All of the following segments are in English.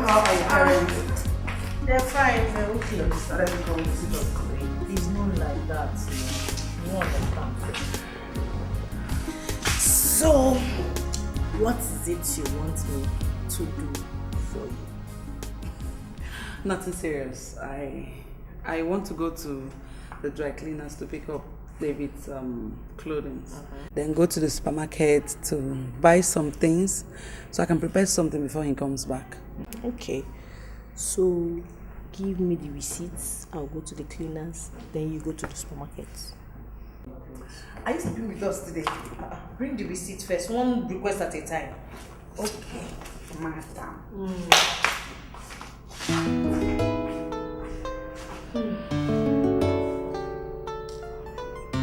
how are your parents? They're fine, they're okay. They started to come visit us today. It's not like that, you know. You understand. So, what is it you want me to do for you? Nothing serious. I want to go to the dry cleaners to pick up David's clothing. Then go to the supermarket to buy some things so I can prepare something before he comes back. Okay. So, give me the receipts. I'll go to the cleaners. Then you go to the supermarket. Are you sleeping with us today? Bring the receipt first. One request at a time. Okay, madam.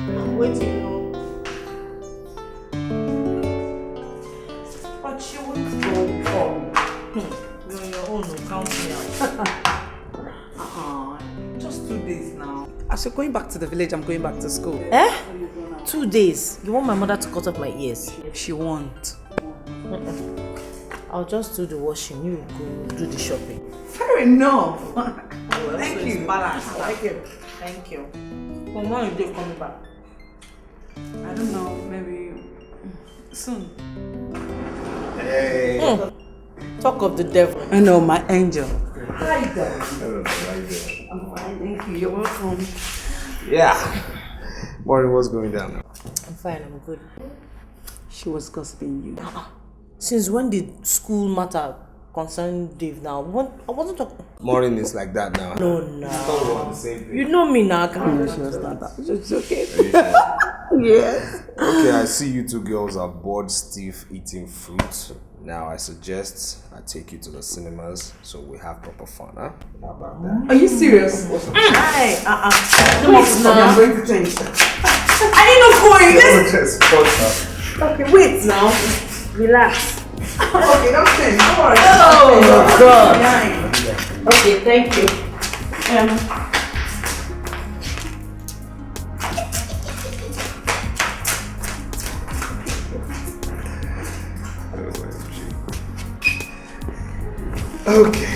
I'm waiting. But you won't go home. You're on your own. Count me out. Just 2 days now. As you're going back to the village, I'm going back to school. 2 days? You want my mother to cut off my ears? She won't. I'll just do the washing. You go do the shopping. Fair enough. Thank you. Balance. Thank you. Thank you. When are you coming back? I don't know, maybe soon. Hey. Talk of the devil. I know, my angel. Hi there. I'm fine, thank you. You're welcome. Yeah. Morning, what's going down now? I'm fine, I'm good. She was gossiping you. Since when did school matter concern Dave now? I wasn't talking. Morning is like that now. No. We're on the same page. You know me now. No, she was not that. It's okay. Are you sure? Yes. Okay, I see you two girls are bored stiff eating fruit. Now I suggest I take you to the cinemas so we have proper fun, huh? How about that? Are you serious? Hi. Wait now. I'm going to change. Are you not going? Just pause up. Okay, wait now. Relax. Okay, don't change. Don't worry. Oh, God. Okay, thank you. Okay.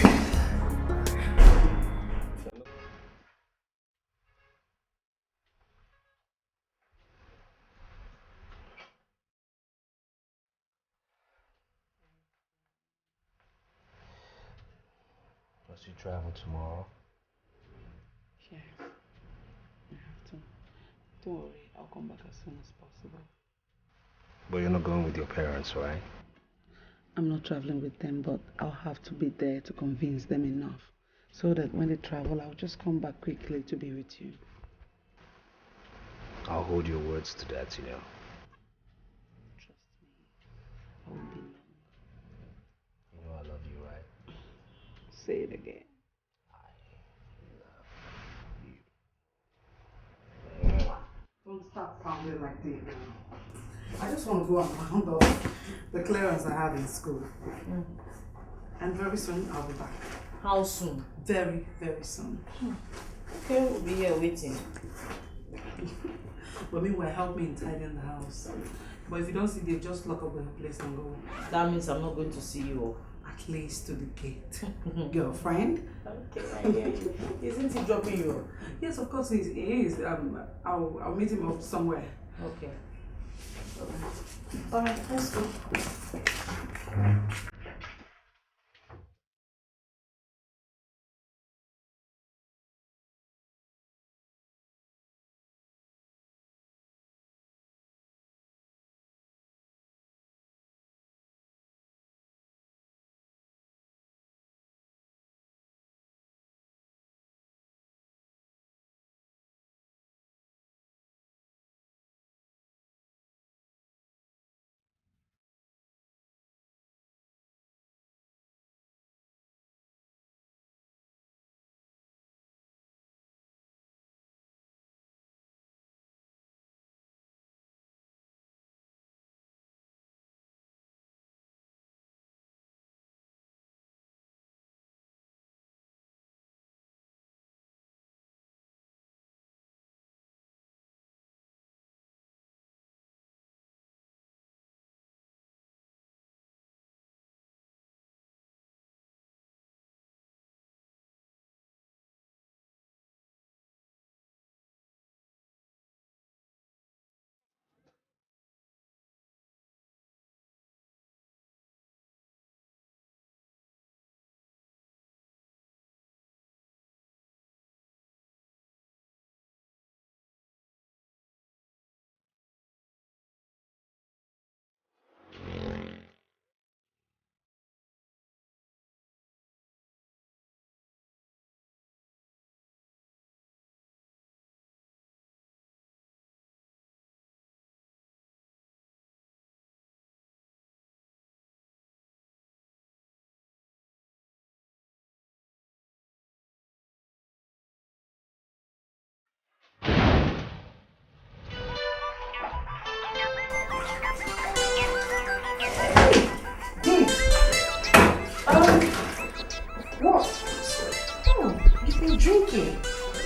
Must you travel tomorrow? Yeah, I have to. Don't worry, I'll come back as soon as possible. But you're not going with your parents, right? I'm not traveling with them, but I'll have to be there to convince them enough so that when they travel, I'll just come back quickly to be with you. I'll hold your words to that, you know. Trust me, I won't be long. You know I love you, right? Say it again. Don't start sounding like this now. I just want to go and round off the clearance I have in school. And very soon I'll be back. How soon? Very, very soon. Okay, we'll be here waiting. But meanwhile, help me in tidying the house. But if you don't see Dave, just lock up the place and go. That means I'm not going to see you. At least to the gate. Girlfriend? Okay, I hear you. Isn't he dropping you? Yes, of course he is. I'll meet him up somewhere. Okay. Alright, let's go.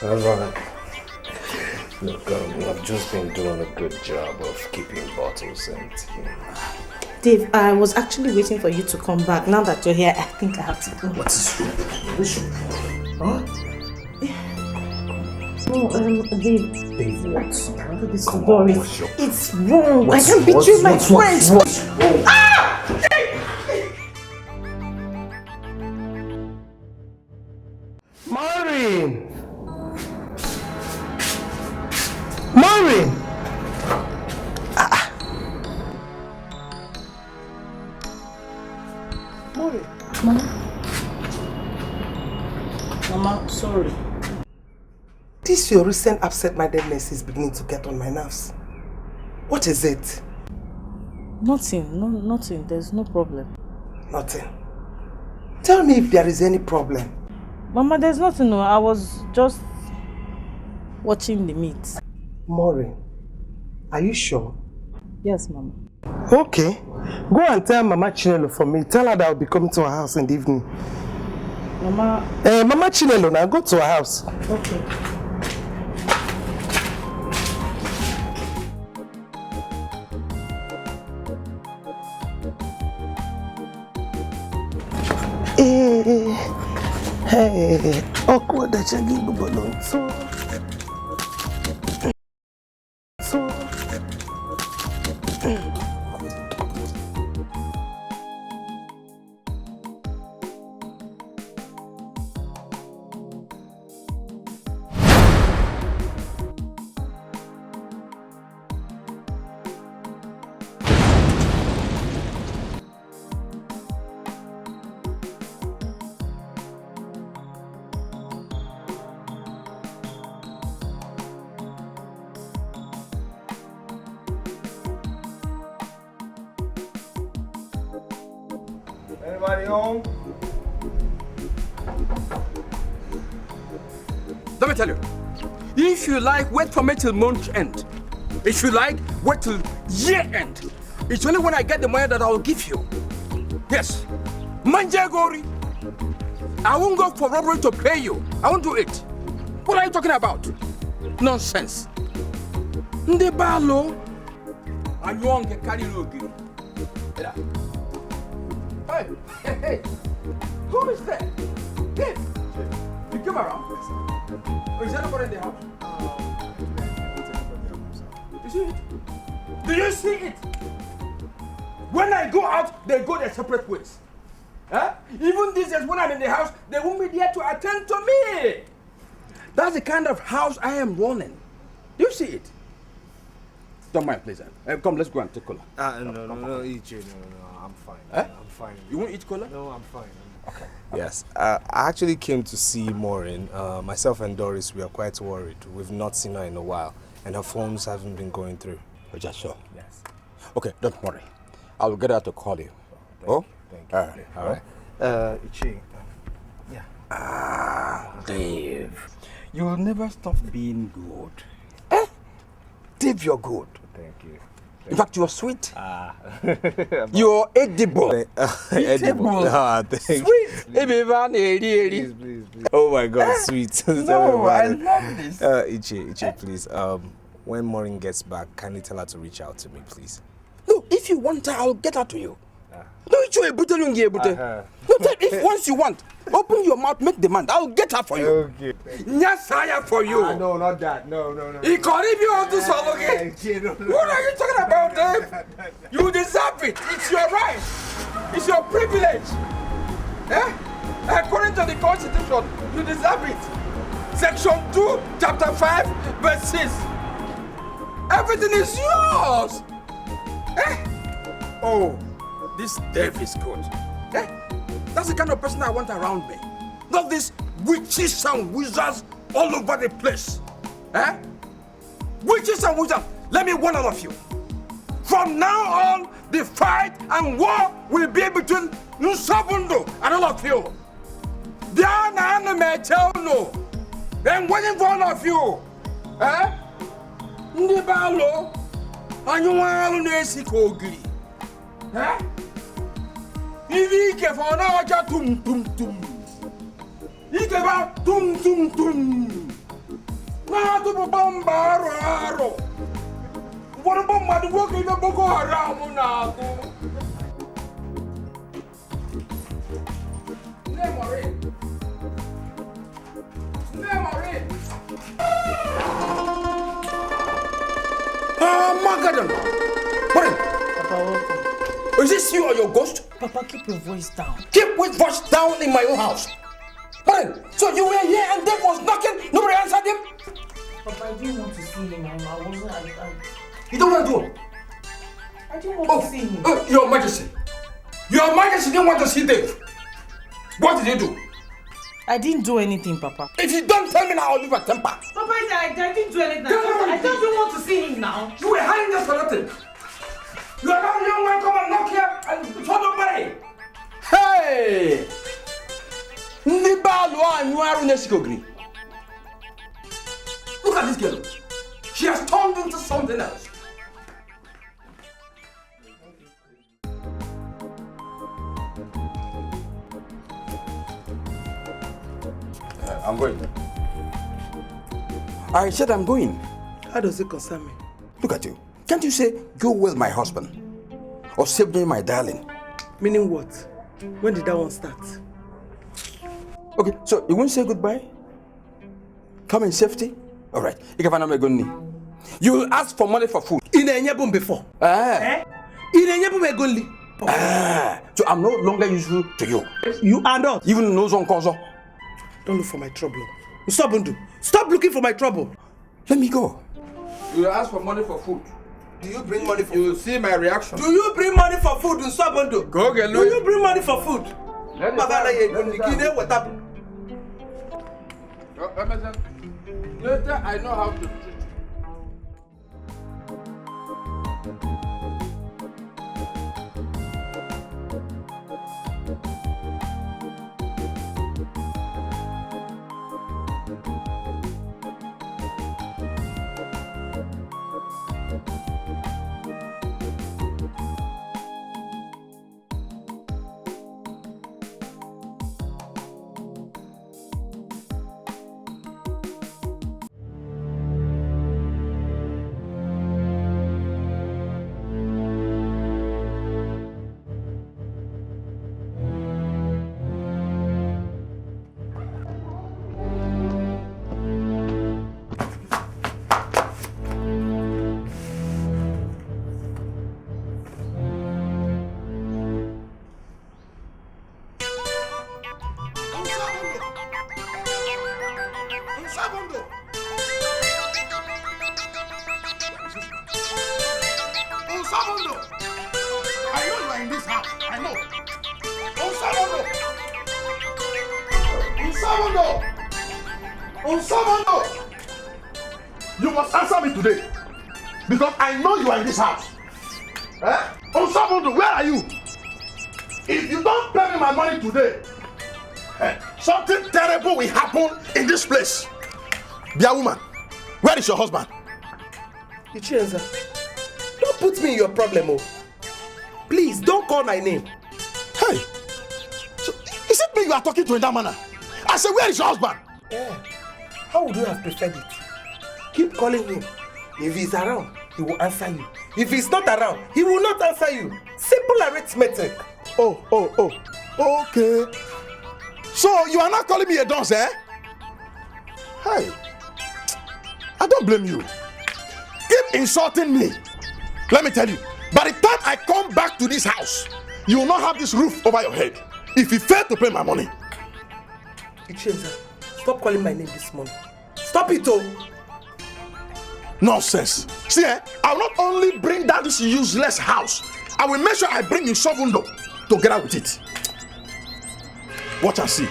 Alright. Look, I've just been doing a good job of keeping bottles empty. Dave, I was actually waiting for you to come back. Now that you're here, I think I have to go. What is wrong? What's wrong? Huh? No, Dave. Dave, what? This story. It's wrong. I can't betray my friends. Maureen! Maureen! Maureen! Mama, sorry. This your recent absent-mindedness is beginning to get on my nerves. What is it? Nothing. No, nothing. There's no problem. Nothing. Tell me if there is any problem. Mama, there's nothing. No, I was just watching the meat. Maureen, are you sure? Yes, Mama. Okay. Go and tell Mama Chinelo for me. Tell her that I'll be coming to her house in the evening. Mama... Mama Chinelo, now go to her house. Okay. Hey, awkward that you give the balloon. So. Anybody home? Let me tell you, if you like, wait for me till month end. If you like, wait till year end. It's only when I get the money that I will give you. Yes, Manjagori. I won't go for robbery to pay you. I won't do it. What are you talking about? Nonsense. Ndebalo. And you won't get carried away. Hey, hey, hey. Who is there? Hey, you came around. Oh, is anybody in the house? You see it? Do you see it? When I go out, they go their separate ways. Huh? Even this is when I'm in the house, they won't be there to attend to me. That's the kind of house I am running. Do you see it? Don't mind, please. Come, let's go and take cola. No, EJ, no, I'm fine. Eh? I'm fine. You won't eat cola? No, I'm fine. Okay. Yes, I actually came to see Maureen. Myself and Doris, we are quite worried. We've not seen her in a while, and her phones haven't been going through. Oh, just so? Yes. Okay, don't worry. I will get her to call you. Thank you. All right. Ichi. Yeah. Dave, you'll never stop being good. Eh? Dave, you're good. Thank you. In fact, you're sweet. You're edible. Edible. Sweet. Please. Oh my God, sweet. No, I love this. Ichi, please. When Maureen gets back, kindly tell her to reach out to me, please. No, if you want her, I'll get her to you. No, it's your able to if once you want, open your mouth, make demand. I'll get her for you. Okay. Nyasaya for you. No, not that. No. He can't even want to solve again. What are you talking about, Dave? You deserve it. It's your right. It's your privilege. Eh? According to the Constitution, you deserve it. Section 2, Chapter 5, Verse 6. Everything is yours. Eh? Oh, this Dave is good. Eh? That's the kind of person I want around me. Not these witches and wizards all over the place. Eh? Witches and wizards, let me warn all of you. From now on, the fight and war will be between Nsabundo and all of you. Diana and Metelno. I'm waiting for all of you. Eh? Ndibalo, and you want to know eh? If for now, tum. If about tum. Na to bombaro aro. What about my work in the Boko Haram now? Memory. Magadan. What? Papa, welcome. Is this you or your ghost? Papa, keep your voice down. Keep with voice down in my own house. What? So you were here and Dave was knocking? Nobody answered him? Papa, I didn't want to see him. I wasn't. You don't want to? I didn't want to see him. Your Majesty. Your Majesty didn't want to see Dave. What did you do? I didn't do anything, Papa. If you don't tell me now, I'll leave a temper. Papa, I didn't do anything. I don't even want to see him now. You were hiding there for nothing. You are now young man, come and knock here and follow me. Hey! Look at this girl. She has turned into something else. I'm going. I said I'm going. How does it concern me? Look at you. Can't you say, go with my husband? Or save me, my darling? Meaning what? When did that one start? Okay, so you won't say goodbye? Come in safety? Alright. You will ask for money for food. In a nyebum before. In a nyebum egoli. So I'm no longer useful to you. You are not. Even no one cause. Don't look for my trouble. Stop looking for my trouble. Let me go. You will ask for money for food. Do you bring money for food? You will see my reaction. Do you bring money for food in Sabondo? Go get Do you bring money for food? Later I know how to treat you. You must answer me today, because I know you are in this house. Onsabondo, where are you? If you don't pay me my money today, something terrible will happen in this place. Dear woman, where is your husband? Ichenza, don't put me in your problem, oh. Please, don't call my name. Hey, so is it me you are talking to in that manner? I said, where is your husband? Yeah. How would you have preferred it? Keep calling him. If he's around, he will answer you. If he's not around, he will not answer you. Simple arithmetic. Oh, okay. So you are not calling me a dunce, eh? Hey, I don't blame you. Keep insulting me. Let me tell you, by the time I come back to this house, you will not have this roof over your head if you fail to pay my money. Ichenza, stop calling my name this morning. Stop it, oh. Nonsense. See, I will not only bring down this useless house, I will make sure I bring in Sobundo to get out with it. Watch and see.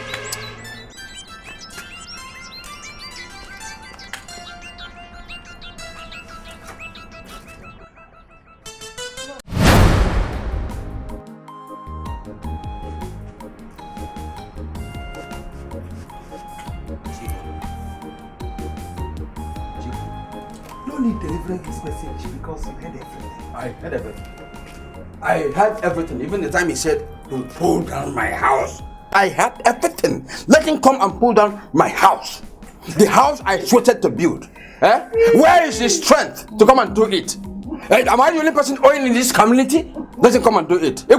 No need delivering this message because you heard everything. I heard everything. I heard everything. Even the time he said, "Don't pull down my house." I heard everything. Let him come and pull down my house. The house I sweated to build. Eh? Where is his strength to come and do it? Am I the only person owning in this community? Doesn't come and do it. Hey,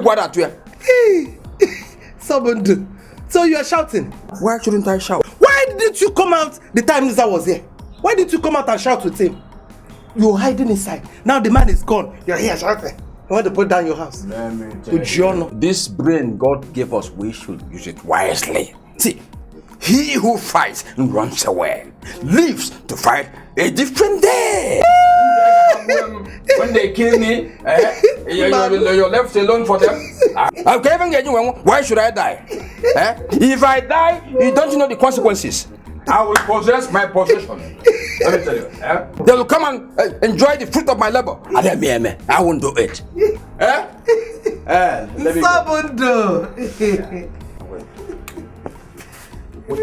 Sabundu. So you are shouting? Why shouldn't I shout? Why didn't you come out the time Lisa was here? Why didn't you come out and shout with him? You were hiding inside. Now the man is gone. You're here shouting. You want to put down your house? Let me tell you. This brain God gave us, we should use it wisely. See, he who fights and runs away lives to fight a different day. When they kill me, you're left alone for them. Why should I die? If I die, you don't know the consequences. I will possess my possession. Let me tell you. They will come and enjoy the fruit of my labor. I won't do it. Sabundu. Wait.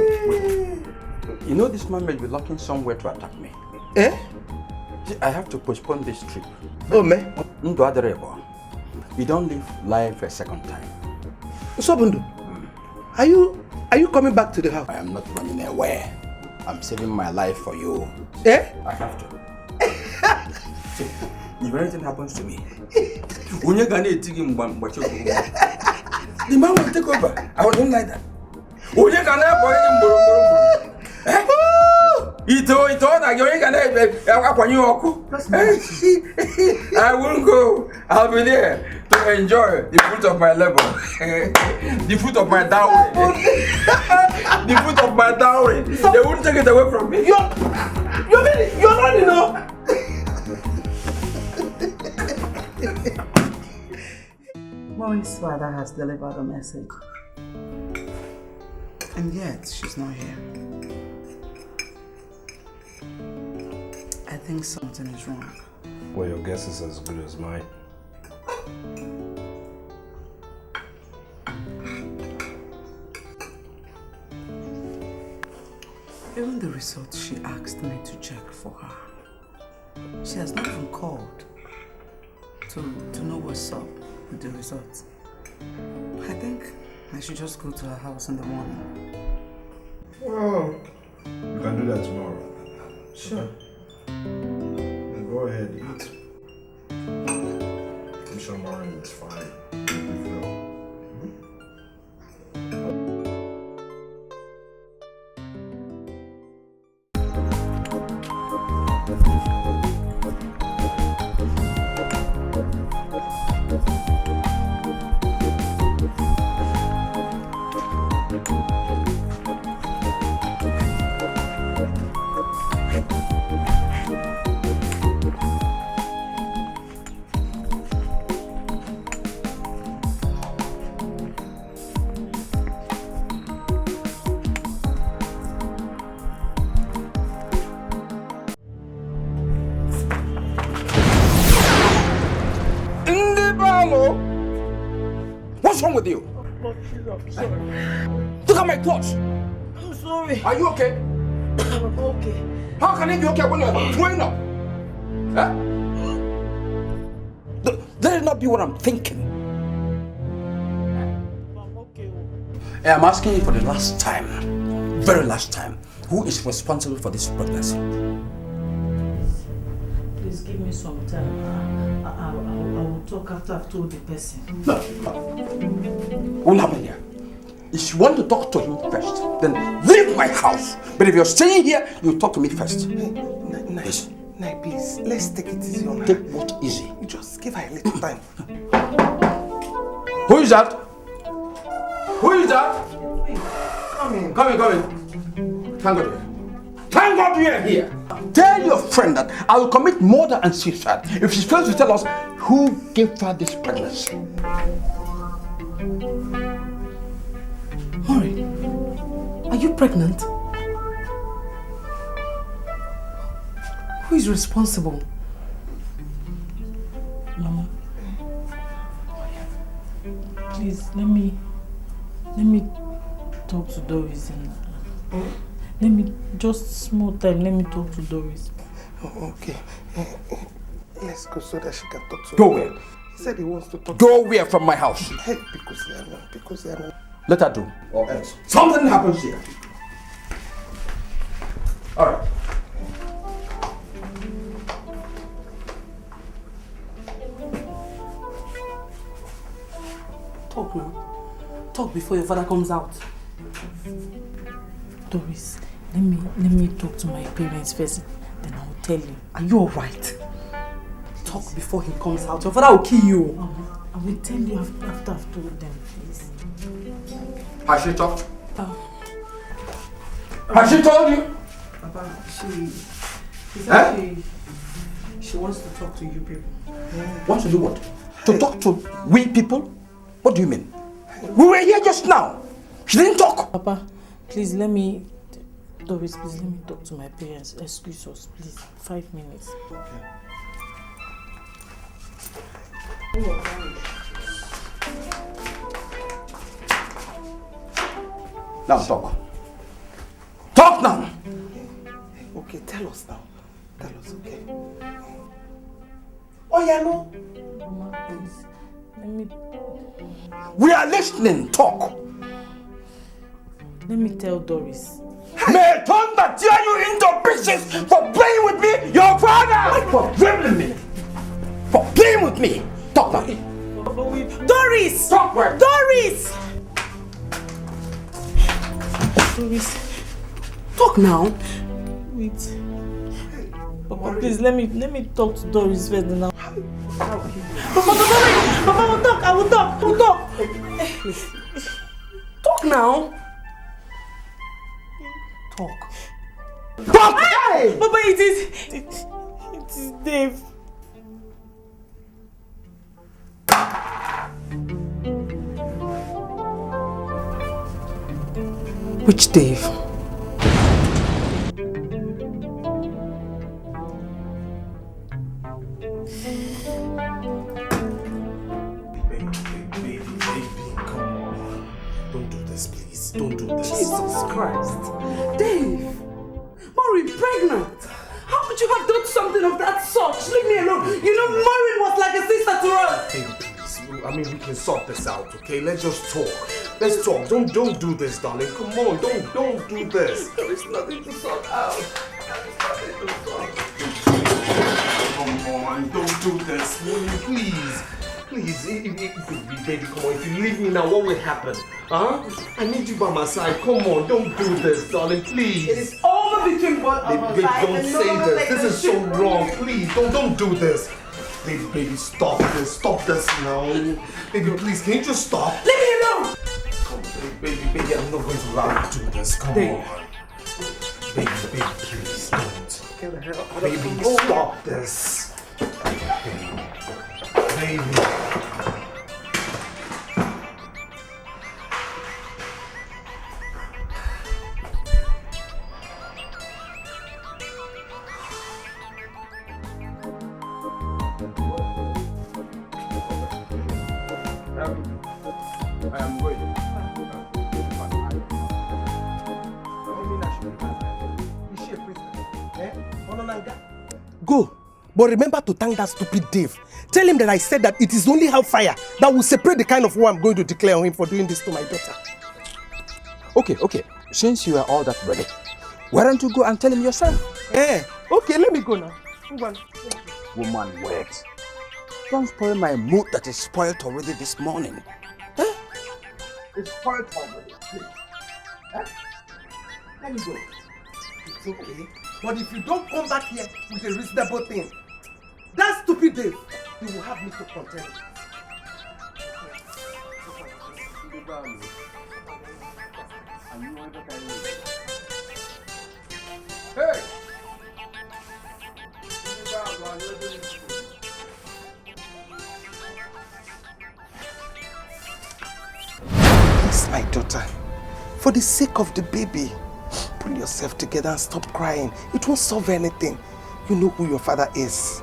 You know this man may be looking somewhere to attack me. Eh? See, I have to postpone this trip. Oh, man. You don't live life a second time. Sabundu, are you coming back to the house? I am not running away. I'm saving my life for you. Eh? I have to. See, if anything happens to me, the man will take over. I don't like that. I won't go. I'll be there to enjoy the fruit of my labor. The fruit of my dowry. The fruit of my dowry. They won't take it away from me. You're not enough. Moi's father has delivered a message. And yet, she's not here. I think something is wrong. Well, your guess is as good as mine. Even the results she asked me to check for her, she has not even called to know what's up with the results. I think I should just go to her house in the morning. Well, you can do that tomorrow. Sure. Okay. Go ahead, eat. I'm sure morning is fine. What's wrong with you? I'm sorry. Look at my clothes. I'm sorry. Are you okay? I'm okay. How can it be okay when you're throwing up? Huh? Let it not be what I'm thinking. I'm okay. I'm asking you for the last time, very last time, who is responsible for this pregnancy? Please give me some time. I will talk after I've told the person. No. What will happen here? If you want to talk to him first, then leave my house. But if you're staying here, you talk to me first. Nay, please, let's take it easy on her. Take what easy? Just give her a little time. Who is that? Who is that? Come in. Come in. Thank God. Thank God you are here. Tell your friend that I will commit murder and suicide if she fails to tell us who gave her this pregnancy. Mori, are you pregnant? Who is responsible? Mama, please let me talk to Doris and let me just small time. Let me talk to Doris. Oh, okay. Let's go so that she can talk to Go her. where? He said he wants to talk. Go where from my house? Hey, because they are not. Let her do. Or else something happens here. All right. Talk now. Talk before your father comes out. Doris, let me talk to my parents first, then I will tell you. Are you alright? Talk before he comes out. Your father will kill you. I will tell you after I've told them, please. Has she talked? Has she told you? Papa, she said she wants to talk to you people. Want to do what? To talk to we people? What do you mean? We were here just now. She didn't talk. Papa, please Doris, please let me talk to my parents. Excuse us, please. 5 minutes. Okay. Now talk. Talk now! Okay, tell us now. Tell us, okay? Oh, yeah, no? Mama, please. Let me... We are listening. Talk. Let me tell Doris. May thunder tear you into pieces for playing with me, your father! For dribbling me! For playing with me! Talk now. Doris! Talk where? Doris! Doris. Talk now. Wait. Papa, please let me talk to Doris first now. Papa, I will talk. Talk now. Talk. Talk! Hey! Papa, it is Dave. Which Dave? Baby, come on. Don't do this, please. Don't do this. Jesus Christ. Dave! Maureen pregnant! How could you have done something of that sort? Leave me alone. You know, Maureen was like a sister to us. Baby, please. I mean, we can sort this out, okay? Let's just talk. Let's talk. Don't do this, darling. Come on, don't do this. There is nothing to sort out. There is nothing to sort out. Come on, don't do this. Please. Please, baby, come on. If you leave me now, what will happen? Huh? I need you by my side. Come on, don't do this, darling. Please. It is over between both of us. Baby, don't say this. This is so wrong. Please, don't do this. Baby, stop this. Stop this now. Baby, please, can you just stop? Leave me alone! Come on, baby, I'm not going to allow you to do this. Come on. Baby, please, don't. Baby, stop this. Baby. I am going. Go. But remember to thank that stupid Dave. Tell him that I said that it is only hellfire that will separate the kind of war I'm going to declare on him for doing this to my daughter. Okay. Since you are all that ready, why don't you go and tell him yourself? Okay, let me go now. Woman, wait. Don't spoil my mood that is spoiled already this morning. It's spoiled already, please. Let me go. It's okay. But if you don't come back here with a reasonable thing, that stupid Dave, you will have me to contend with. Hey! Please, my daughter, for the sake of the baby, pull yourself together and stop crying. It won't solve anything. You know who your father is.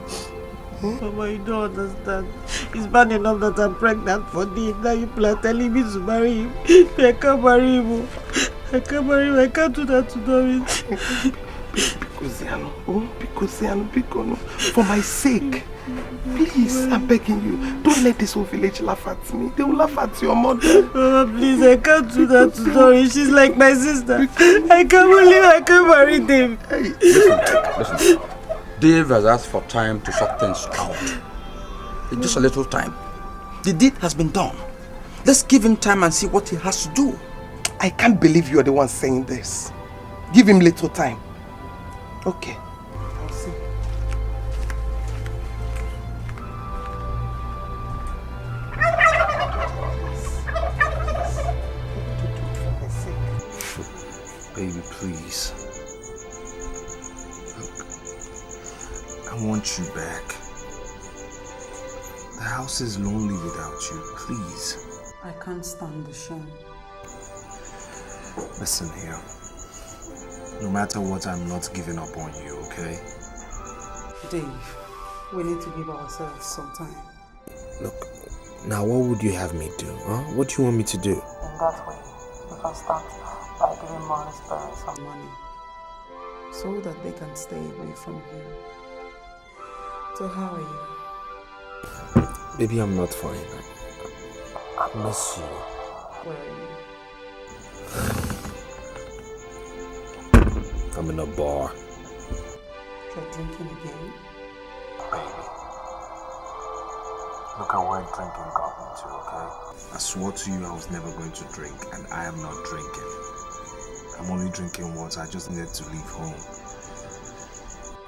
Mama, you don't understand. It's bad enough that I'm pregnant for Dave. Now you are telling me to marry him. I can't marry him. I can't do that to Doris. For my sake. Please, I'm begging you. Don't let this whole village laugh at me. They will laugh at your mother. Mama, please, I can't do that to Dory. She's like my sister. I can't believe I can't marry Dave. Hey. Listen. Dave has asked for time to sort things out. Just a little time. The deed has been done. Let's give him time and see what he has to do. I can't believe you're the one saying this. Give him little time. Okay. I'll see. Baby, please. Look, I want you back. The house is lonely without you, please. I can't stand the shame. Listen here. No matter what, I'm not giving up on you, okay? Dave, we need to give ourselves some time. Look, now what would you have me do, huh? What do you want me to do? In that way, we can start by giving Morris parents some money so that they can stay away from you. So how are you? Baby, I'm not fine. I miss you. Where are you? I'm in a bar. You're drinking again? Baby. Look at where drinking got me to, okay? I swore to you I was never going to drink, and I am not drinking. I'm only drinking water. I just needed to leave home.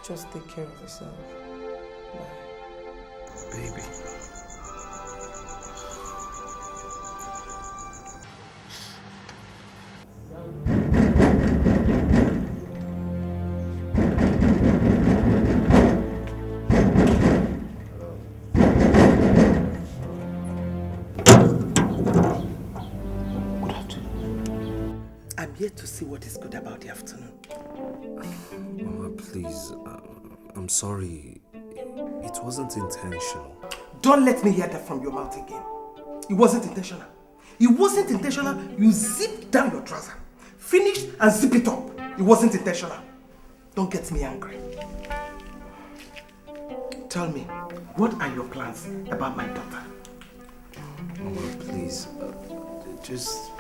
Just take care of yourself. Bye. Baby. I'm yet to see what is good about the afternoon. Mama, please. I'm sorry. It wasn't intentional. Don't let me hear that from your mouth again. It wasn't intentional. It wasn't intentional. You zipped down your trouser. Finished and zip it up. It wasn't intentional. Don't get me angry. Tell me, what are your plans about my daughter? Mama, please. Just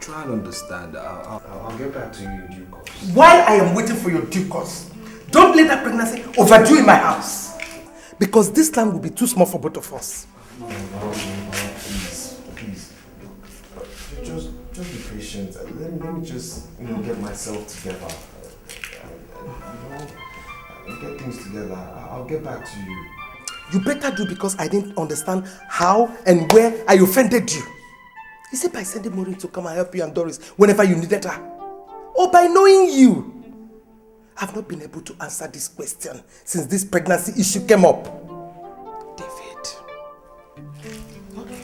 try and understand. I'll get back to you in due course. While I am waiting for your due course, don't let that pregnancy overdue in my house. Because this land will be too small for both of us. No, please. Just be patient. Let me just get myself together. Get things together. I'll get back to you. You better do, because I didn't understand how and where I offended you. Is it by sending Maureen to come and help you and Doris whenever you needed her? Or by knowing you? I've not been able to answer this question since this pregnancy issue came up. David. Okay.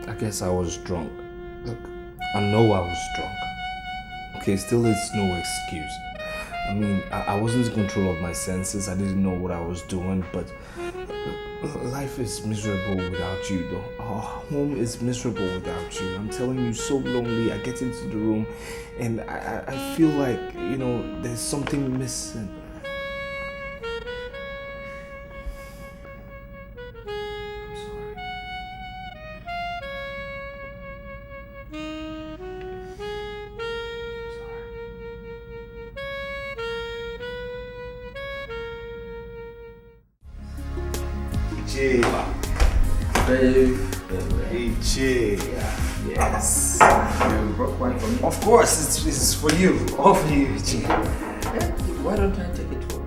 I guess I was drunk. Look, I know I was drunk. Okay, still it's no excuse. I mean, I wasn't in control of my senses. I didn't know what I was doing, but life is miserable without you, though. Our home is miserable without you. I'm telling you, so lonely. I get into the room and I feel like, there's something missing. Yes. You brought wine for me? Of course, it's for you. All for you, G. Why don't I take it for?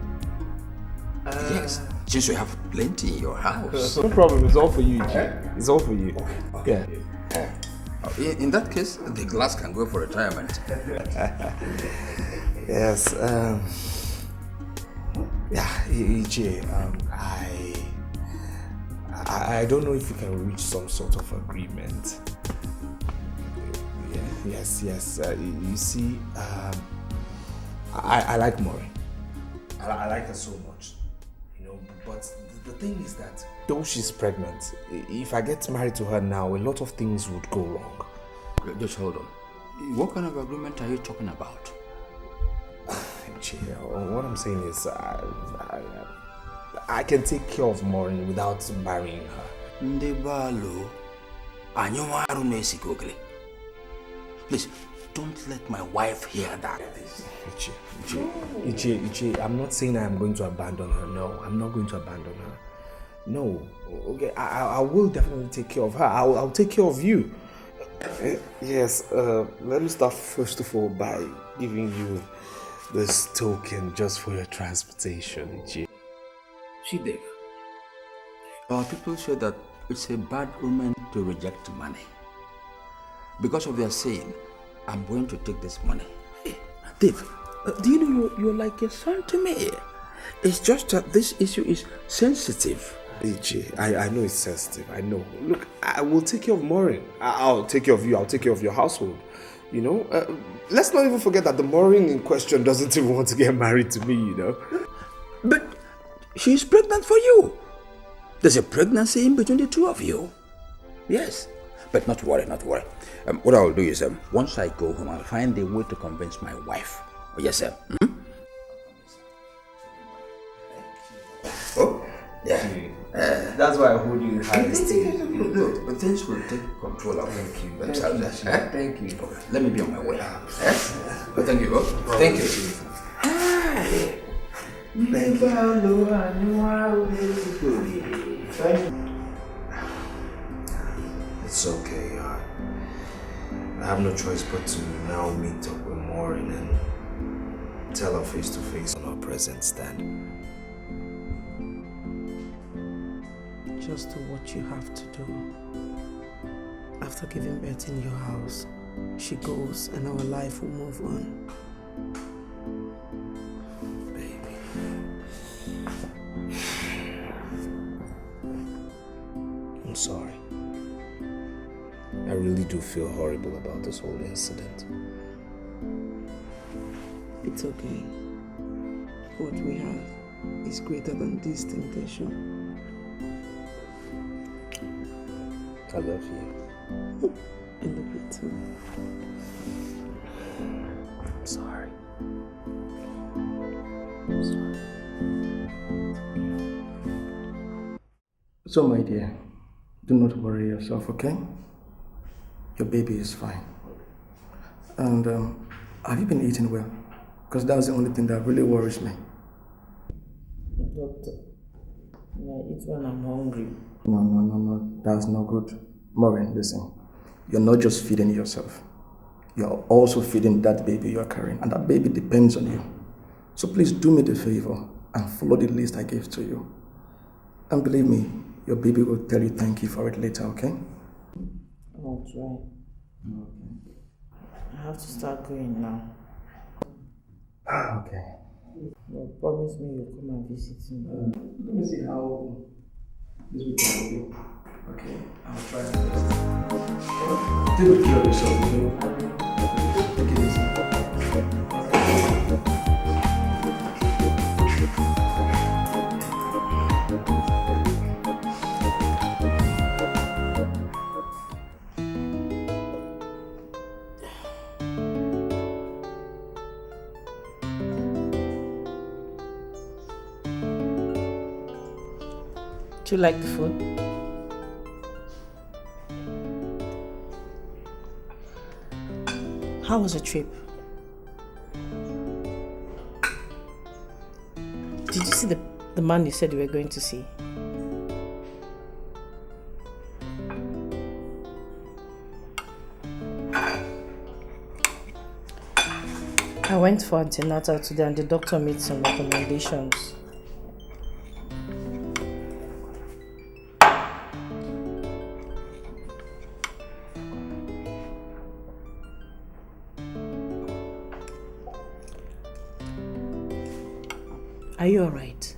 Yes, since you have plenty in your house. No problem, it's all for you, G. It's all for you. Okay. Yeah. In that case, the glass can go for retirement. Yes, yeah, EJ, I don't know if we can reach some sort of agreement. Yes. You see, I like Maureen. I like her so much, you know. But the thing is that though she's pregnant, if I get married to her now, a lot of things would go wrong. Just hold on. What kind of agreement are you talking about? What I'm saying is, I can take care of Maureen without marrying her. Ndebalo, anyomaru nesikogli. Please, don't let my wife hear that. Ichi, I'm not saying I'm going to abandon her. No, I'm not going to abandon her. No, okay, I will definitely take care of her. I'll take care of you. Yes, let me start first of all by giving you this token just for your transportation, Ichi. Chidek, our people say that it's a bad omen to reject money. Because of their saying, I'm going to take this money. Hey, Dave, do you know you're like a son to me? It's just that this issue is sensitive. Ichi, I know it's sensitive, I know. Look, I will take care of Maureen. I'll take care of you, I'll take care of your household. You know, let's not even forget that the Maureen in question doesn't even want to get married to me, you know. But she's pregnant for you. There's a pregnancy in between the two of you. Yes, but not worry. What I'll do is, once I go home, I'll find a way to convince my wife. Oh, yes, sir. Oh, yeah. That's why I hold you in high esteem. Look, but things will take control of themselves. Thank you. Okay, let me be on my way. But thank you. Thank you. It's okay. I have no choice but to now meet up with Maureen and tell her face to face on our present stand. Just do what you have to do. After giving birth in your house, she goes and our life will move on. Baby. I'm sorry. I really do feel horrible about this whole incident. It's okay. What we have is greater than this temptation. I love you. I love you too. I'm sorry. So, my dear, do not worry yourself, okay? Your baby is fine. And have you been eating well? Because that's the only thing that really worries me. Doctor, I eat when I'm hungry. No. That's not good. Maureen, listen. You're not just feeding yourself. You're also feeding that baby you're carrying. And that baby depends on you. So please do me the favor and follow the list I gave to you. And believe me, your baby will tell you thank you for it later, okay? I'll try. Okay. I have to start going now. Okay. Well, promise me you'll come and visit me. Let me see how this weekend will be. Okay, I'll try my best. Take good care of yourself, okay? Take it easy. Do you like the food? How was the trip? Did you see the man you said you were going to see? I went for antenatal today and the doctor made some recommendations. Are you alright?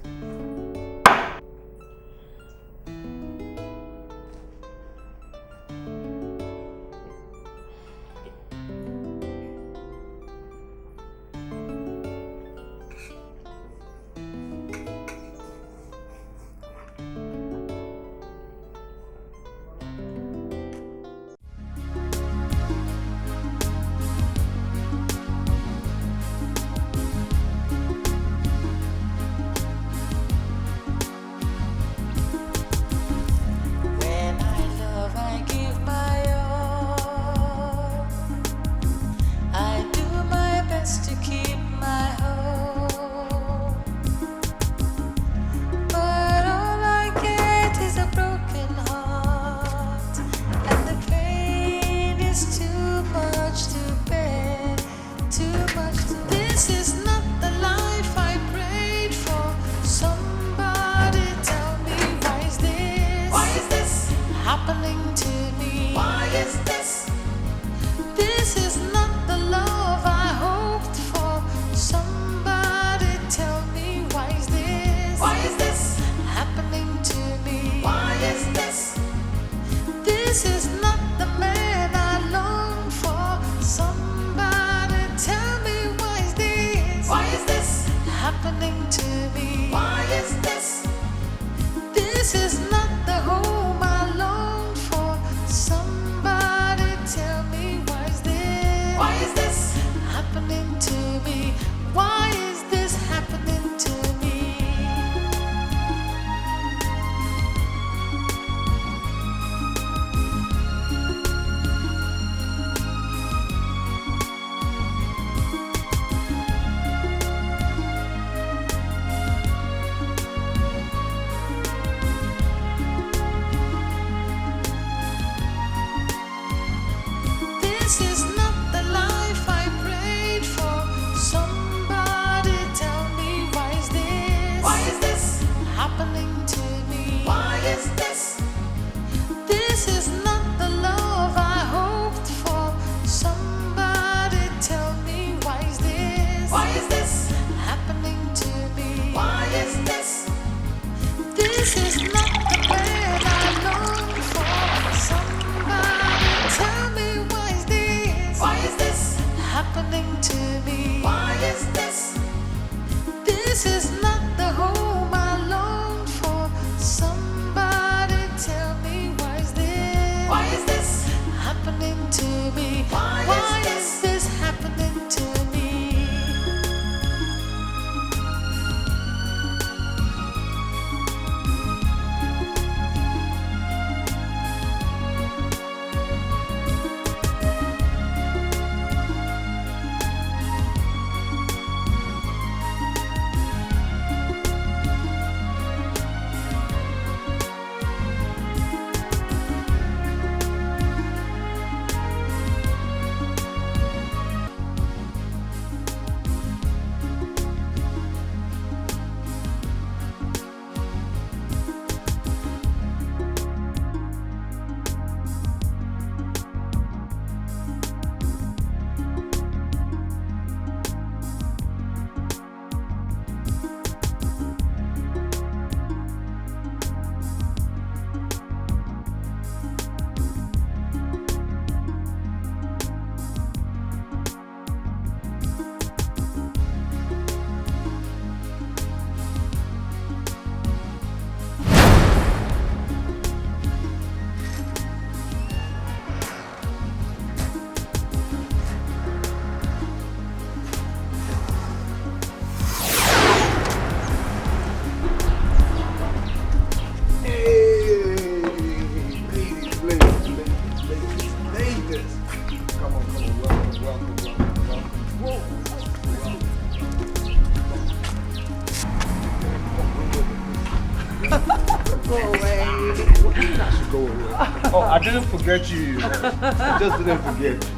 Oh, I didn't forget you. I just didn't forget you.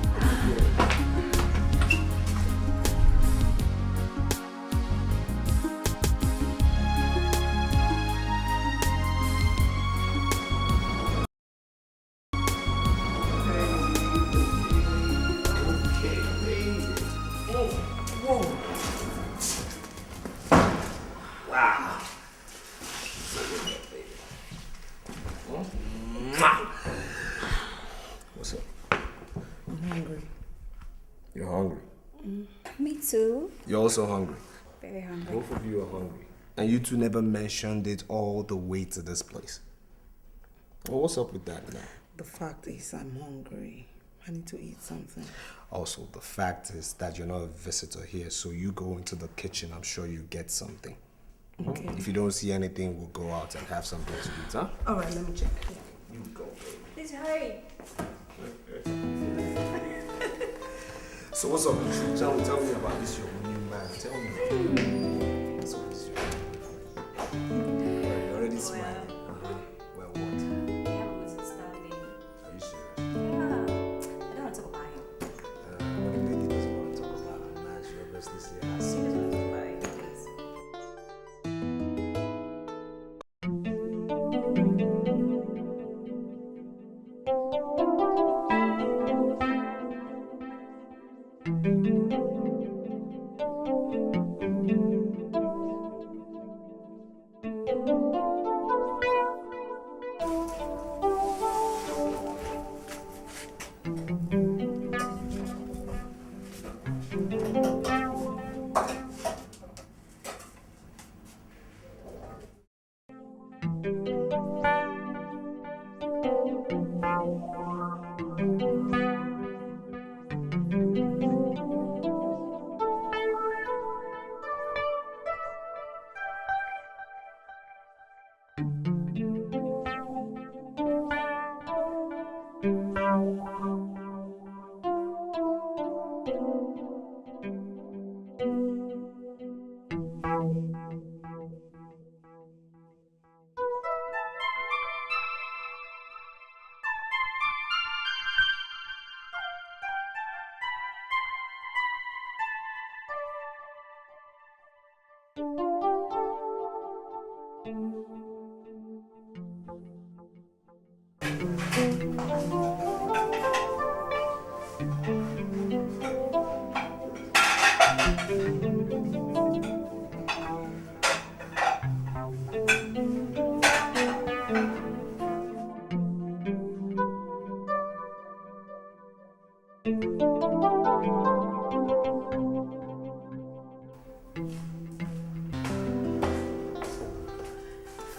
You're hungry. Me too. You're also hungry. Very hungry. Both of you are hungry. And you two never mentioned it all the way to this place. Well, what's up with that now? The fact is, I'm hungry. I need to eat something. Also, the fact is that you're not a visitor here, so you go into the kitchen, I'm sure you get something. Okay. If you don't see anything, we'll go out and have something to eat, huh? Alright, let me check. You go, baby. Please hurry. So what's up with you? Tell me about this, your new man. Tell me. What's up with you? You're already smiling. Well, what? We have a misunderstanding. Are you serious? Yeah. I don't want to talk about him. When a lady doesn't want to talk about a man, she obviously say her. She doesn't want to talk about him, please.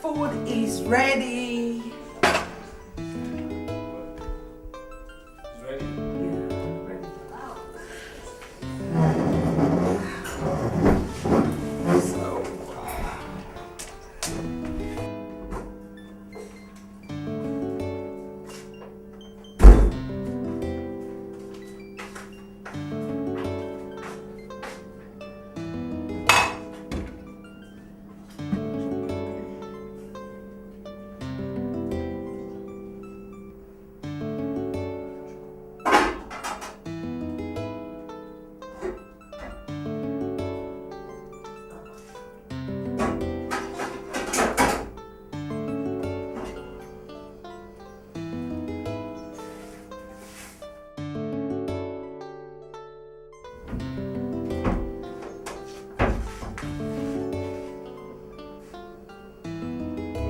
Food is ready. It's ready? Yeah, ready.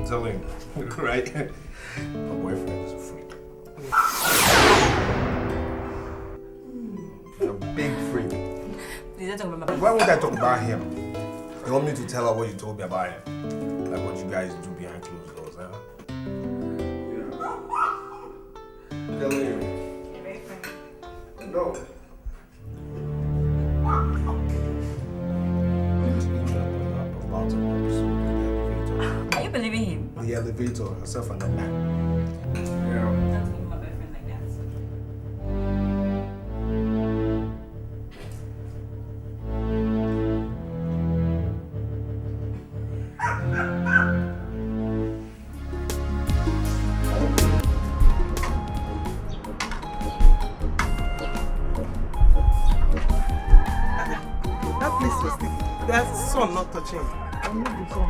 Telling you, right? My boyfriend is a freak. A big freak. Please don't talk about my Why would I talk about him? You want me to tell her what you told me about him? Like what you guys do behind closed doors, huh? Telling you. No. Are you believing him? The elevator, herself and the man. Yeah. Don't think of my boyfriend like that. That place was sticky. There's sun not touching. I need the sun.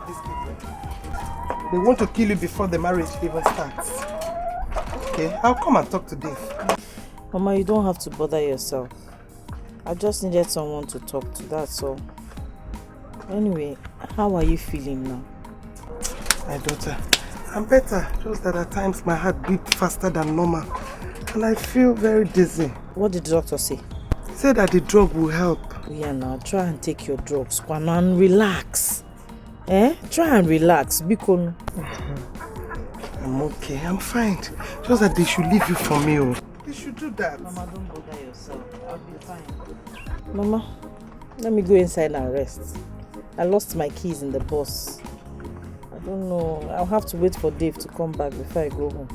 These people. They want to kill you before the marriage even starts. Okay, I'll come and talk to Dave. Mama, you don't have to bother yourself. I just needed someone to talk to, that's all. Anyway, how are you feeling now? My daughter, I'm better. Just that at times my heart beats faster than normal. And I feel very dizzy. What did the doctor say? He said that the drug will help. Yeah, now try and take your drugs, Kwana, and relax. Try and relax, Bikon. I'm okay, I'm fine. Just that they should leave you for me. Oh. They should do that. Mama, don't bother yourself. I'll be fine. Mama, let me go inside and rest. I lost my keys in the bus. I don't know. I'll have to wait for Dave to come back before I go home.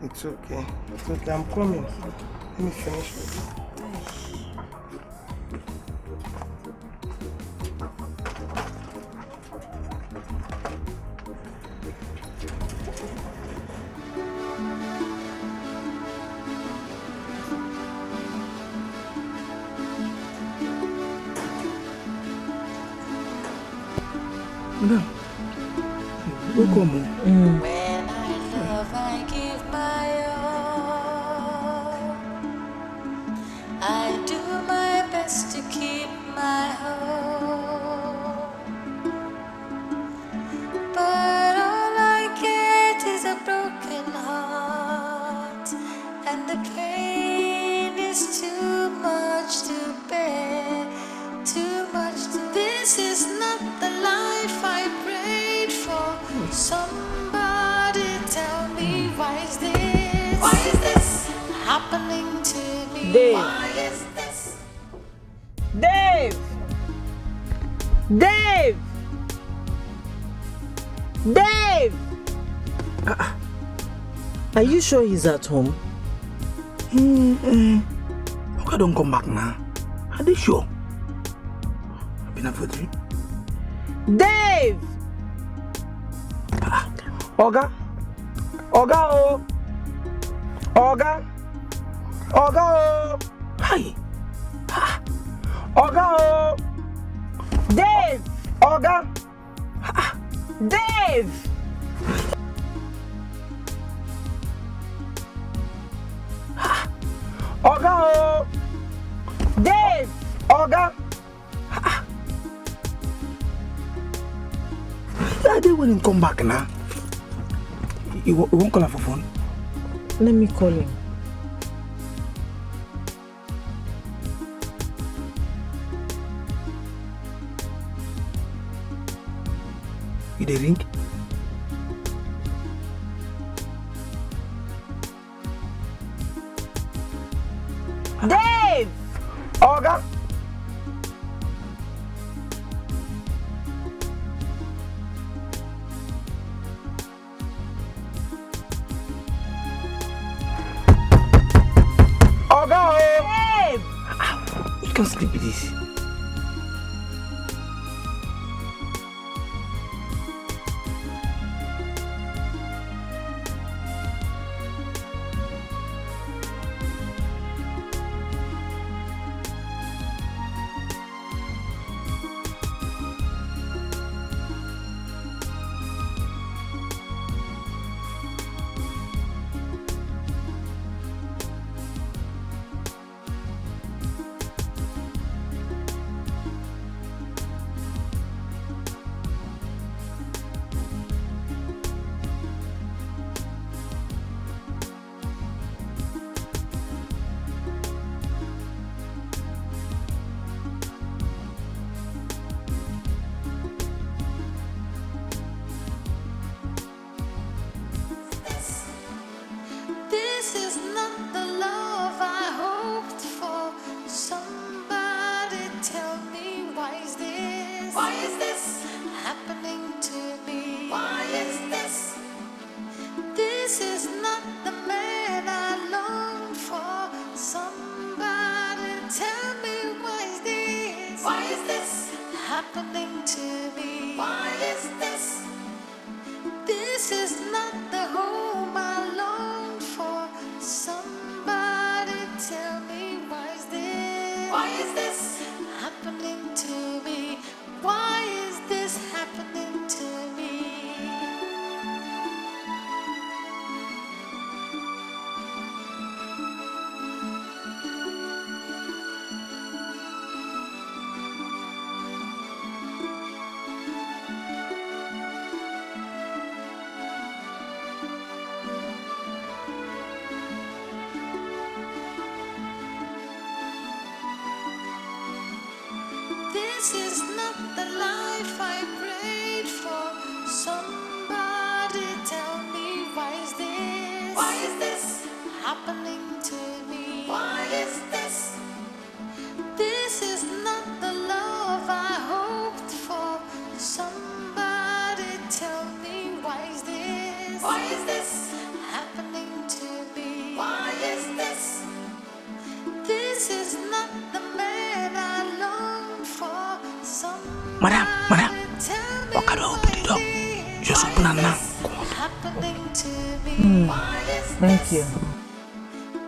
It's okay. It's okay. I'm coming. Let me finish with you. Madam, welcome. When I love, I give my all. I do my best to keep my home. But all I get is a broken heart, and the pain is too much to bear. Too much to bear. This is not the life I prayed for. Somebody tell me, why is this happening to me? Dave. Why is this? Dave! Dave! Dave! Are you sure he's at home? Oga don't come back now. Are they sure? I've been up for 3. Dave! Oga! Oga oh! Oga! Oga oh! Hi! Oga oh! Dave! Oga! Dave! Oga oh! Dave! Oga! Yeah, they wouldn't come back now. You won't call her for phone? Let me call him. You dey ring? Dave! Oga! Oga oh! Dave! You can't sleep with this. This is not the love I hoped for. Somebody tell me, why is this happening to me? Why is this? This is not the man I longed for. Somebody tell me, why is this happening to me? Why is this? This is not the home I longed for. Somebody tell me, why is this happening to me? Why is this happening to me? This is not the life I prayed for. Somebody tell me, why is this? Why is this happening to me? Why is this? This is not the love I hoped for. Somebody tell me, why is this? Why is this happening to me? Why is this? This is not the man I long for. Madam, Tell me, what can I open it up? Just open it now. happening to me? Why is Thank you.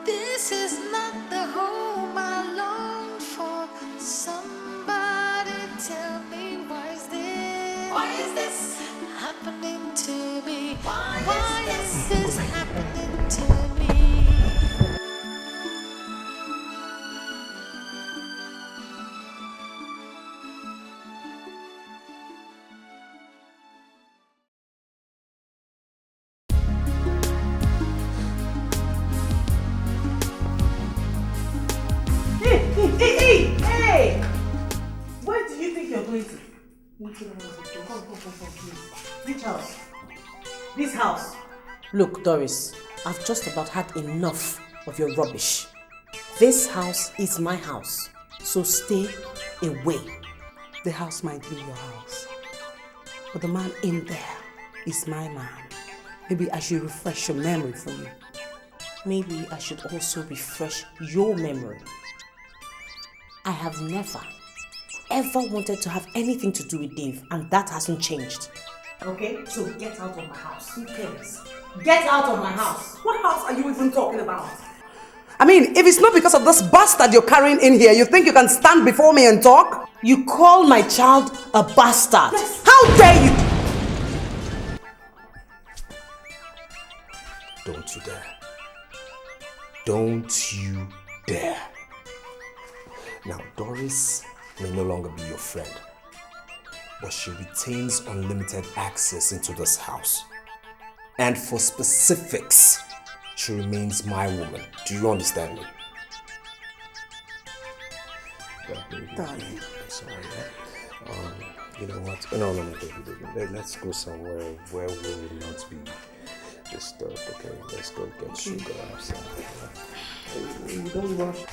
this is not the home I long for. Somebody tell me, why is this? Why is this happening to me? Why is this happening to me? Hey! Where do you think you're going to? Come, please. Which house? This house. Look, Doris, I've just about had enough of your rubbish. This house is my house, so stay away. The house might be your house, but the man in there is my man. Maybe I should refresh your memory for you. Maybe I should also refresh your memory. I have never, ever wanted to have anything to do with Dave, and that hasn't changed. Okay? So get out of my house. Who cares? Get out of my house. What house are you even talking about? I mean, if it's not because of this bastard you're carrying in here, you think you can stand before me and talk? You call my child a bastard. Yes. How dare you? Don't you dare. Don't you dare. Now, Doris may no longer be your friend, but she retains unlimited access into this house. And for specifics, she remains my woman. Do you understand me? Darling. Sorry, you know what? No, baby. Let's go somewhere where we will not be disturbed, okay? Let's go get sugar outside. You don't rush.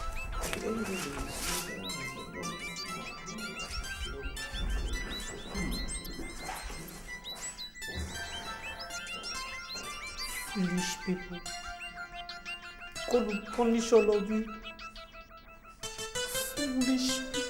Foolish people. God will punish all of you. Foolish people.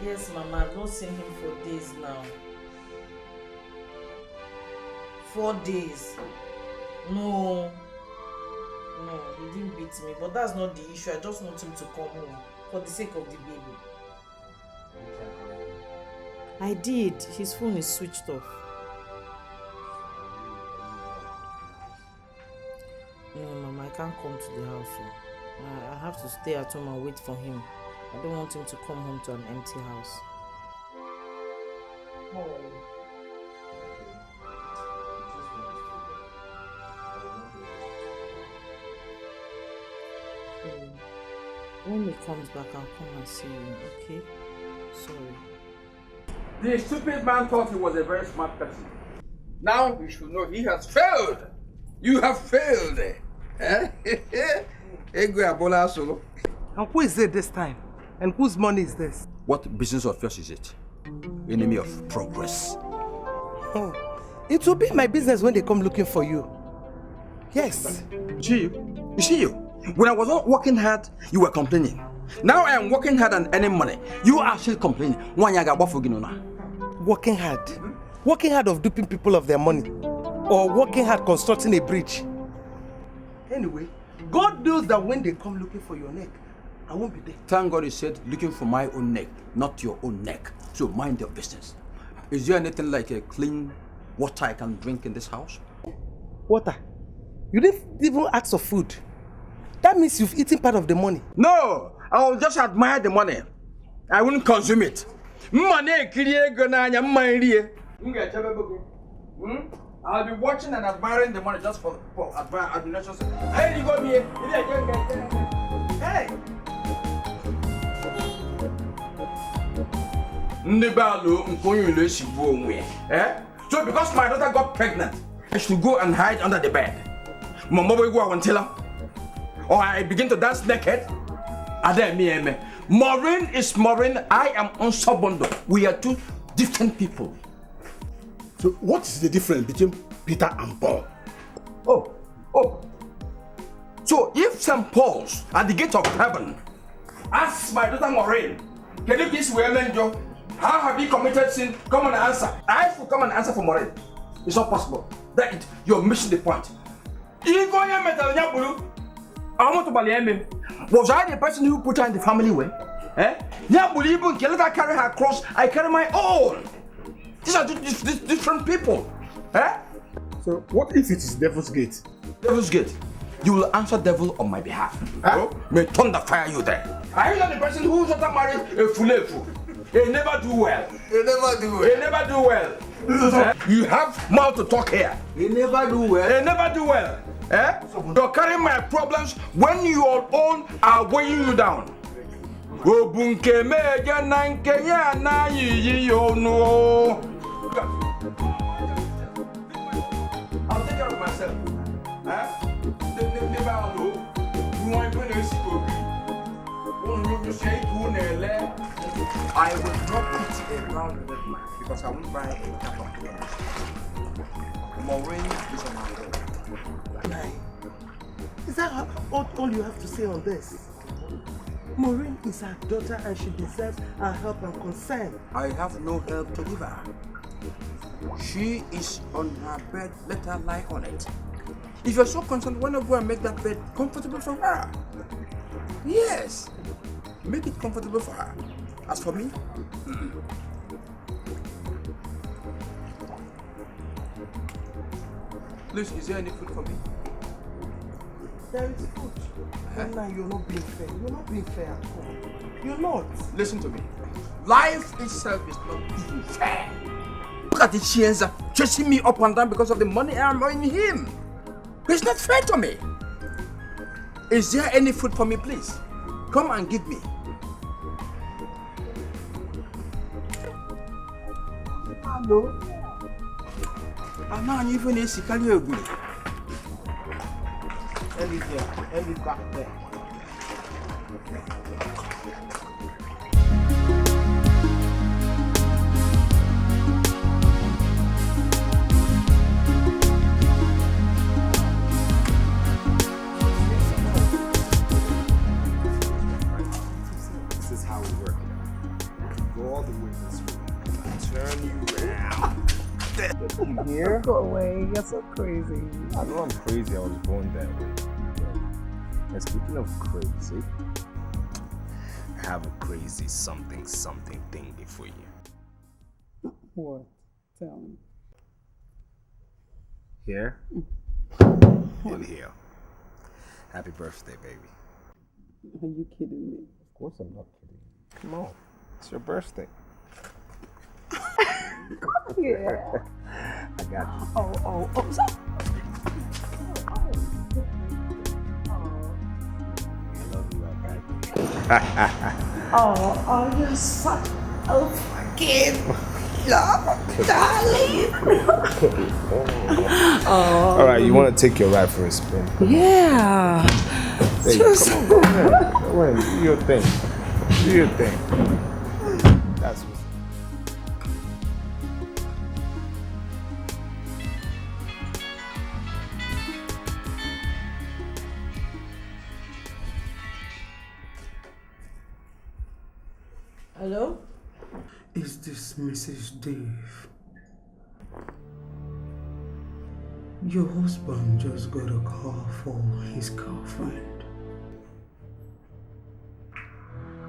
Yes, Mama, I've not seen him for days now. 4 days. No, he didn't beat me, but that's not the issue. I just want him to come home for the sake of the baby. I did. His phone is switched off. No, Mama, I can't come to the house. I have to stay at home and wait for him. I don't want him to come home to an empty house. When he comes back, I'll come and see you, okay? Sorry. The stupid man thought he was a very smart person. Now you should know he has failed. You have failed. Eh? And who is it this time? And whose money is this? What business of yours is it? Enemy of progress. Oh, it will be my business when they come looking for you. Yes. You see you. When I was not working hard, you were complaining. Now I am working hard and earning money. You are still complaining. Working hard? Working hard of duping people of their money? Or working hard constructing a bridge? Anyway, God knows that when they come looking for your neck, I won't be there. Thank God you said looking for my own neck, not your own neck. So mind your business. Is there anything like a clean water I can drink in this house? Water? You didn't even ask for food. That means you've eaten part of the money. No! I will just admire the money. I wouldn't consume it. I'll be watching and admiring the money just for admiration. Hey, you go here. Hey! So because my daughter got pregnant, I should go and hide under the bed. Mama will go and tell her. Or I begin to dance naked. Maureen is Maureen, I am Unsobondo. We are two different people. So what is the difference between Peter and Paul? Oh. So if St. Paul's at the gate of heaven asks my daughter Maureen, can you please women Joe? How have you committed sin? Come and answer. I will come and answer for Maureen. It's not possible. You're missing the point. Was I the person who put her in the family way? Let her carry her cross, I carry my own. These are different people. So what if it is Devil's Gate? Devil's Gate? You will answer devil on my behalf. May thunder fire you there. Are you not the person who just married a fulefu? They never do well. They never do well. You have mouth to talk here. They never do well. You're carrying my problems when your own are weighing you down. I'll take care of myself. I will not eat a round with man because I won't buy a cup of tea. Maureen is on my own. Is that all you have to say on this? Maureen is our daughter and she deserves our help and concern. I have no help to give her. She is on her bed, let her lie on it. If you're so concerned, why not go and make that bed comfortable for her? Yes, make it comfortable for her. As for me, please, is there any food for me? There is food. Now you're not being fair. You're not being fair at all. You're not. Listen to me. Life itself is not even fair. Look at the Chienza chasing me up and down because of the money I'm owing him. It's not fair to me. Is there any food for me, please? Come and give me. Hello? I'm not even a sicario. Ellie there. Ellie back there. This is how we work. Go all the way this way. Turn you around. Here? Go away. You're so crazy. I know I'm crazy. I was born that way. And speaking of crazy, I have a crazy something thingy for you. What? Tell me. Here and here. Happy birthday, baby. Are you kidding me? Of course I'm not kidding. Come on. It's your birthday. Yeah. I got you. Oh. I love you, I got you. Oh, you're such a fucking Darling. All right, you want to take your ride for a spin? Yeah. Hey, come on, go ahead. Go ahead, do your thing. Do your thing. That's what's Hello? Is this Mrs. Dave? Your husband just got a call for his girlfriend.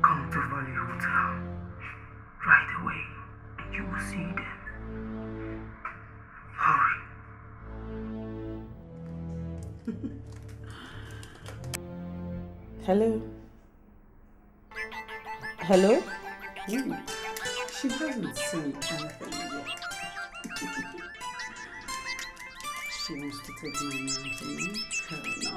Come to Valley Hotel right away and you will see them. Hurry. Hello? Hello? She hasn't seen anything yet. She wants to take my man from me? Hell no.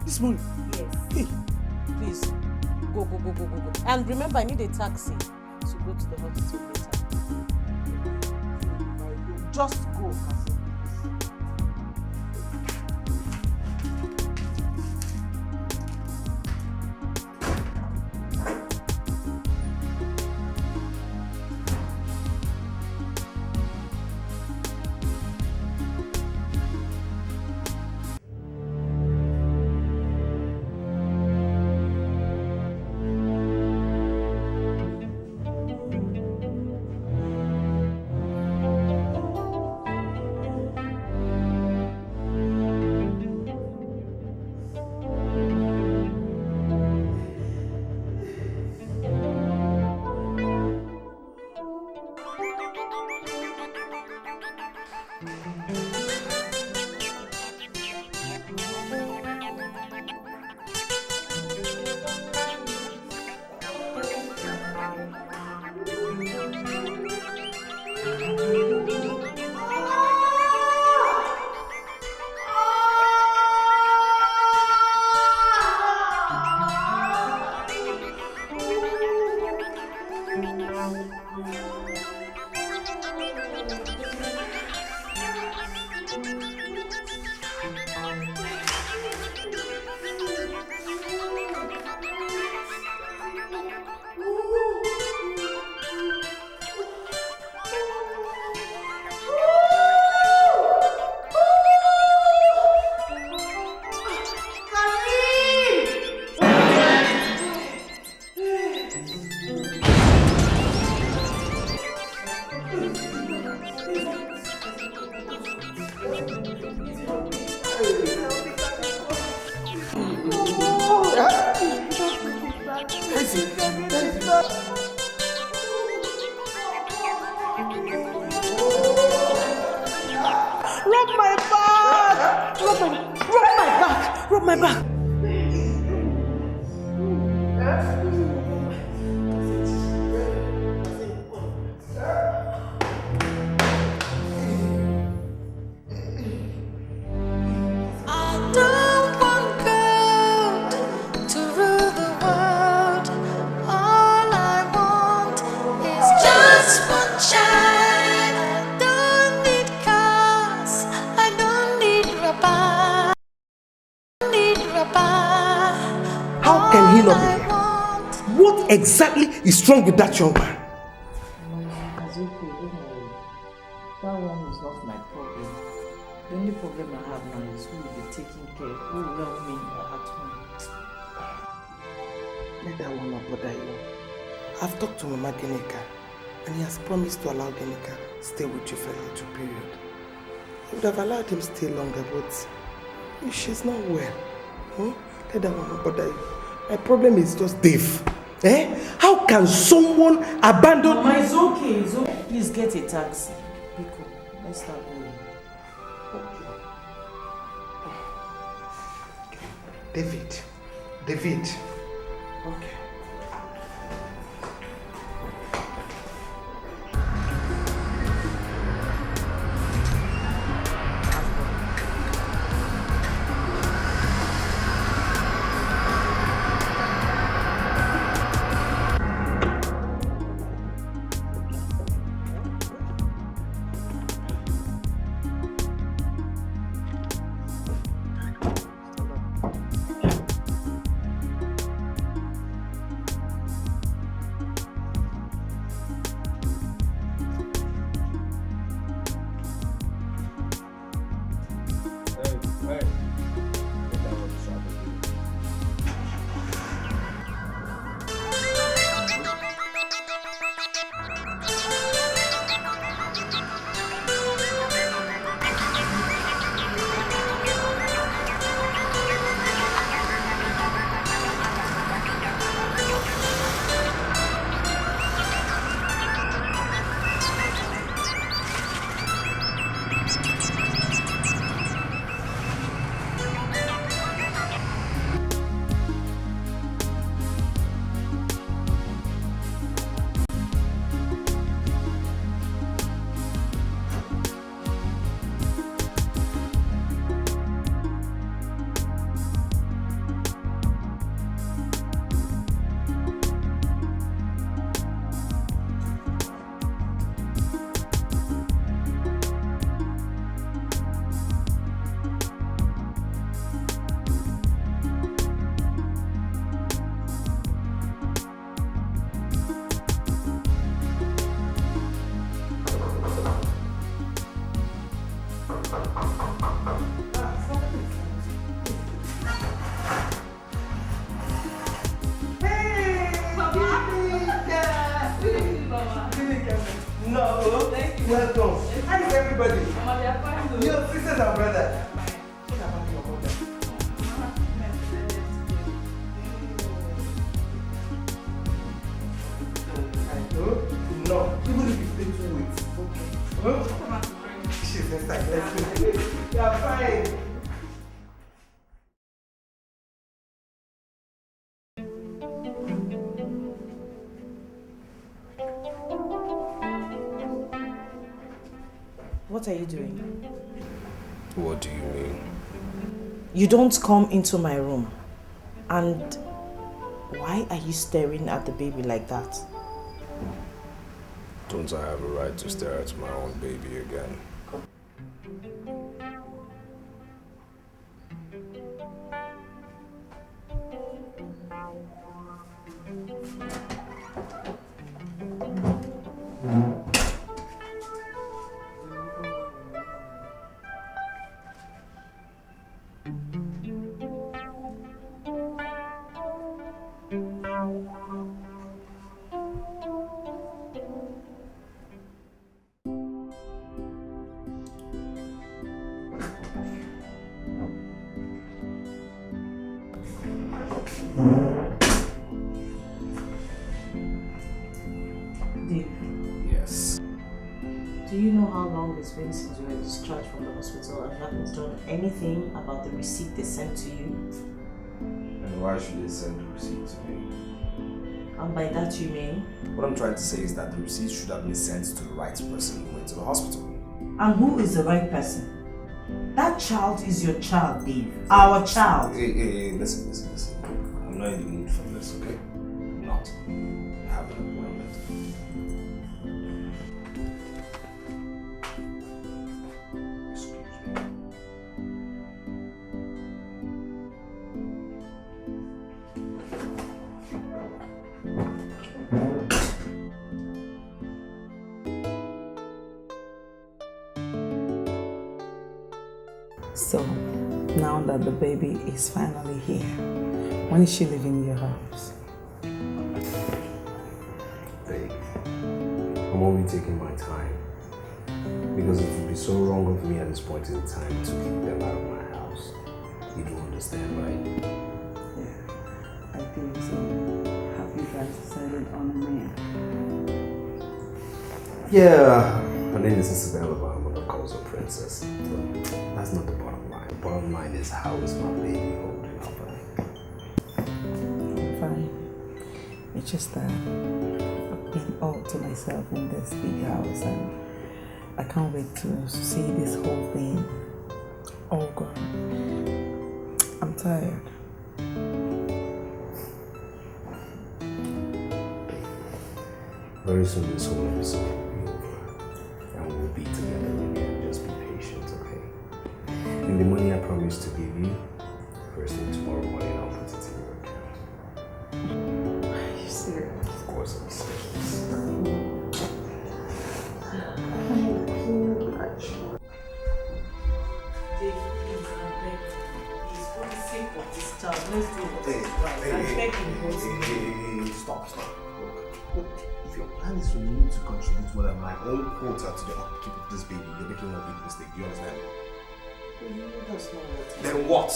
This morning? Yes. Hey. Please, go. And remember, I need a taxi to go to the hospital later. Just go, Cassie. Rub my back. I don't want God to rule the world. All I want is just one child. I don't need cars. I don't need rubber. How can he not be here? What exactly is wrong with that young man? want to bother you. I've talked to Mama Genika, and he has promised to allow Genika stay with you for a little period. I would have allowed him stay longer, but she's not well. Let that one not bother you. My problem is just Dave. How can someone abandon... Mama, it's okay, it's okay. Please get a taxi. Biko, let's start going. Okay. David. Okay. Welcome. How is everybody? Your sisters and brothers. No, even if you stay 2 weeks, okay. She's inside. Let's go. You're fine. What are you doing? What do you mean? You don't come into my room. And why are you staring at the baby like that? Don't I have a right to stare at my own baby again? It's been since you were discharged from the hospital and haven't done anything about the receipt they sent to you. And why should they send the receipt to me? And by that you mean? What I'm trying to say is that the receipt should have been sent to the right person who went to the hospital. And who is the right person? That child is your child, Dave. Our child. Hey, listen. I'm not in the mood for this, okay? I'm not. I have an appointment. So, now that the baby is finally here, when is she leaving your house? I'm only taking my time. Because it would be so wrong of me at this point in time to keep them out of my house. You do understand, right? Yeah, I think so. Have you guys decided on a man? Yeah. Her name is Isabella, but her mother calls her Princess. So that's not the bottom line. The bottom line is how is my baby holding up? I'm fine. It's just that I've been all to myself in this big house and I can't wait to see this whole thing all gone. I'm tired. Very soon this whole episode will be over. And we'll be together again. Just be patient, okay? And the money I promised to give you, first thing tomorrow morning I'll put it in your account. Are you serious? Of course I'm serious. Stop. Look, if your plan is for me to contribute more than my own quota to the upkeep of this baby, you're making a big mistake. Do you understand? That's not what. Then what?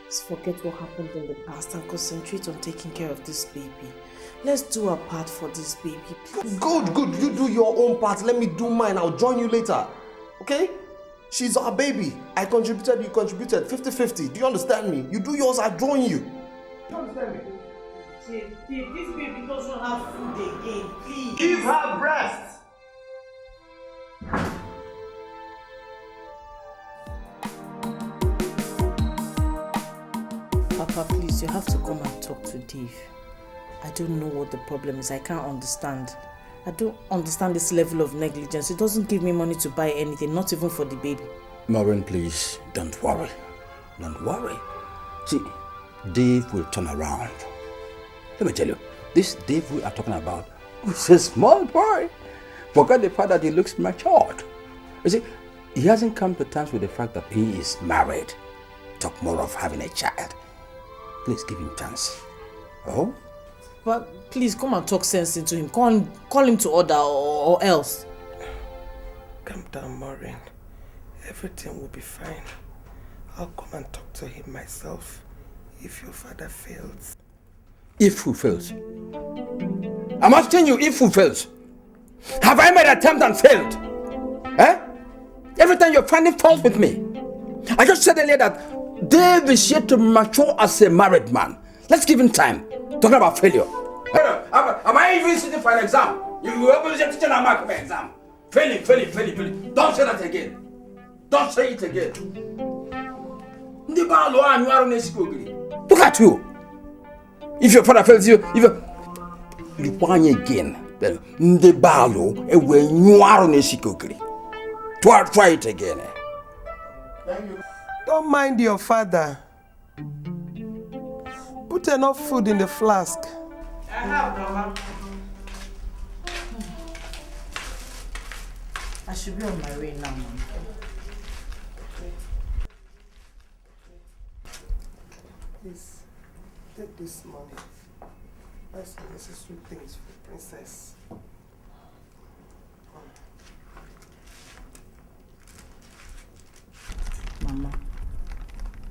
Let's forget what happened in the past and concentrate on taking care of this baby. Let's do our part for this baby, please. Good. You do your own part. Let me do mine. I'll join you later. Okay? She's our baby. I contributed, you contributed. 50-50. Do you understand me? You do yours, I'll join you. Do you understand me? This baby doesn't have food again, please. Give her breast. Papa, please, you have to come and talk to Dave. I don't know what the problem is. I can't understand. I don't understand this level of negligence. It doesn't give me money to buy anything, not even for the baby. Maureen, please, don't worry. Don't worry. See, Dave will turn around. Let me tell you, this Dave we are talking about is a small boy. Forget the fact that he looks matured. You see, he hasn't come to terms with the fact that he is married. Talk more of having a child. Please give him a chance. Oh? But please come and talk sense into him. Call him to order or else. Calm down, Maureen. Everything will be fine. I'll come and talk to him myself if your father fails. If who fails? I'm asking you if who fails. Have I made an attempt and failed? Eh? Every time you're finding fault with me. I just said earlier that Dave is yet to mature as a married man. Let's give him time. Talking about failure. Am I even sitting for an exam? You will be teaching a mark for exam. Failing. Don't say that again. Don't say it again. Look at you. If your father fails you, if you want again, try it again. Don't mind your father. Put enough food in the flask. I have, Mama. I should be on my way now, Mama. Please, take this money. Buy some necessary things for Princess. Mama,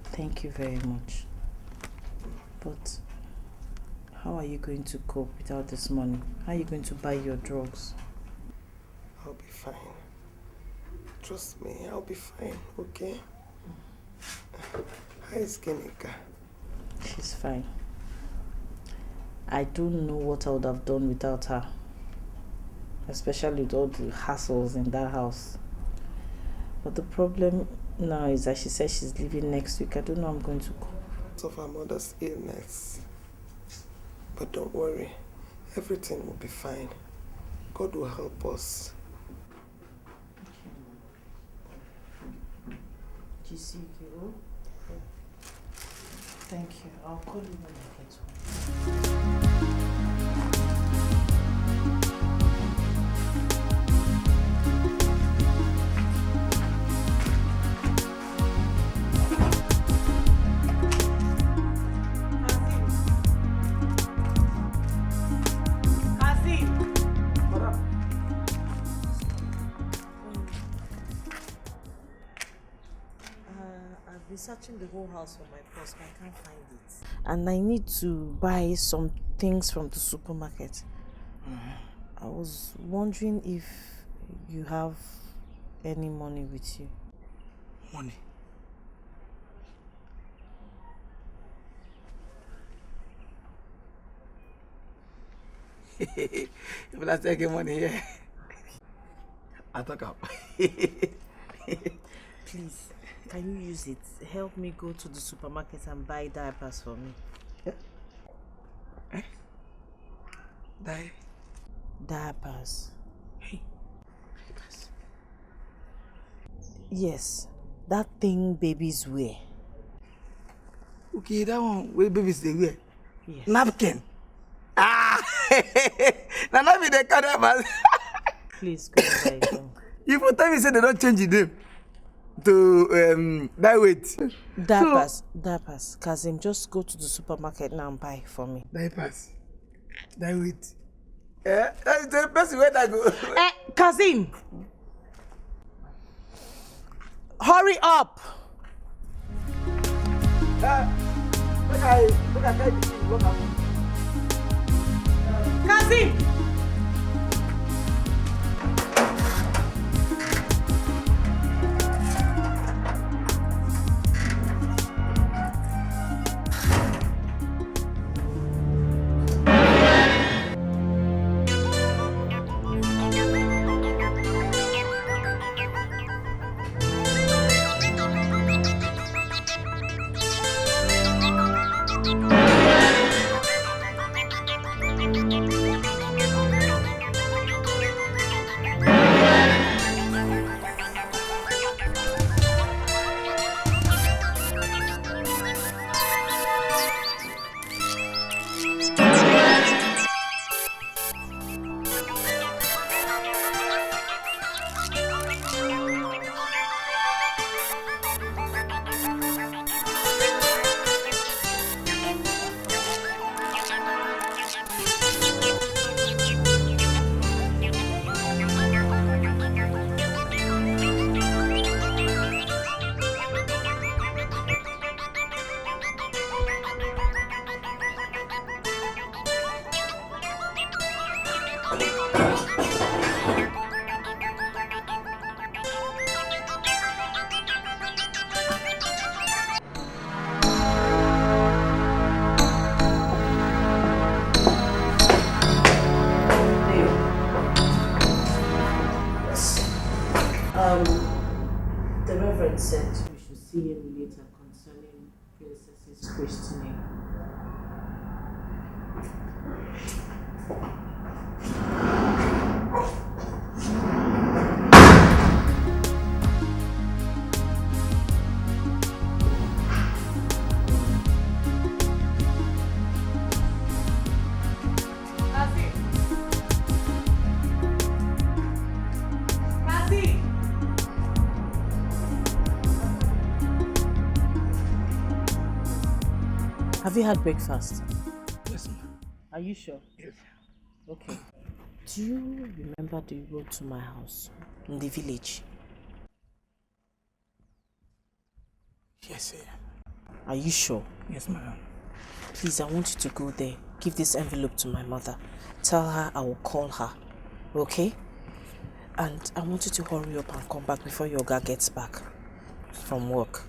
thank you very much. But how are you going to cope without this money? How are you going to buy your drugs? I'll be fine. Trust me, I'll be fine, okay? How is Genika? She's fine. I don't know what I would have done without her. Especially with all the hassles in that house. But the problem now is that she says she's leaving next week. I don't know how I'm going to go. Of her mother's illness. But don't worry, everything will be fine. God will help us. Thank you. I'll call you when I get home. searching the whole house for my purse, but I can't find it. And I need to buy some things from the supermarket. I was wondering if you have any money with you. Money? If I take money here, I talk up. Please, can you use it? Help me go to the supermarket and buy diapers for me. Diapers. Hey, diapers. Yes, that thing babies wear. Okay, that one where babies they wear. Yes. Napkin. Ah, now not be the diapers. Please go and buy it. You for time you say they don't change the name to that weight. Diapers. Kazim, just go to the supermarket now and buy for me. Diapers. That weight. That's the person where I go. Kazim! Hurry up! Kazim! The Reverend said we should see him later concerning Princess's christening. Have you had breakfast? Yes, ma'am. Are you sure? Yes. Okay. Do you remember the road to my house in the village? Yes, sir. Are you sure? Yes, ma'am. Please, I want you to go there. Give this envelope to my mother. Tell her I will call her. Okay? And I want you to hurry up and come back before your guy gets back from work.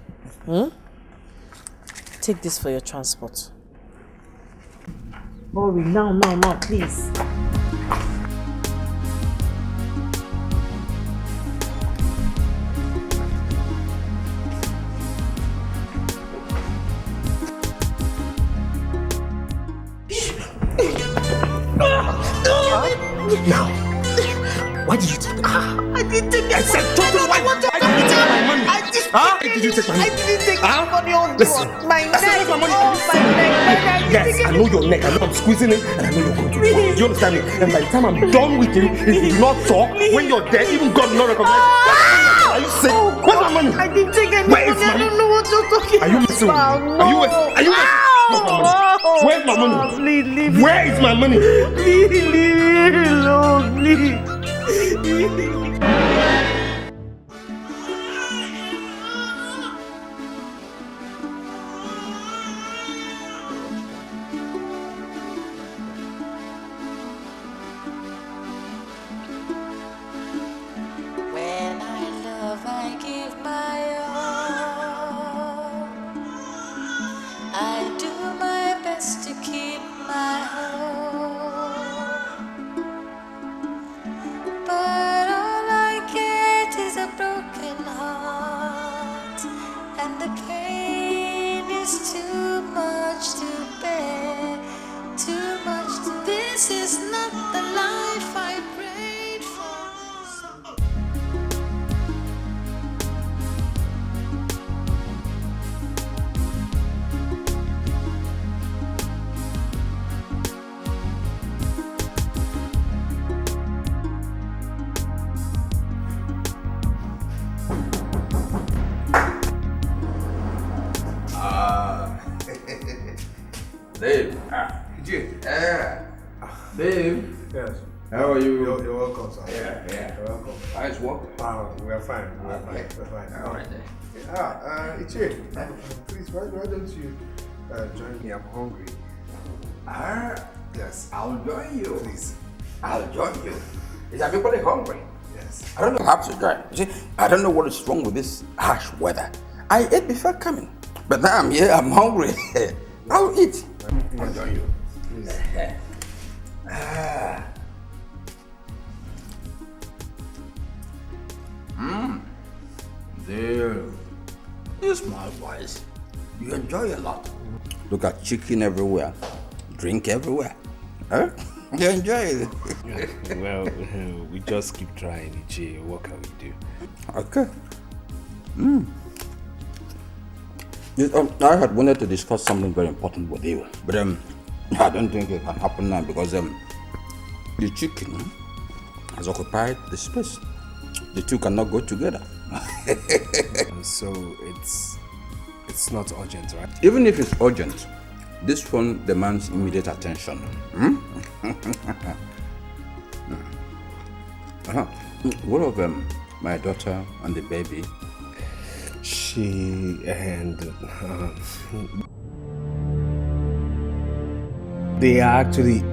Take this for your transport. Hurry, now, please. Now, why did you take the money? I didn't take I said, totally why did you take my money? Why did you take my money? I didn't take my money on Listen, my neck. where's my money? My neck. Yes, I know your neck. I know I'm squeezing it, and I know you're going to. Do you understand me? And by the time I'm done with you, if you do not talk, when you're dead, even God will not recognize you. Are you sick? Where's my money? I didn't take any Where is money. I my don't know what you're talking about. Are you messing with me? Are you messing? Where's my money? Leave Where is my money? Leave me alone, please. Dave. Yes. How are you? You're welcome, sir. Yeah. You're welcome. Nice work. We're fine. We're fine. All right then. Ichie, please, why don't you join me? I'm hungry. Yes. I'll join you. Please. I'll join you. Is everybody hungry? Yes. I don't know how to join. See, I don't know what is wrong with this harsh weather. I ate before coming, but now I'm here. I'm hungry. I'll eat. I'll join you. Please. There. You small boys. You enjoy a lot. Look at chicken everywhere. Drink everywhere. Huh? You enjoy it. Well, we just keep trying, Ichie. What can we do? Okay. I had wanted to discuss something very important with you, but I don't think it can happen now because the chicken has occupied the space. The two cannot go together. So it's not urgent, right? Even if it's urgent, this phone demands immediate attention. What of my daughter and the baby? She and they are actually.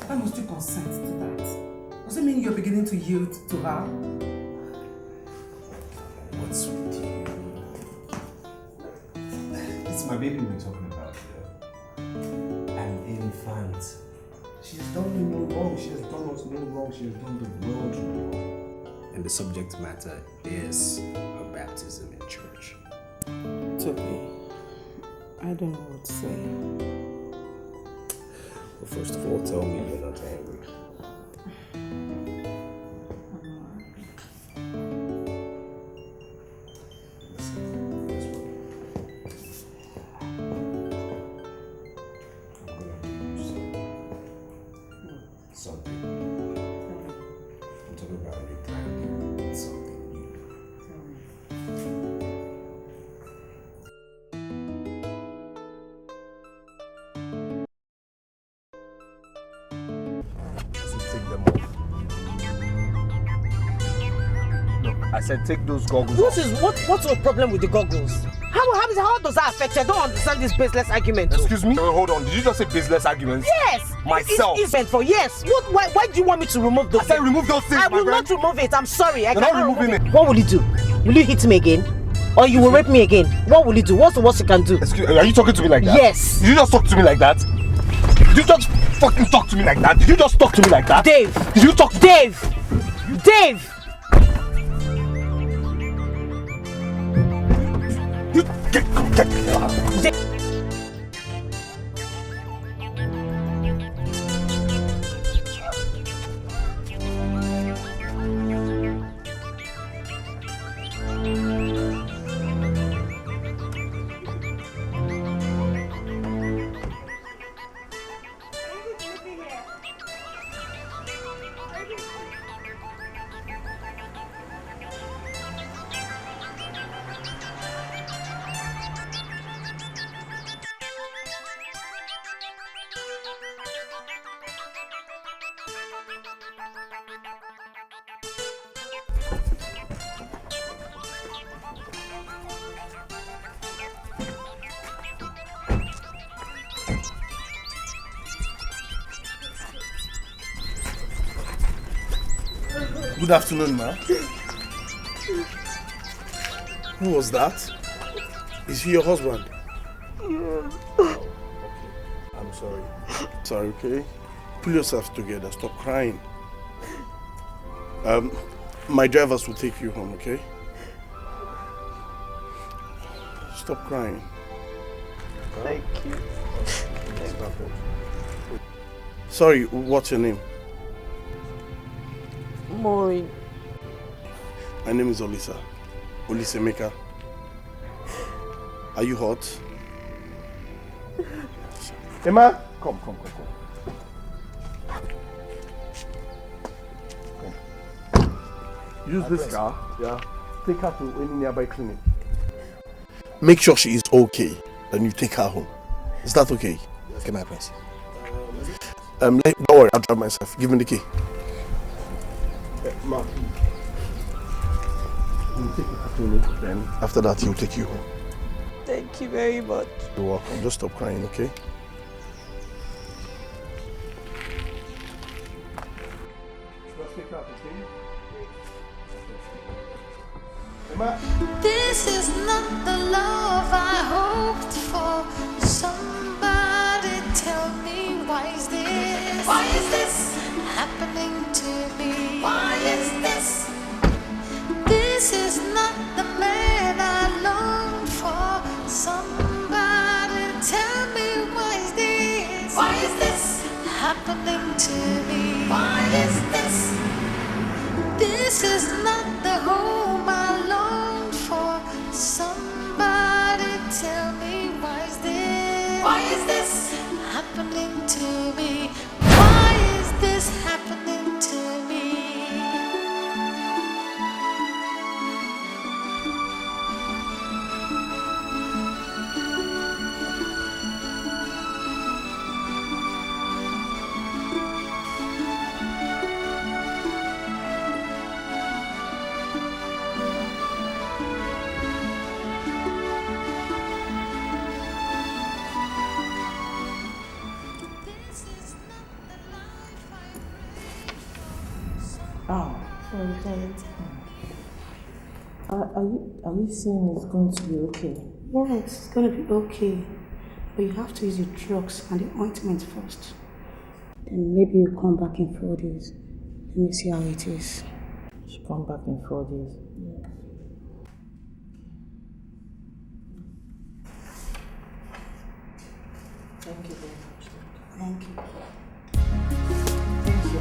Why must you consent to that? Does it mean you're beginning to yield to her? What's with you? It's my baby we're talking about here. An infant. She's done me no wrong. She has done us no wrong. She has done the world wrong. And the subject matter is her baptism in church. It's okay. I don't know what to say. Well, first of all, tell me you're not angry. Something. I'm talking about a new plan, something new. Take them off. Look, I said take those goggles off. What's your problem with the goggles? How does that affect you? I don't understand this baseless argument. Excuse me? Hold on. Did you just say business arguments? Yes. Myself. It's meant for yes. Why do you want me to remove those? I said remove those things. I will not remove it. I'm sorry. You're not removing it. What will you do? Will you hit me again? Or you will rape me again? What will you do? What's the worst you can do? Excuse me, are you talking to me like that? Yes. Did you just talk to me like that? Did you just fucking talk to me like that? Did you just talk to me like that? Dave. Did you talk to Dave. Dave. Get out. Good afternoon, ma. Who was that? Is he your husband? I'm sorry. Sorry, okay? Pull yourself together. Stop crying. My drivers will take you home, okay? Stop crying. Thank you. Sorry, what's your name? Maureen. My name is Olisa. Olisemeka. Are you hot? Emma, come. Use this car, yeah. Take her to any nearby clinic. Make sure she is okay, then you take her home. Is that okay? Okay, my prince. Don't worry, I'll drive myself. Give me the key. Mark. We'll take you to clinic, then after that he'll take you home. Thank you very much. You're welcome. Just stop crying, okay? This is not the love I hoped for. Somebody tell me, why is this? Why is this happening to me? Why is this? This is not the man I longed for. Somebody tell me, why is this? Why is this happening to me? Why is this? This is not the home I longed for. Somebody tell me, why is this? Why is this happening to me? Why is this happening to me? Are you saying it's going to be okay? Yeah, it's gonna be okay. But you have to use your drugs and the ointment first. Then maybe you come back in 4 days. Let me see how it is. She come back in 4 days. Yeah. Thank you very much. Thank you. Thank you.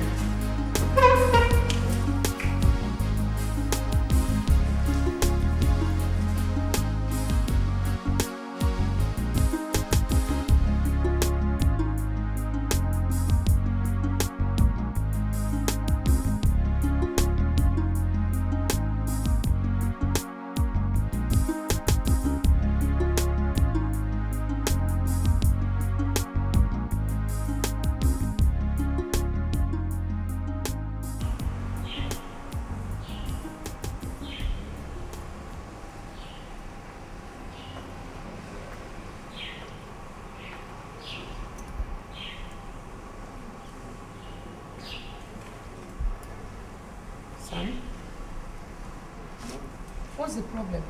What's the problem?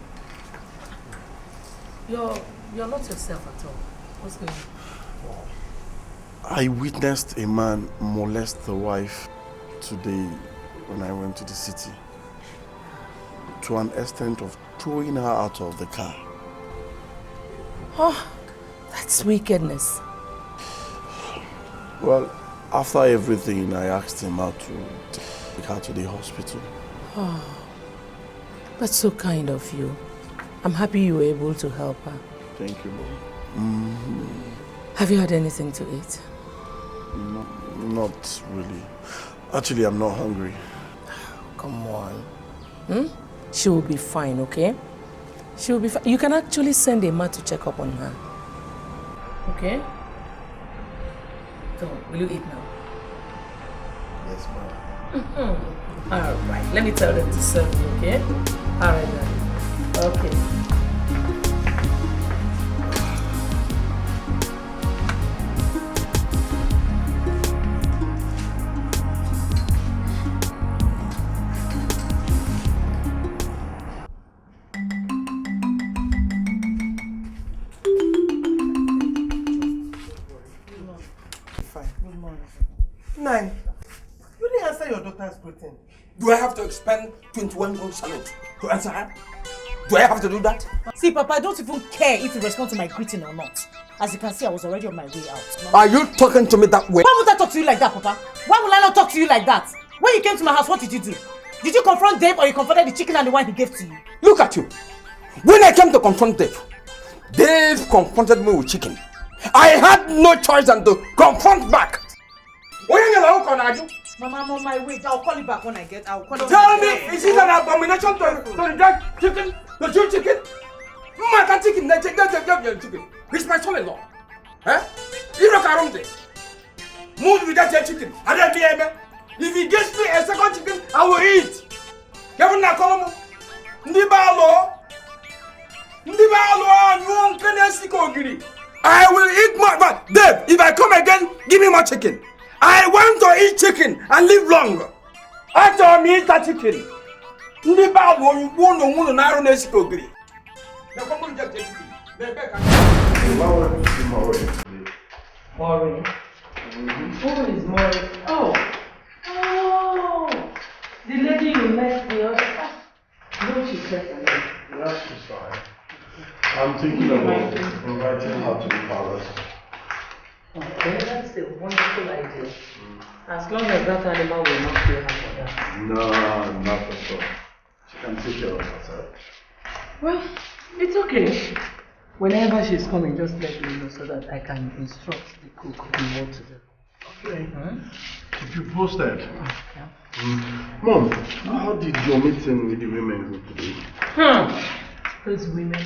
You're not yourself at all. What's going on? I witnessed a man molest the wife today when I went to the city, to an extent of throwing her out of the car. Oh, that's wickedness. Well, after everything, I asked him how to take her to the hospital. Oh, that's so kind of you. I'm happy you were able to help her. Thank you, Mom. Have you had anything to eat? No, not really. Actually, I'm not hungry. Come on. She will be fine, okay? She will be fine. You can actually send a man to check up on her. Okay? So, will you eat now? Yes, ma'am. Alright, let me tell them to serve you, okay? Alright then. Okay. Nine, you didn't answer your daughter's greeting. Do I have to expend 21 gold salute to answer her? Do I have to do that? See, Papa, I don't even care if you respond to my greeting or not. As you can see, I was already on my way out. Are you talking to me that way? Why would I talk to you like that, Papa? Why would I not talk to you like that? When you came to my house, what did you do? Did you confront Dave or you confronted the chicken and the wine he gave to you? Look at you. When I came to confront Dave, Dave confronted me with chicken. I had no choice than to confront back. Mama, I'm on my way. I'll call you back when I get. I'll call you. Tell me, is it an abomination to the dark chicken, the Jew chicken? Mata chicken, the chicken. It's my son-in-law. Eh? You look around there. Move with that chicken. I don't be able. If he gives me a second chicken, I will eat. You not call him. Ndibalo, I will eat more. But Dave, if I come again, give me more chicken. I want to eat chicken and live long. I told me eat that chicken. Ndibalo, you won't know now on Mexico. Now come on, just chicken. Maureen. Who is Maureen? Oh, the lady you met the other. No, she said to me. Yeah, she's fine. I'm thinking about inviting her to the palace. Okay, that's a wonderful idea. As long as that animal will not kill her for that. No, not at all. She can take care of herself. Well, it's okay. Whenever she's coming, just let me know so that I can instruct the cook on what to do. Okay. Keep you posted. Yeah. Mom, how did your meeting with the women go today? Those women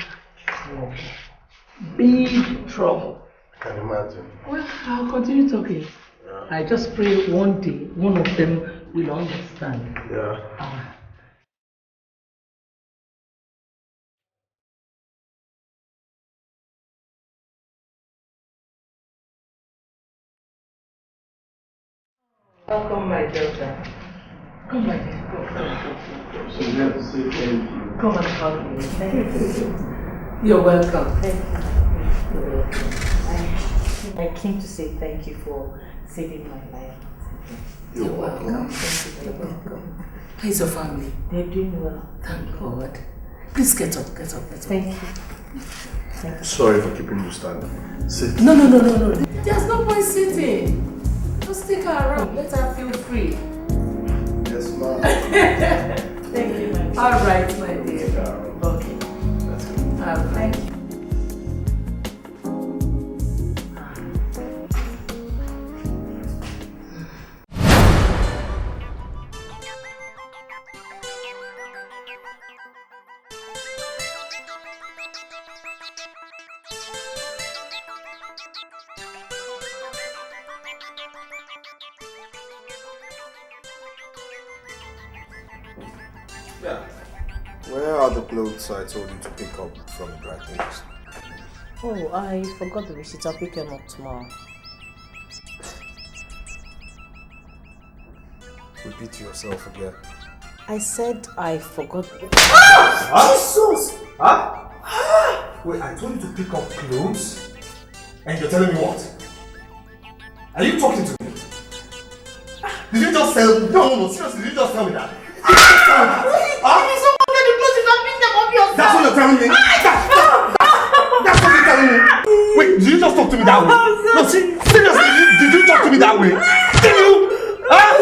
are big trouble. I can imagine. Well, I'll continue talking. Yeah. I just pray one day one of them will understand. Yeah. Welcome, my daughter. Come, my dear. Go. So you have to say thank you. Come and hug me. Thank you. You're welcome. Thank you. You're welcome. I came to say thank you for saving my life. You're welcome. Thank you very much. How's your family? They're doing well. Thank God. Please get up. Thank you. Sorry for keeping you standing. Sit. No. There's no point sitting. Just take her around. Let her feel free. Yes, ma'am. Thank you, my dear. All right, my dear. Okay. That's good. Thank you. Yeah. Where are the clothes I told you to pick up from the dry cleaners? Oh, I forgot the receipt. I'll pick them up tomorrow. Repeat to yourself again. I said I forgot. Jesus! Huh? Wait, I told you to pick up clothes? And you're telling me what? Are you talking to me? Did you just tell me? No, seriously, did you just tell me that? That's what you're telling me? That's what you're telling me? Wait, did you just talk to me that way? No, seriously, did you talk to me that way? Did you? Huh?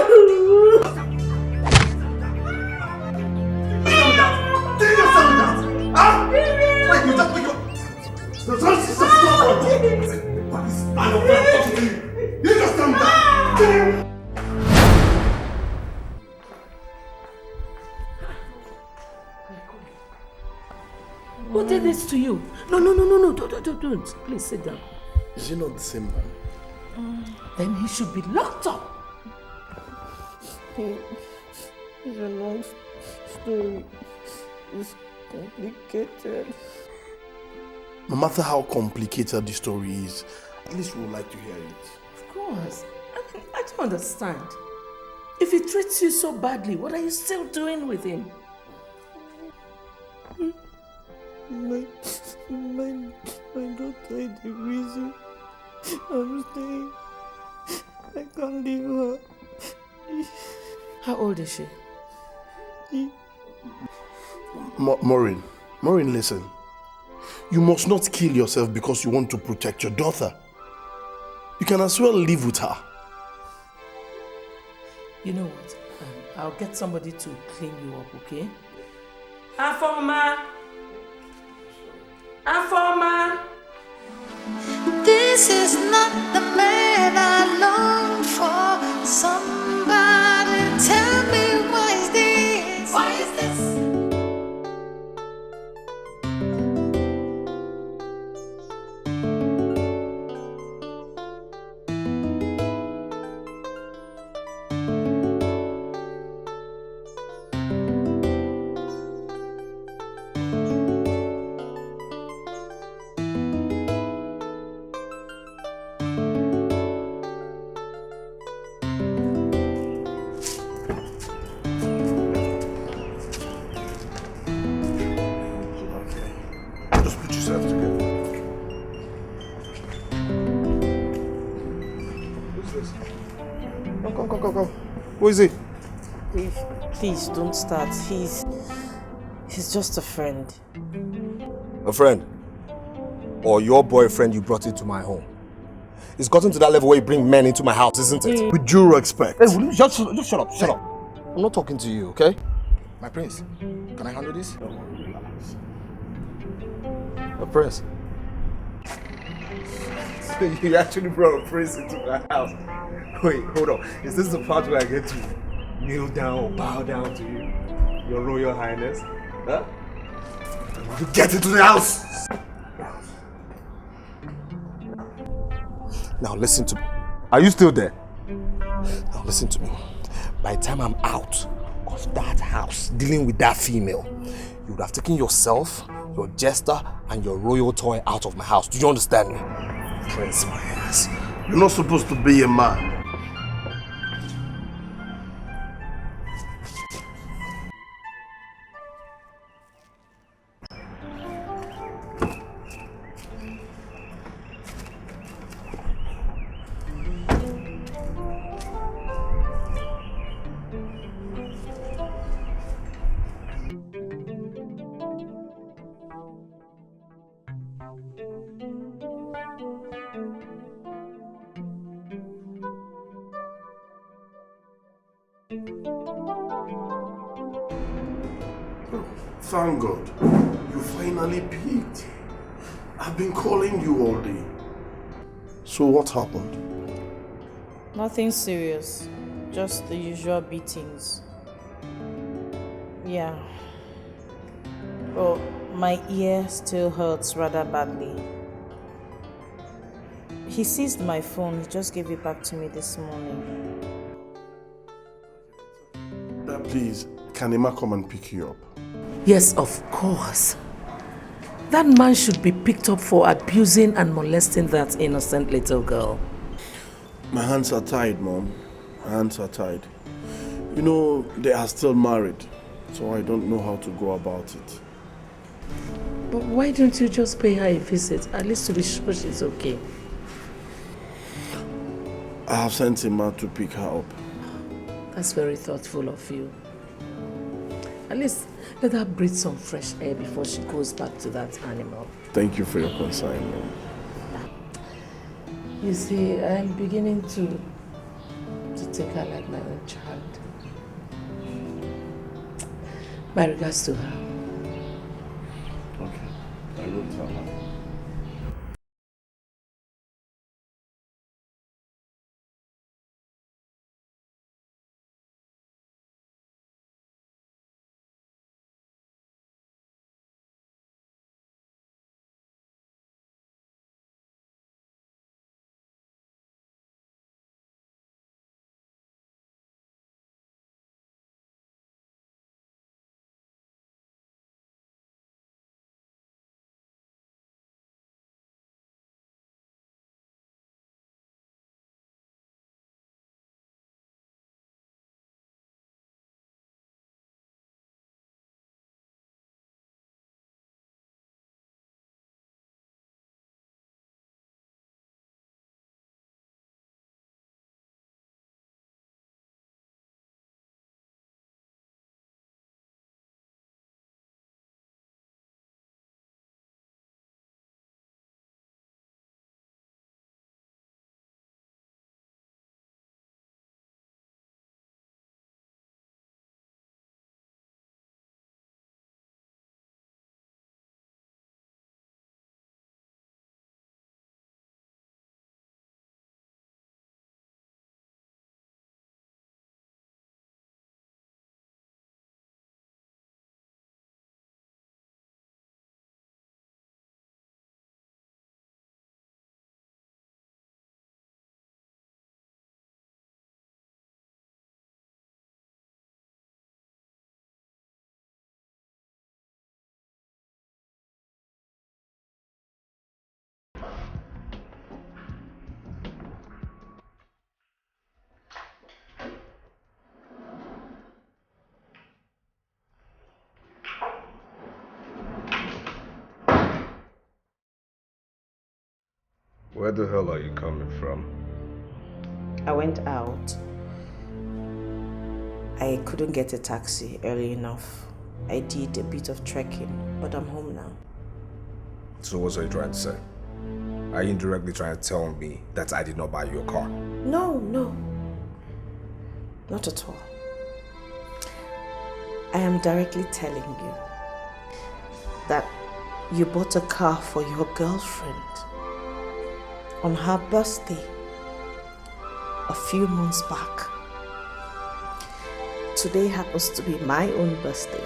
Did you just tell me that? Huh? Wait, you just pick up. You just tell me that? Who did this to you? No, don't. Please sit down. Is he not the same man? Then he should be locked up. It's a long story. It's complicated. No matter how complicated the story is, at least we would like to hear it. Of course. I don't understand. If he treats you so badly, what are you still doing with him? My daughter is the reason I'm staying. I can't leave her. How old is she? Maureen, listen. You must not kill yourself because you want to protect your daughter. You can as well live with her. You know what? I'll get somebody to clean you up, okay? Afoma! This is not the man I long for. Somebody tell me why is this? Why is this? Just put yourself together. Who's this? Come. Who is he? Please don't start. He's just a friend. A friend? Or your boyfriend you brought into my home? It's gotten to that level where you bring men into my house, isn't it? With due respect. Hey, will you just shut up, shut up. I'm not talking to you, okay? My prince, can I handle this? A prince? You actually brought a prince into my house. Wait, hold on. Is this the part where I get to kneel down or bow down to you? Your Royal Highness? Huh? You get into the house! Now listen to me. Are you still there? Now listen to me. By the time I'm out of that house dealing with that female, you would have taken yourself, your jester, and your royal toy out of my house. Do you understand me? Prince, my ass. You're not supposed to be a man. Thank God. You finally picked. I've been calling you all day. So what happened? Nothing serious. Just the usual beatings. Yeah. Well, my ear still hurts rather badly. He seized my phone. He just gave it back to me this morning. Please, can Emma come and pick you up? Yes, of course. That man should be picked up for abusing and molesting that innocent little girl. My hands are tied, Mom. My hands are tied. You know, they are still married, so I don't know how to go about it. But why don't you just pay her a visit, at least to be sure she's okay? I have sent Emma to pick her up. That's very thoughtful of you. At least let her breathe some fresh air before she goes back to that animal. Thank you for your concern, Mom. You see, I'm beginning to take her like my own child. My regards to her. Okay, I will tell her. Where the hell are you coming from? I went out. I couldn't get a taxi early enough. I did a bit of trekking, but I'm home now. So what are you trying to say? Are you indirectly trying to tell me that I did not buy you a car? No. Not at all. I am directly telling you that you bought a car for your girlfriend on her birthday a few months back. Today happens to be my own birthday.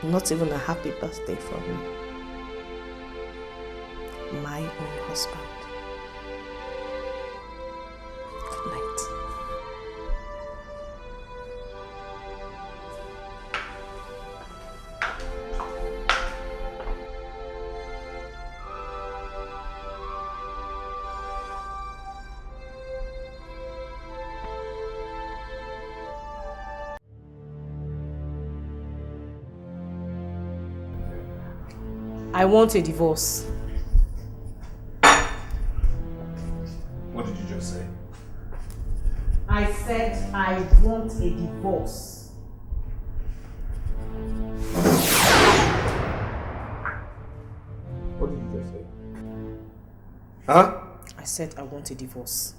Not even a happy birthday for me. My own husband. Good night. I want a divorce. What did you just say? I said I want a divorce. What did you just say? Huh? I said I want a divorce.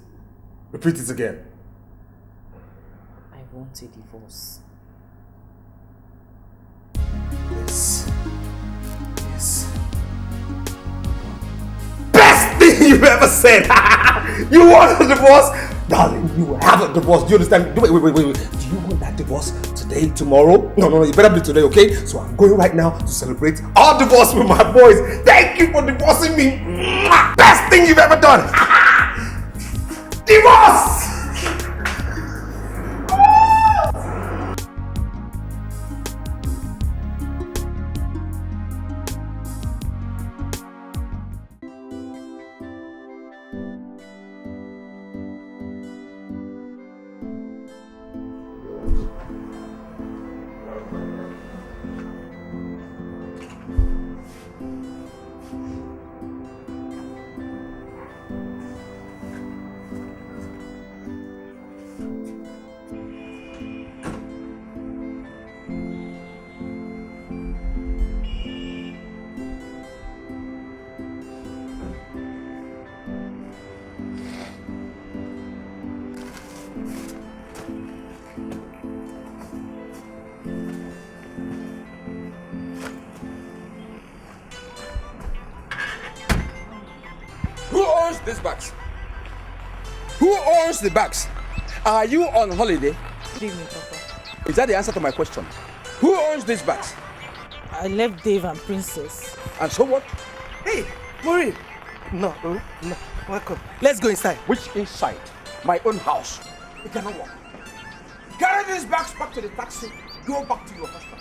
Repeat it again. I want a divorce. Yes. Best thing you've ever said! You want a divorce? Darling, you will have a divorce. Do you understand? Wait. Do you want that divorce today, tomorrow? No, you better be today, okay? So I'm going right now to celebrate our divorce with my boys. Thank you for divorcing me. Best thing you've ever done. Divorce! These bags. Who owns the bags? Are you on holiday? Good evening, Papa. Is that the answer to my question? Who owns these bags? I left Dave and Princess. And so what? Hey, Maureen. No. Welcome. Let's go inside. Which inside? My own house. It cannot work. Carry these bags back to the taxi. Go back to your husband.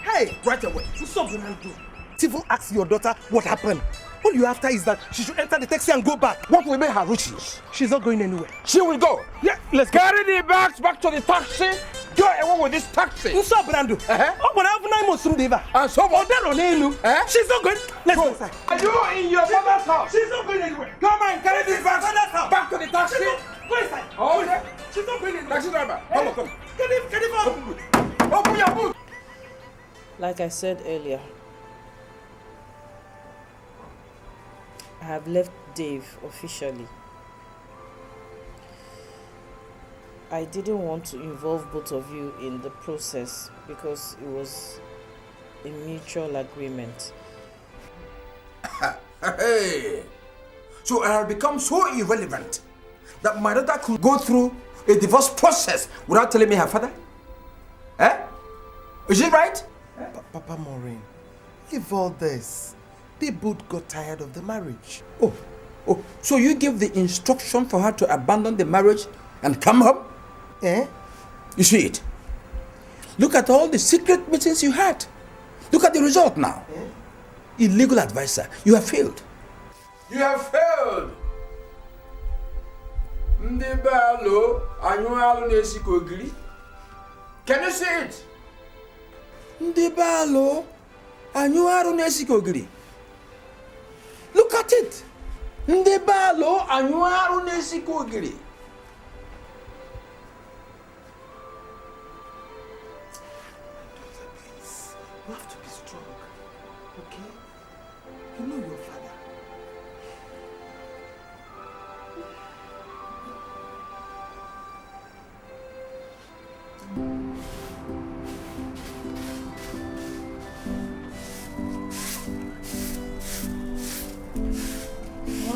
Hey, Right away. what's up, Ronaldo? Even ask your daughter what happened. All you after is that she should enter the taxi and go back. What will make her riches? She's not going anywhere. She will go. Yeah, let's go. Carry the bags back to the taxi. Go away with this taxi. What's up, Brando? Oh, but I have 9 months from Deva. And so what? She's not going. Let's go inside. Are you in your mother's house? She's not going anywhere. Come on, carry these bags back to the taxi. Go inside. Okay. She's not going anywhere. Taxi driver, come on. Get it out. Open your boot. Like I said earlier, I have left Dave officially. I didn't want to involve both of you in the process because it was a mutual agreement. Hey! So I have become so irrelevant that my daughter could go through a divorce process without telling me her father? Is it right? Papa Maureen, leave all this. They both got tired of the marriage. Oh, so you give the instruction for her to abandon the marriage and come home? You see it? Look at all the secret meetings you had. Look at the result now. Illegal advisor, you have failed. You have failed. Can you see it? Look at That's it. Ndebalo anyuaru nesiko giri. You have to be strong, okay? You know your father.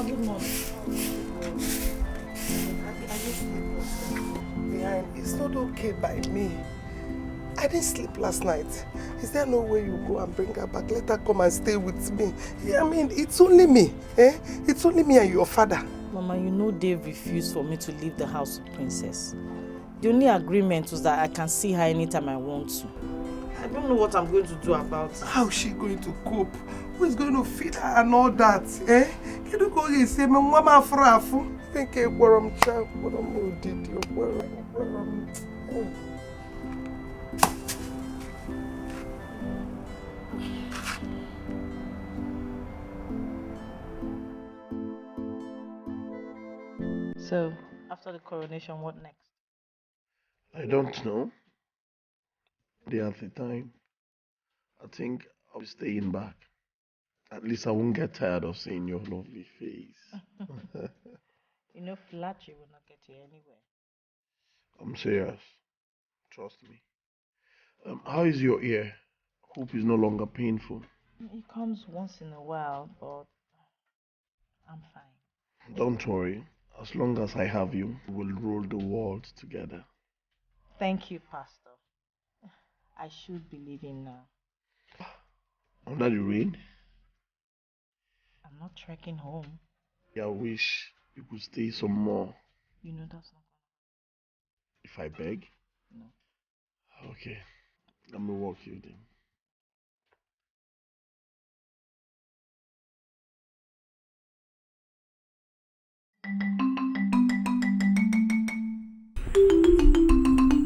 Good morning. It's not okay by me. I didn't sleep last night. Is there no way you go and bring her back? Let her come and stay with me. Yeah, I mean, it's only me. It's only me and your father. Mama, you know Dave refused for me to leave the house of Princess. The only agreement was that I can see her anytime I want to. I don't know what I'm going to do about it. How is she going to cope? Who is going to feed her and all that? Can you go and say, Mama Frafu? Think a worm child, what a did you worm? So, after the coronation, what next? I don't know. Day at a time. I think I'll be staying back. At least I won't get tired of seeing your lovely face. You know, flattery will not get you anywhere. I'm serious. Trust me. How is your ear? Hope it's no longer painful. It comes once in a while, but I'm fine. Don't worry. As long as I have you, we'll rule the world together. Thank you, Pastor. I should be leaving now. Under the rain? I'm not trekking home. I wish you could stay some more. You know that's not If I beg? No. Okay. Let me walk you then.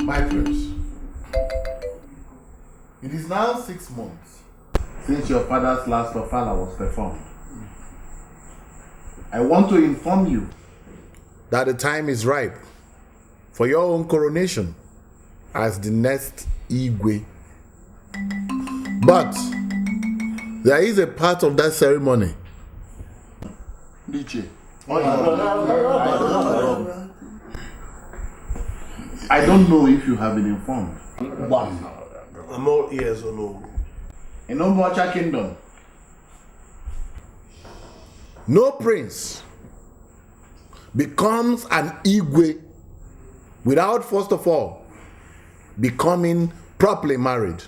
My prince, it is now 6 months since your father's last ofala was performed. I want to inform you that the time is ripe for your own coronation as the next Igwe. But there is a part of that ceremony. Niche. I don't know if you have been informed. I'm all ears on all. In Omocha Kingdom, no prince becomes an Igwe without first of all becoming properly married.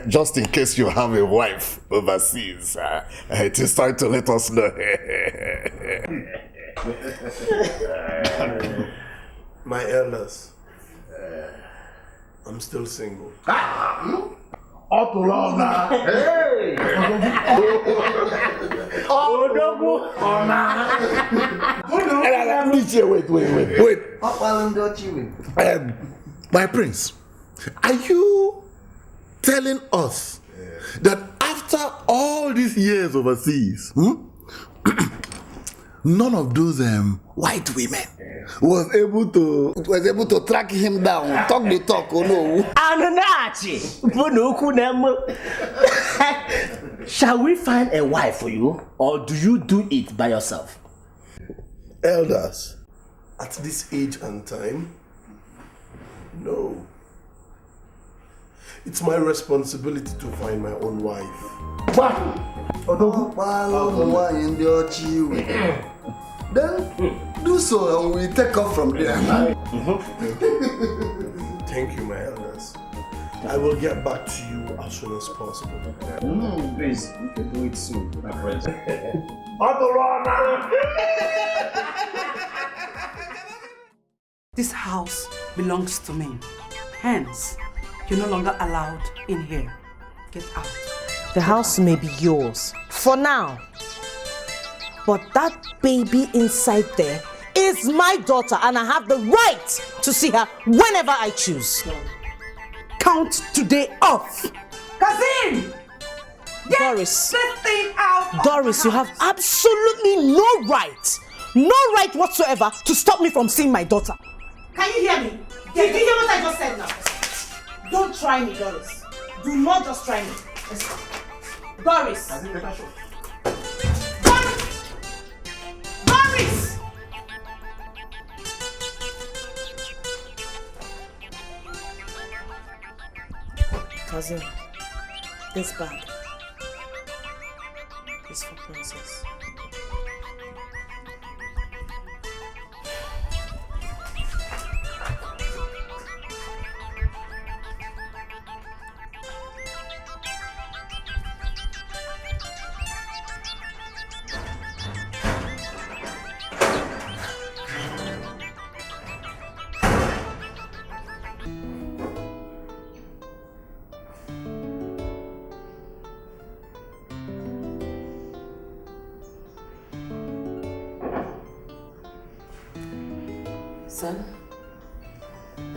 Just in case you have a wife overseas, it is time to let us know. My elders, I'm still single. Otulona. Hey! Wait. My prince, are you telling us that after all these years overseas, none of those white women was able to track him down, talk the talk, oh no? Shall we find a wife for you, or do you do it by yourself? Elders, at this age and time, no. It's my responsibility to find my own wife. Then do so and we take off from there. Thank you, my elders. I will get back to you as soon as possible. Please, you can do it soon, my friend. This house belongs to me. Hence, you're no longer allowed in here. Get out. The house may be yours for now, but that baby inside there is my daughter, and I have the right to see her whenever I choose. Count today off. Kazim! Doris. This thing out. Doris, you have absolutely no right whatsoever to stop me from seeing my daughter. Can you hear me? Did you hear what I just said now? Don't try me, Doris. Do not just try me. Doris. Doris! Cousin, this bag is for Princess. Son,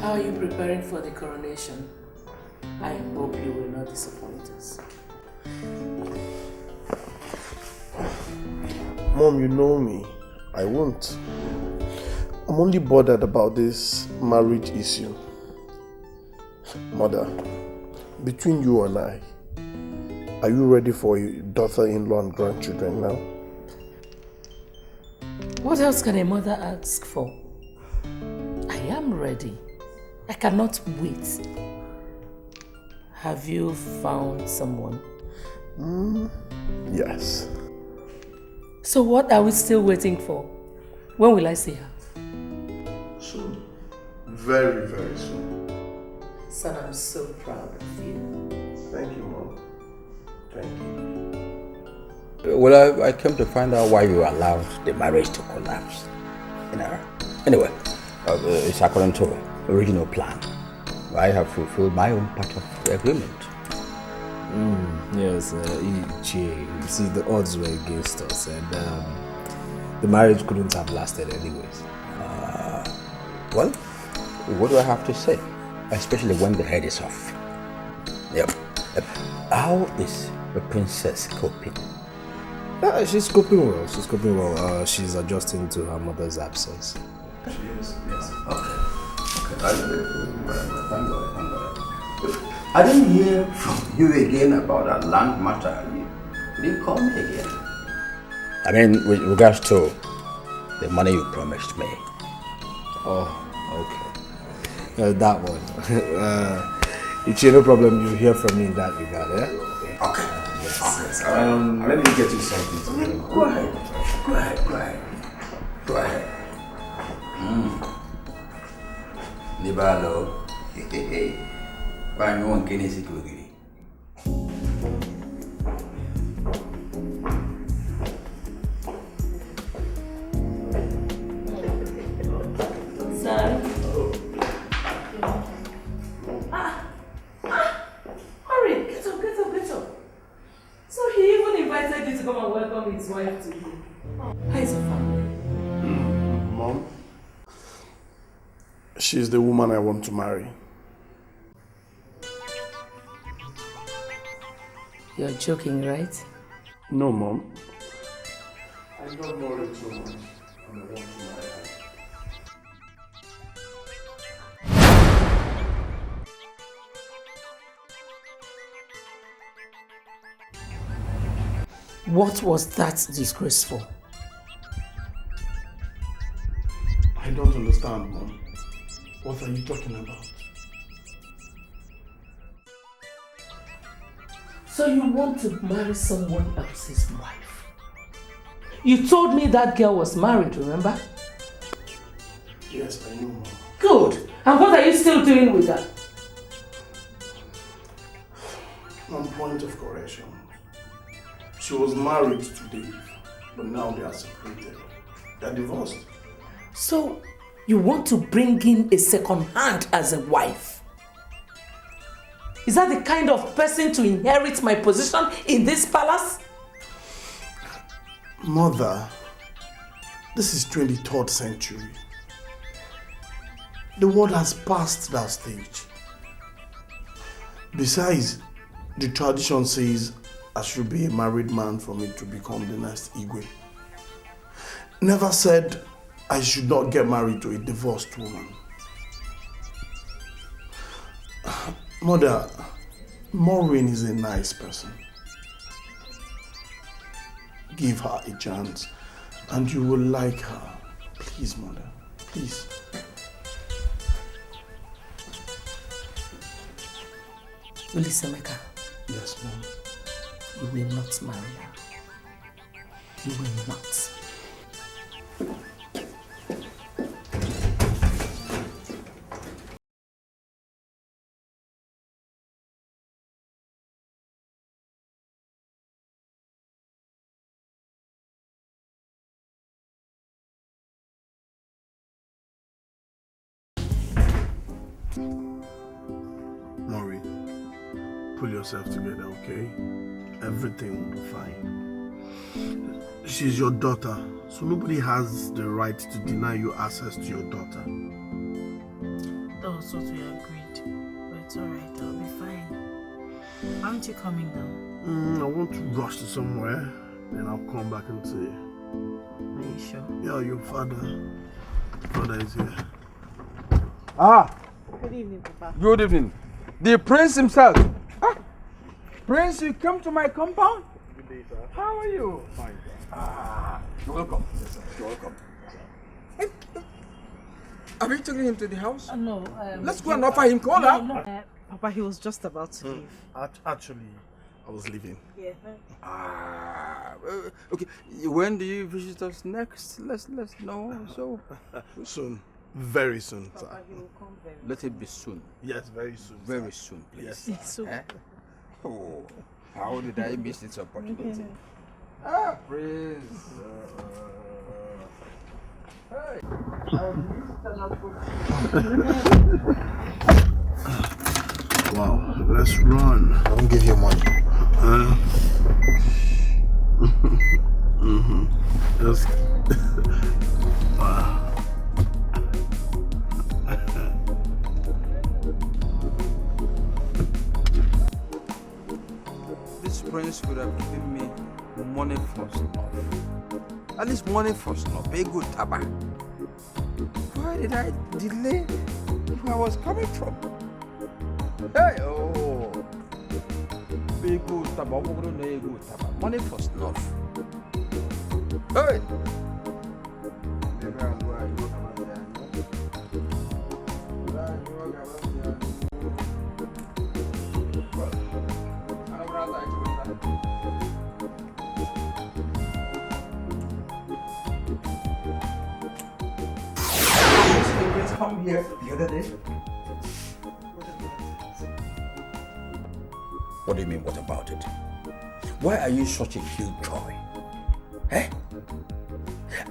how are you preparing for the coronation? I hope you will not disappoint us. Mom, you know me. I won't. I'm only bothered about this marriage issue. Mother, between you and I, are you ready for your daughter-in-law and grandchildren now? What else can a mother ask for? I am ready. I cannot wait. Have you found someone? Yes. So what are we still waiting for? When will I see her? Soon. Very, very soon. Son, I'm so proud of you. Thank you, Mom. Thank you. Well, I came to find out why you allowed the marriage to collapse. You know. Anyway, it's according to original plan. I have fulfilled my own part of the agreement. Yes, you see, the odds were against us, and the marriage couldn't have lasted anyways. Well, what do I have to say? Especially when the head is off. Yep. How is the princess coping? She's coping well. She's coping well. She's adjusting to her mother's absence. She is, yes. Okay. Thank God. I didn't hear from you again about that land matter. You didn't call me again. I mean, with regards to the money you promised me. Oh, okay. That one. It's no problem. You hear from me in that regard, yeah? Okay. Yes. Let me get you something to drink. Go ahead. Nibalo. Why no one can see you? Son. Hurry, get up. So he even invited you to come and welcome his wife to you. How is your family? Mom, she's the woman I want to marry. You're joking, right? No, Mom. I don't know it so much, and I want to marry her. What was that disgraceful? I don't understand, Mom. What are you talking about? So you want to marry someone else's wife? You told me that girl was married, remember? Yes, I know, Mom. Good. And what are you still doing with her? On point of correction. She was married to Dave, but now they are separated. They are divorced. So you want to bring in a second hand as a wife? Is that the kind of person to inherit my position in this palace? Mother, this is 23rd century. The world has passed that stage. Besides, the tradition says I should be a married man for me to become the next Igwe. Never said I should not get married to a divorced woman. Mother, Maureen is a nice person. Give her a chance and you will like her. Please, Mother, please. Ulisemeka. Yes, Mom. You will not marry her. You will not. Maureen, pull yourself together, okay? Everything will be fine. She's your daughter, so nobody has the right to deny you access to your daughter. That was what we agreed. But it's alright, I'll be fine. Aren't you coming down? I want to rush to somewhere, then I'll come back and see you. Are you sure? Yeah, your father is here. Ah! Good evening, Papa. Good evening. The prince himself. Ah! Prince, you come to my compound? Good day, sir. How are you? Fine, sir. Ah, you're welcome. Yes, sir. You're welcome. Have you taken him to the house? No. Let's go and offer him cola. No. Papa, he was just about to leave. Actually, I was leaving. Yeah. Okay. When do you visit us next? Let's know. So soon. Very soon, sir. Papa, he will come very soon. Let it be soon. Yes, very soon. Very soon, please. Yes, sir. Eh? Oh, how did I miss this opportunity? Ah, Prince. Hey. Wow, let's run. I won't give you money. Just wow. This prince could have given me money for snuff. At least money for snuff, a good taba. Why did I delay where I was coming from? Hey, oh. Big good taba, money for snuff. Hey! Come here the other day. What do you mean, what about it? Why are you such a killjoy? Eh?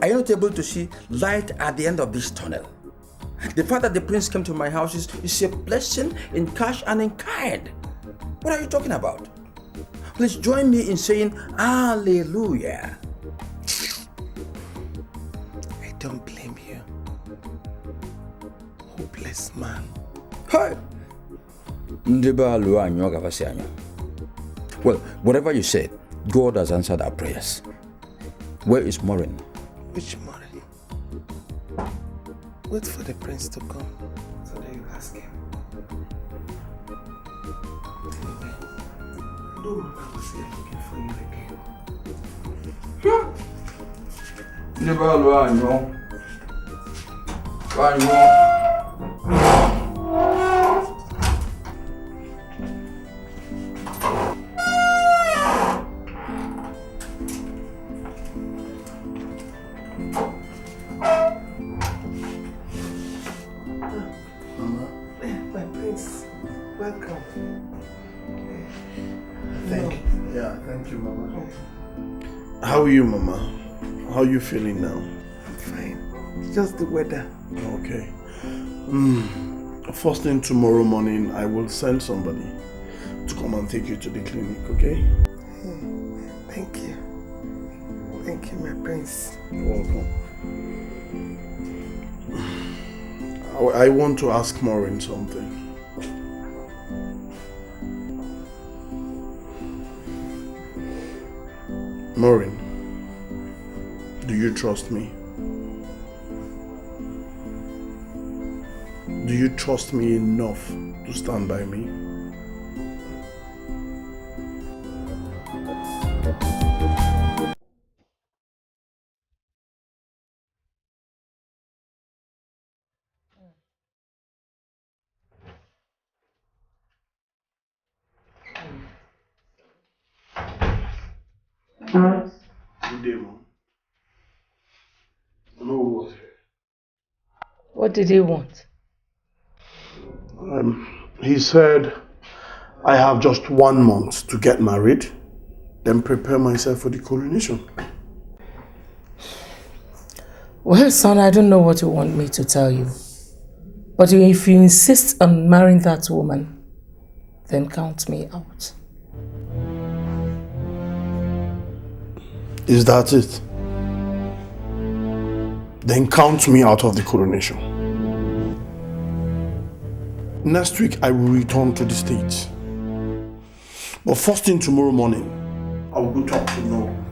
Are you not able to see light at the end of this tunnel? The fact that the prince came to my house is a blessing in cash and in kind. What are you talking about? Please join me in saying Hallelujah. I don't blame you. Hopeless man. Hey! Well, whatever you said, God has answered our prayers. Where is Maureen? Which Maureen? Wait for the prince to come, so that you ask him. Don't worry, I will see him looking for you again. How are you, Mama? How are you feeling now? I'm fine. It's just the weather. Okay. First thing tomorrow morning, I will send somebody to come and take you to the clinic, okay? Thank you. Thank you, my prince. You're welcome. I want to ask Maureen something. Maureen, do you trust me? Do you trust me enough to stand by me? Good day, Mom. No was here. What did he want? He said, I have just 1 month to get married, then prepare myself for the coronation. Well, son, I don't know what you want me to tell you. But if you insist on marrying that woman, then count me out. Is that it? Then count me out of the coronation. Next week, I will return to the States. But first thing tomorrow morning, I will go talk to Noah.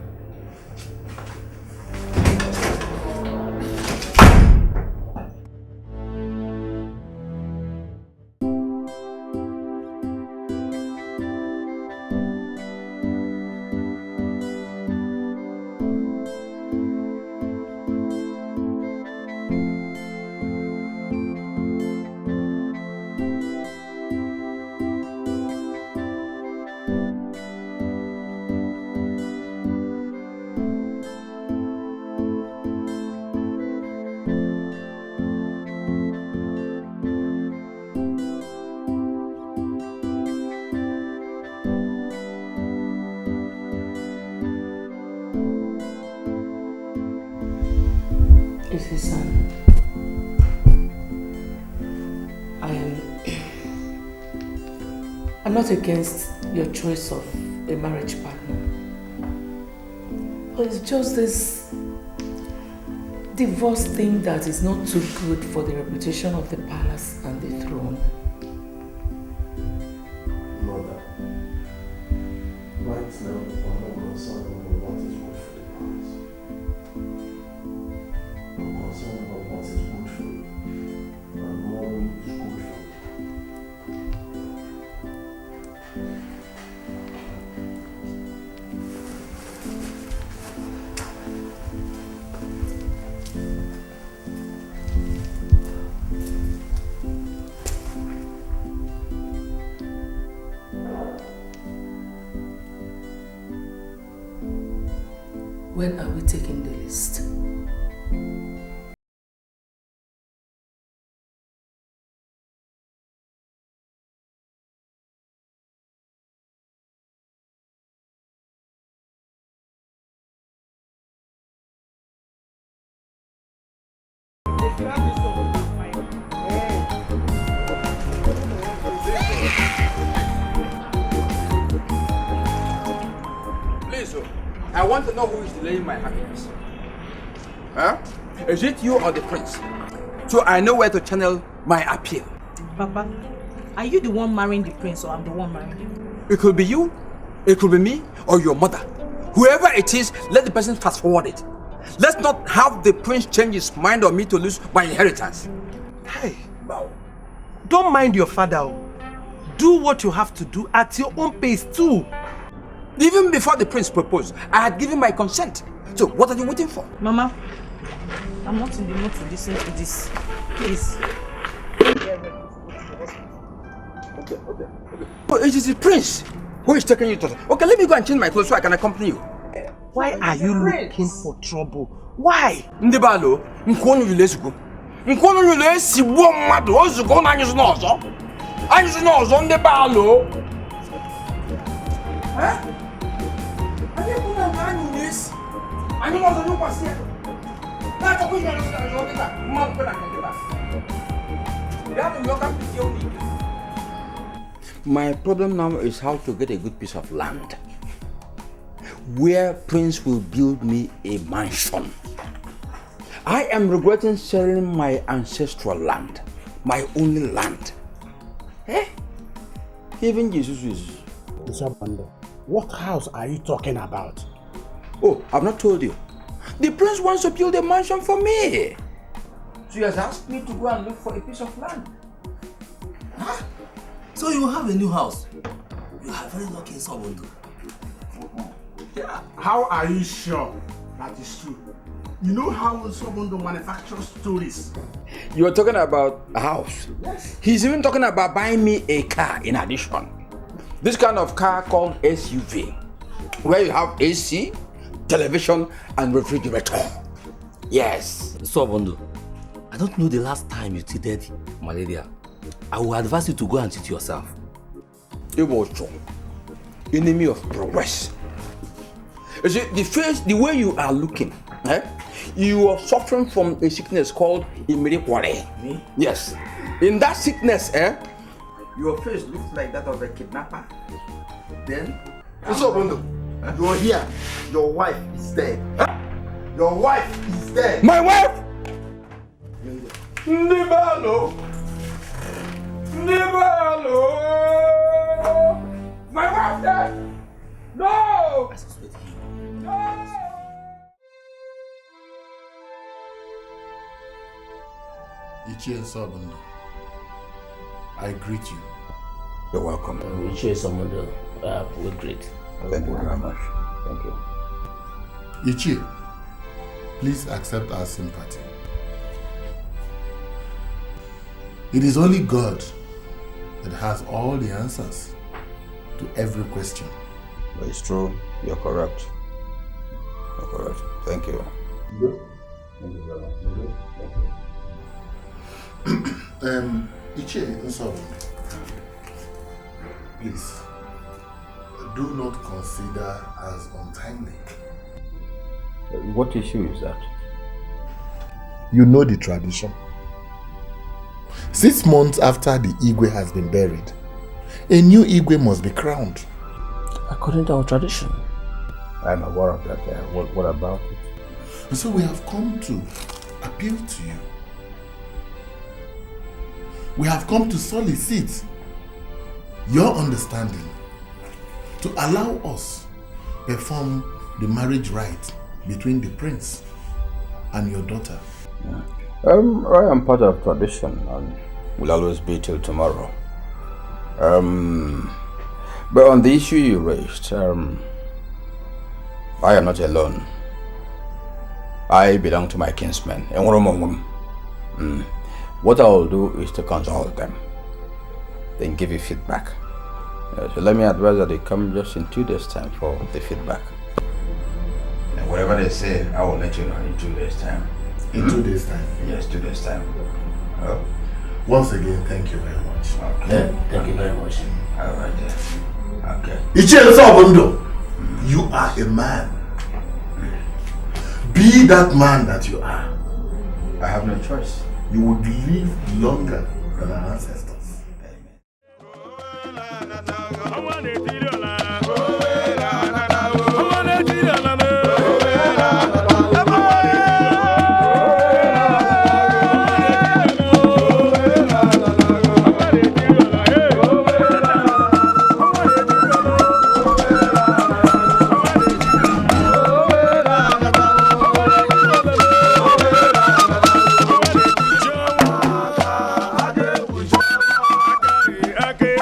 I'm not against your choice of a marriage partner. But it's just this divorce thing that is not too good for the reputation of the palace and the throne. Mother, right now, I'm concerned about what is good for the palace. I'm concerned about what is good for you, and what is good for you. When are we taking the list? Please, I want to know who is delaying my happiness. Huh? Is it you or the prince? So I know where to channel my appeal. Papa, are you the one marrying the prince or I'm the one marrying him? It could be you, it could be me, or your mother. Whoever it is, let the person fast forward it. Let's not have the prince change his mind on me to lose my inheritance. Hey, don't mind your father. Do what you have to do at your own pace too. Even before the prince proposed, I had given my consent. So what are you waiting for? Mama, I'm not in the mood to listen to this. Please. Okay. Oh, it is the prince who is taking you to... Okay, let me go and change my clothes so I can accompany you. Why are you looking for trouble? Why? Ndebalo, nkwono yulesugo. Nkwono yulesi bo mmadu ozugo na anyi znozo. Anyi znozo ndebalo. Eh? Ani kuna ngani yulesi. Ani mozo nukwasi. Na to kunya znozo ndeba. Mma pena ndeba. Ya to yoka pitio ni. My problem now is how to get a good piece of land where Prince will build me a mansion. I am regretting selling my ancestral land, my only land. Eh? Even Jesus is. What house are you talking about? Oh, I've not told you. The prince wants to build a mansion for me. So he has asked me to go and look for a piece of land. Huh? So you will have a new house? You are very lucky in Sobondo. Yeah. How are you sure that is true? You know how Sobondo manufactures stories. You are talking about a house? Yes. He's even talking about buying me a car in addition. This kind of car called SUV, where you have AC, television, and refrigerator. Yes. Sobondo, I don't know the last time you treated malaria. I will advise you to go and treat yourself. It was true. Enemy of progress. You see, the way you are looking, you are suffering from a sickness called intrigue. Yes. In that sickness, your face looks like that of a kidnapper. Then, Sobondo, you're here. Your wife is dead. Your wife is dead. My wife? Nibalo! My wife dead! No! I suspect him. No! Ichie Sobondo, I greet you. You're welcome. Ichie Sobondo, we're great. Thank you very much. Thank you. Ichie, please accept our sympathy. It is only God that has all the answers to every question. But it's true. You're correct. You're correct. Thank you. Thank you very much. Thank you. Ichie Sobondo, please, do not consider as untimely. What issue is that? You know the tradition. 6 months after the Igwe has been buried, a new Igwe must be crowned. According to our tradition. I'm aware of that. What about it? And so we have come to appeal to you. We have come to solicit your understanding to allow us perform the marriage rite between the prince and your daughter. Yeah. I am part of tradition and will always be till tomorrow. But on the issue you raised, I am not alone. I belong to my kinsmen. What I will do is to consult them, then give you feedback. So let me advise that they come just in 2 days' time for the feedback. And whatever they say, I will let you know in 2 days' time. In 2 days' time? Yes, 2 days' time. Once again, thank you very much. Okay. Thank you very much. All right, okay. Ichie Sobondo, you are a man. Be that man that you are. I have no choice. You would live longer than our ancestors. Okay.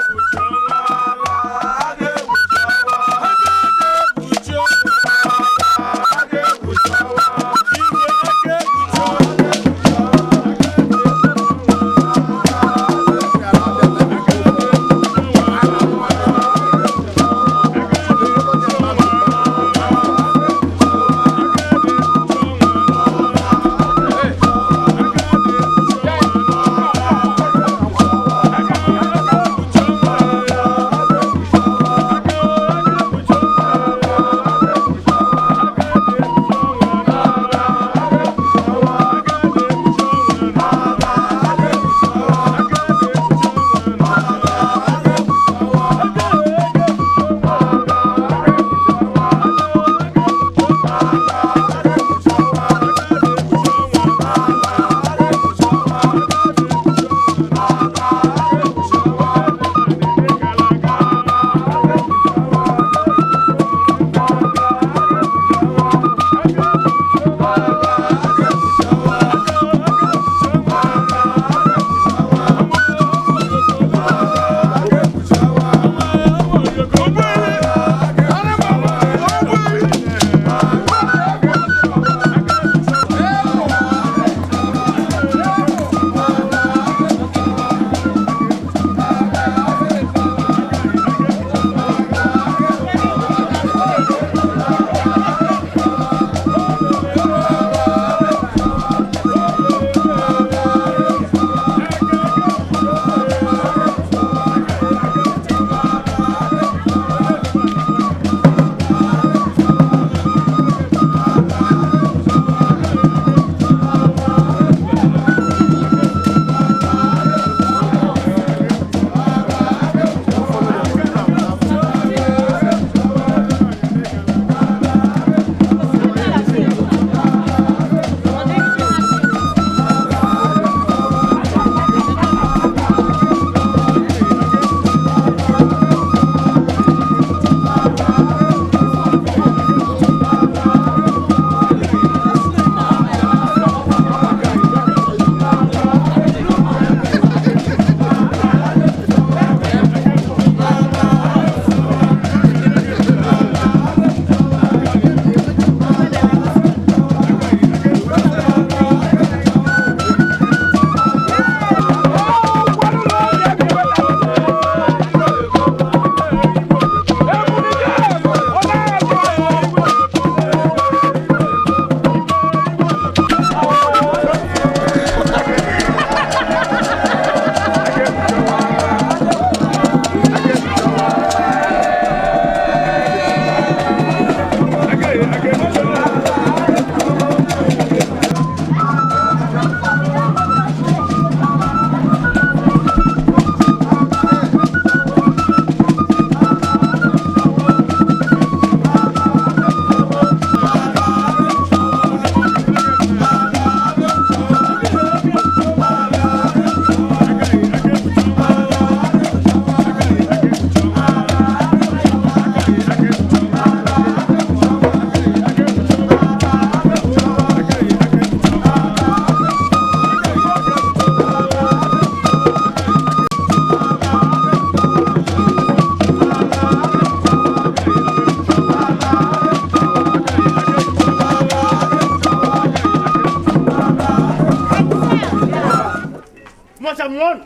Umuacha one.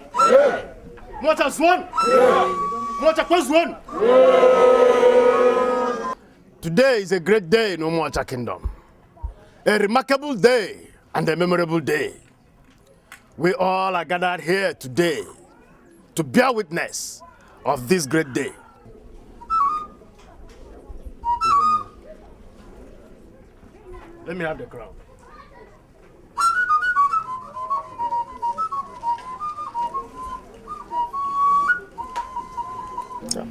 Umuacha's one. Umuacha plus one. Today is a great day in Umuacha Kingdom. A remarkable day and a memorable day. We all are gathered here today to bear witness of this great day. Let me have the crown. Yeah.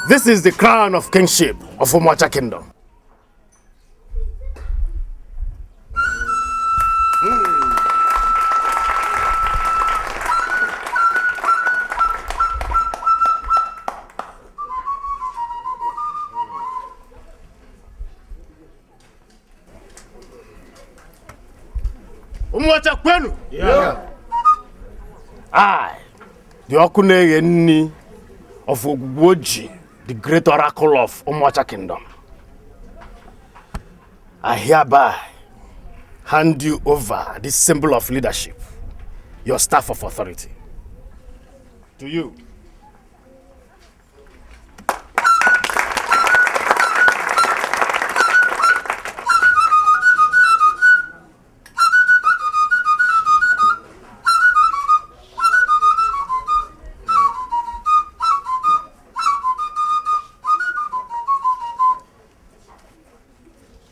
This is the crown of kingship of Umuacha Kingdom. Umuacha kwenu? Yeah. I, the Okuneye of Ogwoji, the great oracle of Umuacha Kingdom, I hereby hand you over this symbol of leadership, your staff of authority. To you.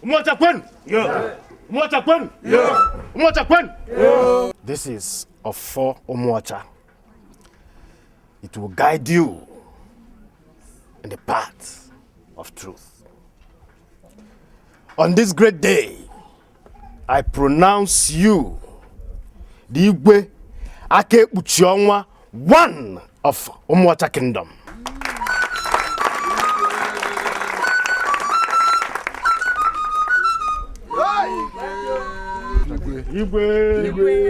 Umuacha kwenu? Yeah. Umuacha kwenu? Yeah. Umuacha kwenu? Yeah. This is of 4 Umuacha. It will guide you in the path of truth. On this great day, I pronounce you the Igwe Ake Uchionwa, one of Umuacha Kingdom. Igwe.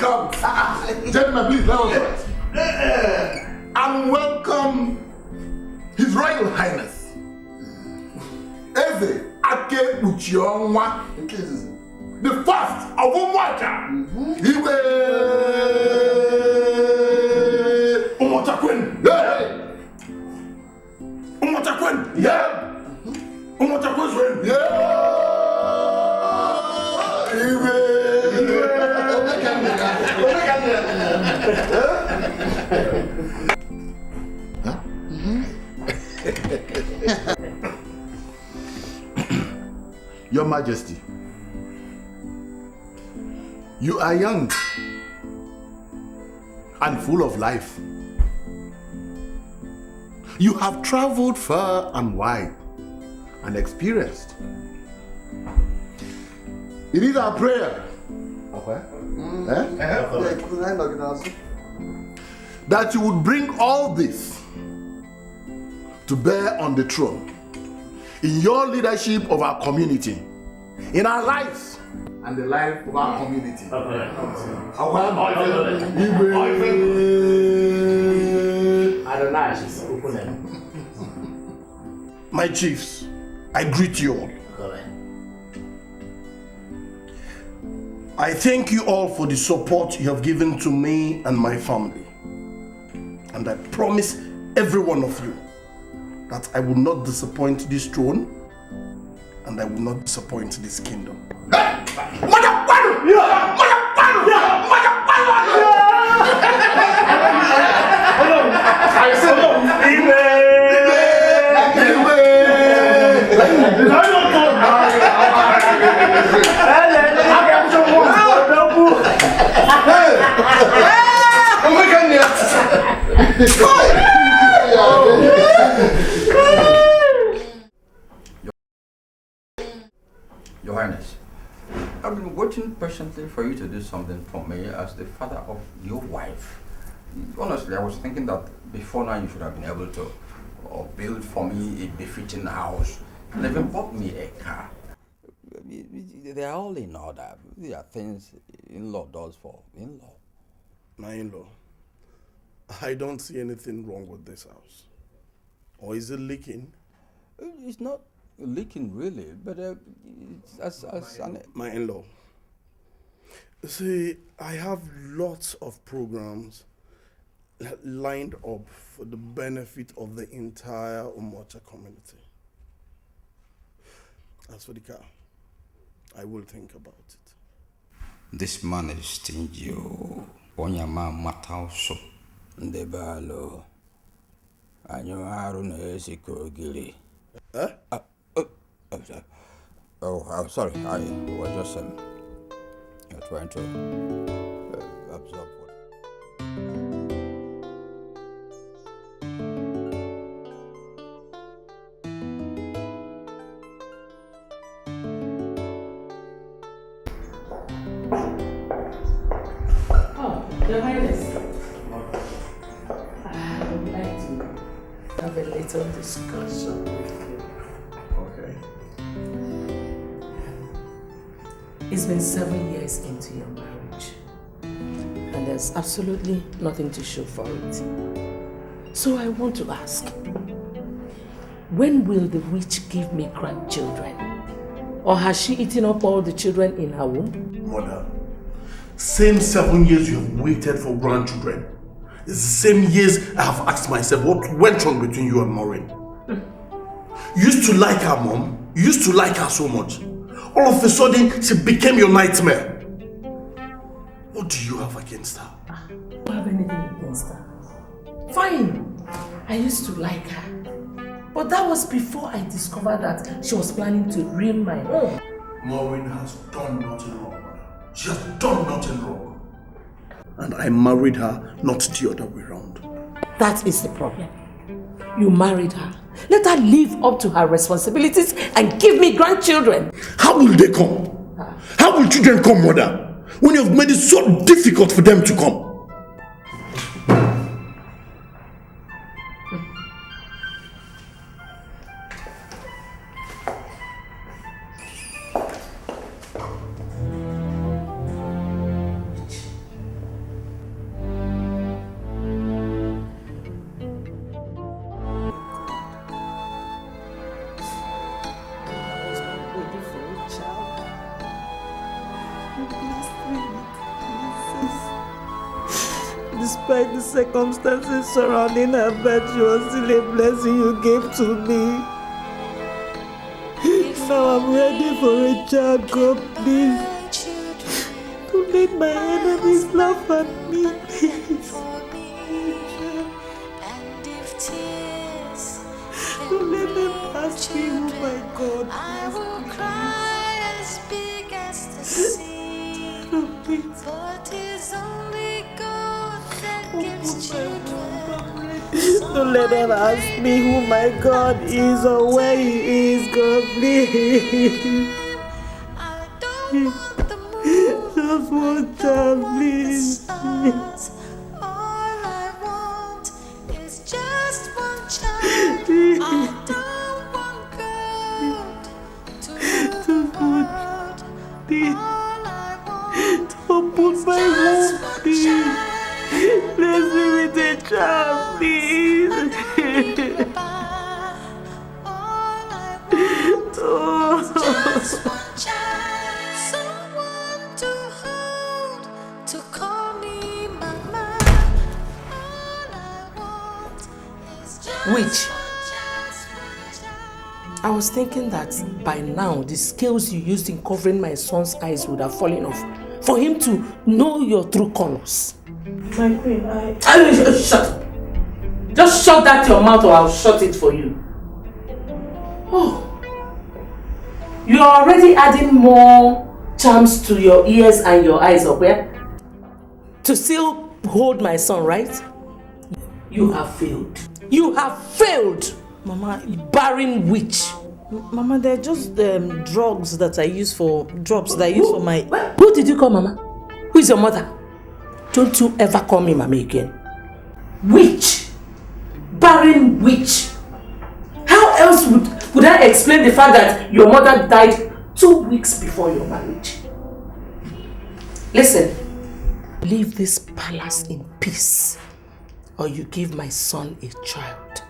Come. Gentlemen, please, let us rise. And welcome His Royal Highness Eze Ake Uchionwa, the first of Umwacha. Iwe Umwacha Queen. Yeah. Umwacha Queen. Yeah. Umwacha Queen. Yeah. Your Majesty, you are young and full of life. You have traveled far and wide and experienced. It is our prayer that you would bring all this to bear on the throne in your leadership of our community, in our lives and the life of our community. My chiefs, I greet you all. I thank you all for the support you have given to me and my family. And I promise every one of you that I will not disappoint this throne and I will not disappoint this kingdom. Your Highness, I've been waiting patiently for you to do something for me as the father of your wife. Honestly, I was thinking that before now you should have been able to build for me a befitting house and even bought me a car. They are all in order. They are things in-law does for in-law. My in-law, I don't see anything wrong with this house. Or is it leaking? It's not leaking really, but my in-law. See, I have lots of programs lined up for the benefit of the entire Umocha community. As for the car, I will think about it. This man is stingy. Onyama matauso ndebalo. Anyo haru na esiko gili. I'm sorry. I was just trying to absorb what. Your Highness, I would like to have a little discussion with you. Okay. It's been 7 years into your marriage, and there's absolutely nothing to show for it. So I want to ask, when will the witch give me grandchildren? Or has she eaten up all the children in her womb? Mother, same 7 years you have waited for grandchildren. It's the same years I have asked myself what went wrong between you and Maureen. You used to like her, Mom. You used to like her so much. All of a sudden, she became your nightmare. What do you have against her? I don't have anything against her. Fine. I used to like her. But that was before I discovered that she was planning to ruin my home. Maureen has done nothing wrong, Mother. She has done nothing wrong. And I married her, not the other way around. That is the problem. You married her. Let her live up to her responsibilities and give me grandchildren. How will they come? How will children come, Mother? When you have made it so difficult for them to come? despite the circumstances surrounding her birth, she was still a blessing you gave to me. Now I'm ready for a child, God, please. Don't let my enemies laugh at me, please. Don't let them ask me, oh my God. I will cry as big as the sea. But it's only God that gives children. Don't let them ask me who my God is or where he is, God, please. Just one child, please. All I want is just one child. I don't want God to rule the world. All I want Don't put my home, please. Bless me with a child, please. just one child, someone to hold, to call me mama. All I want is just Witch, I was thinking that by now the scales you used in covering my son's eyes would have fallen off for him to know your true colors. My queen, Shut up! Just shut that your mouth or I'll shut it for you. Oh. You're already adding more charms to your ears and your eyes, okay? To still hold my son, right? You have failed. You have failed! Mama, barren witch. Mama, they're just drugs that I use for my... Who did you call Mama? Who is your mother? Don't you ever call me Mama again. Witch! Barren witch! How else would I explain the fact that your mother died 2 weeks before your marriage? Listen, leave this palace in peace or you give my son a child.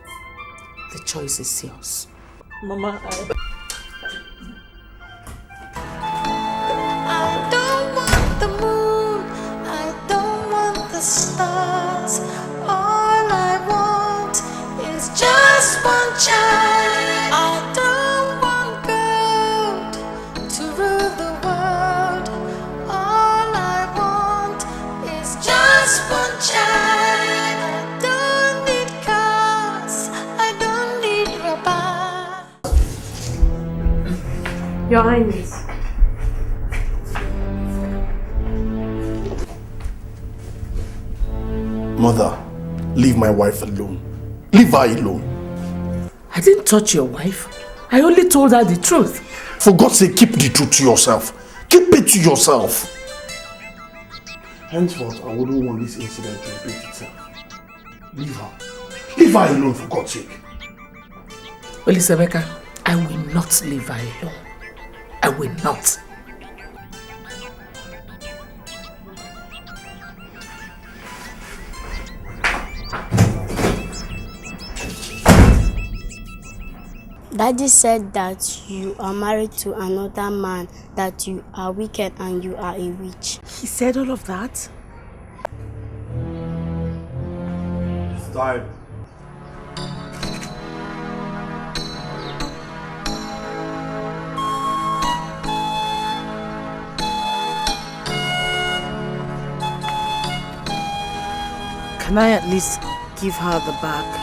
The choice is yours. Mama, I don't want the moon, I don't want the stars. All I want is just one child. I don't want God to rule the world. All I want is just one child. I don't need cars, I don't need robots. Your Highness. Mother, leave my wife alone. Leave her alone. I didn't touch your wife. I only told her the truth. For God's sake, keep the truth to yourself. Keep it to yourself. Henceforth, I wouldn't want this incident to repeat itself. Leave her. Leave her alone, for God's sake. Elisabeka, I will not leave her alone. I will not. Daddy said that you are married to another man, that you are wicked and you are a witch. He said all of that? It's time. Can I at least give her the bag?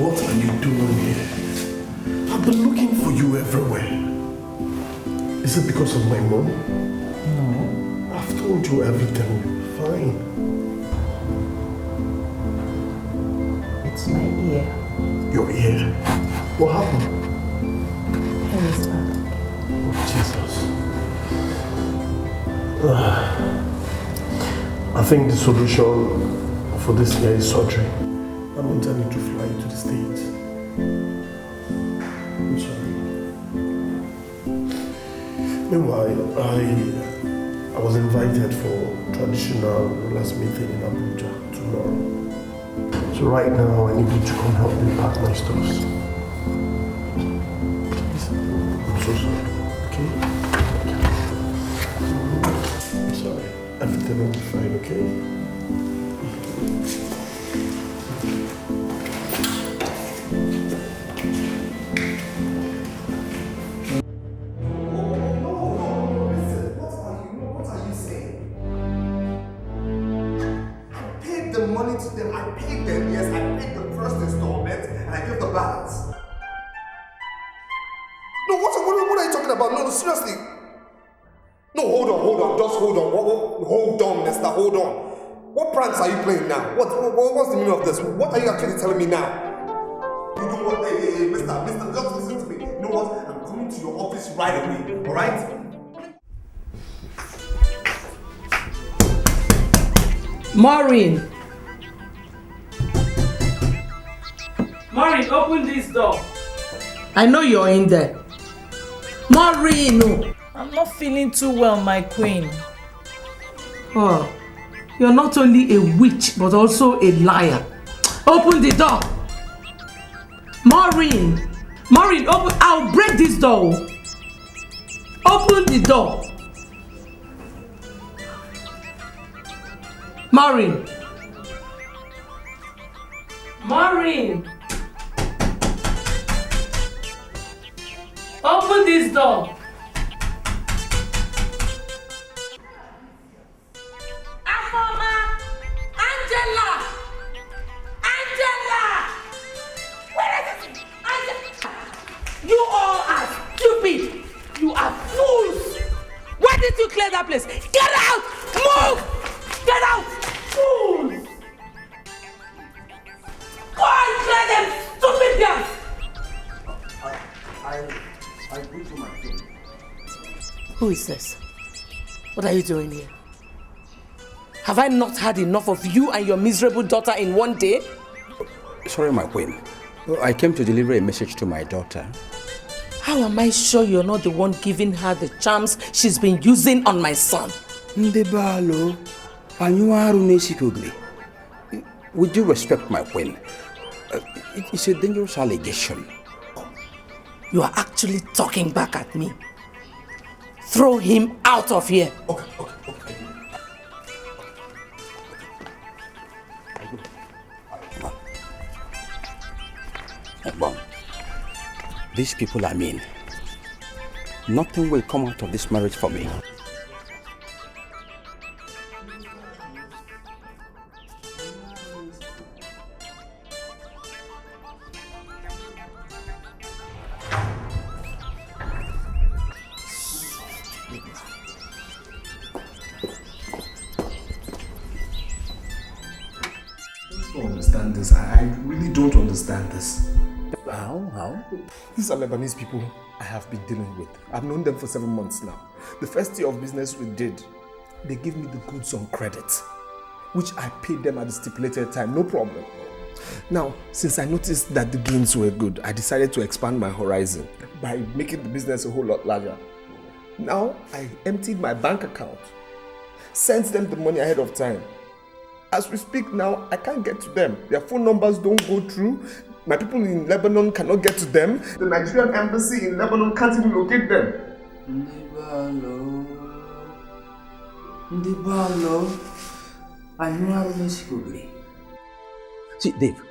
what are you doing here? I've been looking for you everywhere. Is it because of my mom? No. I've told you everything. Fine. It's my ear. Your ear? What happened? Headmaster. Oh, Jesus. I think the solution for this year is surgery. I'm intending to fly to the States. I'm sorry. Meanwhile, I was invited for traditional last meeting in Abuja tomorrow. So right now I need you to come help me pack my stuffs. Please. I'm so sorry. Okay? I'm sorry. Everything will be fine, okay? Seriously. No, hold on. Just hold on. Hold on, mister. Hold on. What pranks are you playing now? What's the meaning of this? What are you actually telling me now? You know what? Hey, mister, just listen to me. You know what? I'm coming to your office right away. Alright? Maureen! Maureen, open this door. I know you're in there. Maureen! I'm not feeling too well, my queen. Oh, you're not only a witch, but also a liar. Open the door. Maureen! Maureen, open. I'll break this door. Open the door. Maureen! Maureen! Open this door. Afoma! Angela! Where is it? Angela! You all are stupid. You are fools. Why did you clear that place? Get out! Move! Get out! Fools! Go and clear them, stupid girls! I go to my phone. Who is this? What are you doing here? Have I not had enough of you and your miserable daughter in one day? Sorry, my queen. I came to deliver a message to my daughter. How am I sure you're not the one giving her the charms she's been using on my son? Ndebalo, anyuaru nesikugli. With due respect, my queen, it's a dangerous allegation. You are actually talking back at me. Throw him out of here. Okay. Well, these people are mean. Nothing will come out of this marriage for me. I really don't understand this. How? These are Lebanese people I have been dealing with. I've known them for 7 months now. The first year of business we did, they gave me the goods on credit, which I paid them at the stipulated time, no problem. Now, since I noticed that the gains were good, I decided to expand my horizon by making the business a whole lot larger. Now, I emptied my bank account, sent them the money ahead of time. As we speak now, I can't get to them. Their phone numbers don't go through. My people in Lebanon cannot get to them. The Nigerian embassy in Lebanon can't even locate them. See, Dave,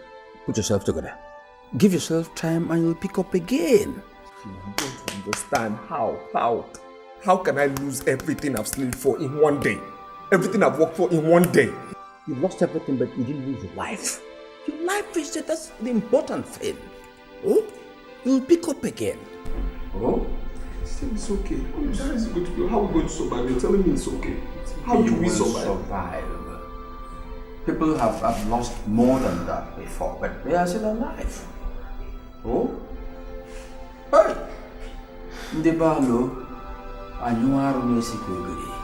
put yourself together. Give yourself time and you'll pick up again. You don't understand how. How can I lose everything I've slaved for in one day? Everything I've worked for in one day? You lost everything, but you didn't lose your life. Your life Life is that's the important thing. Oh, you'll pick up again. Oh, it's okay. How are we going to survive? You're telling me it's okay. How do we survive? People have lost more than that before, but they are still alive. Oh, hey, ndị balo anyụ arụ n'esikwa obere.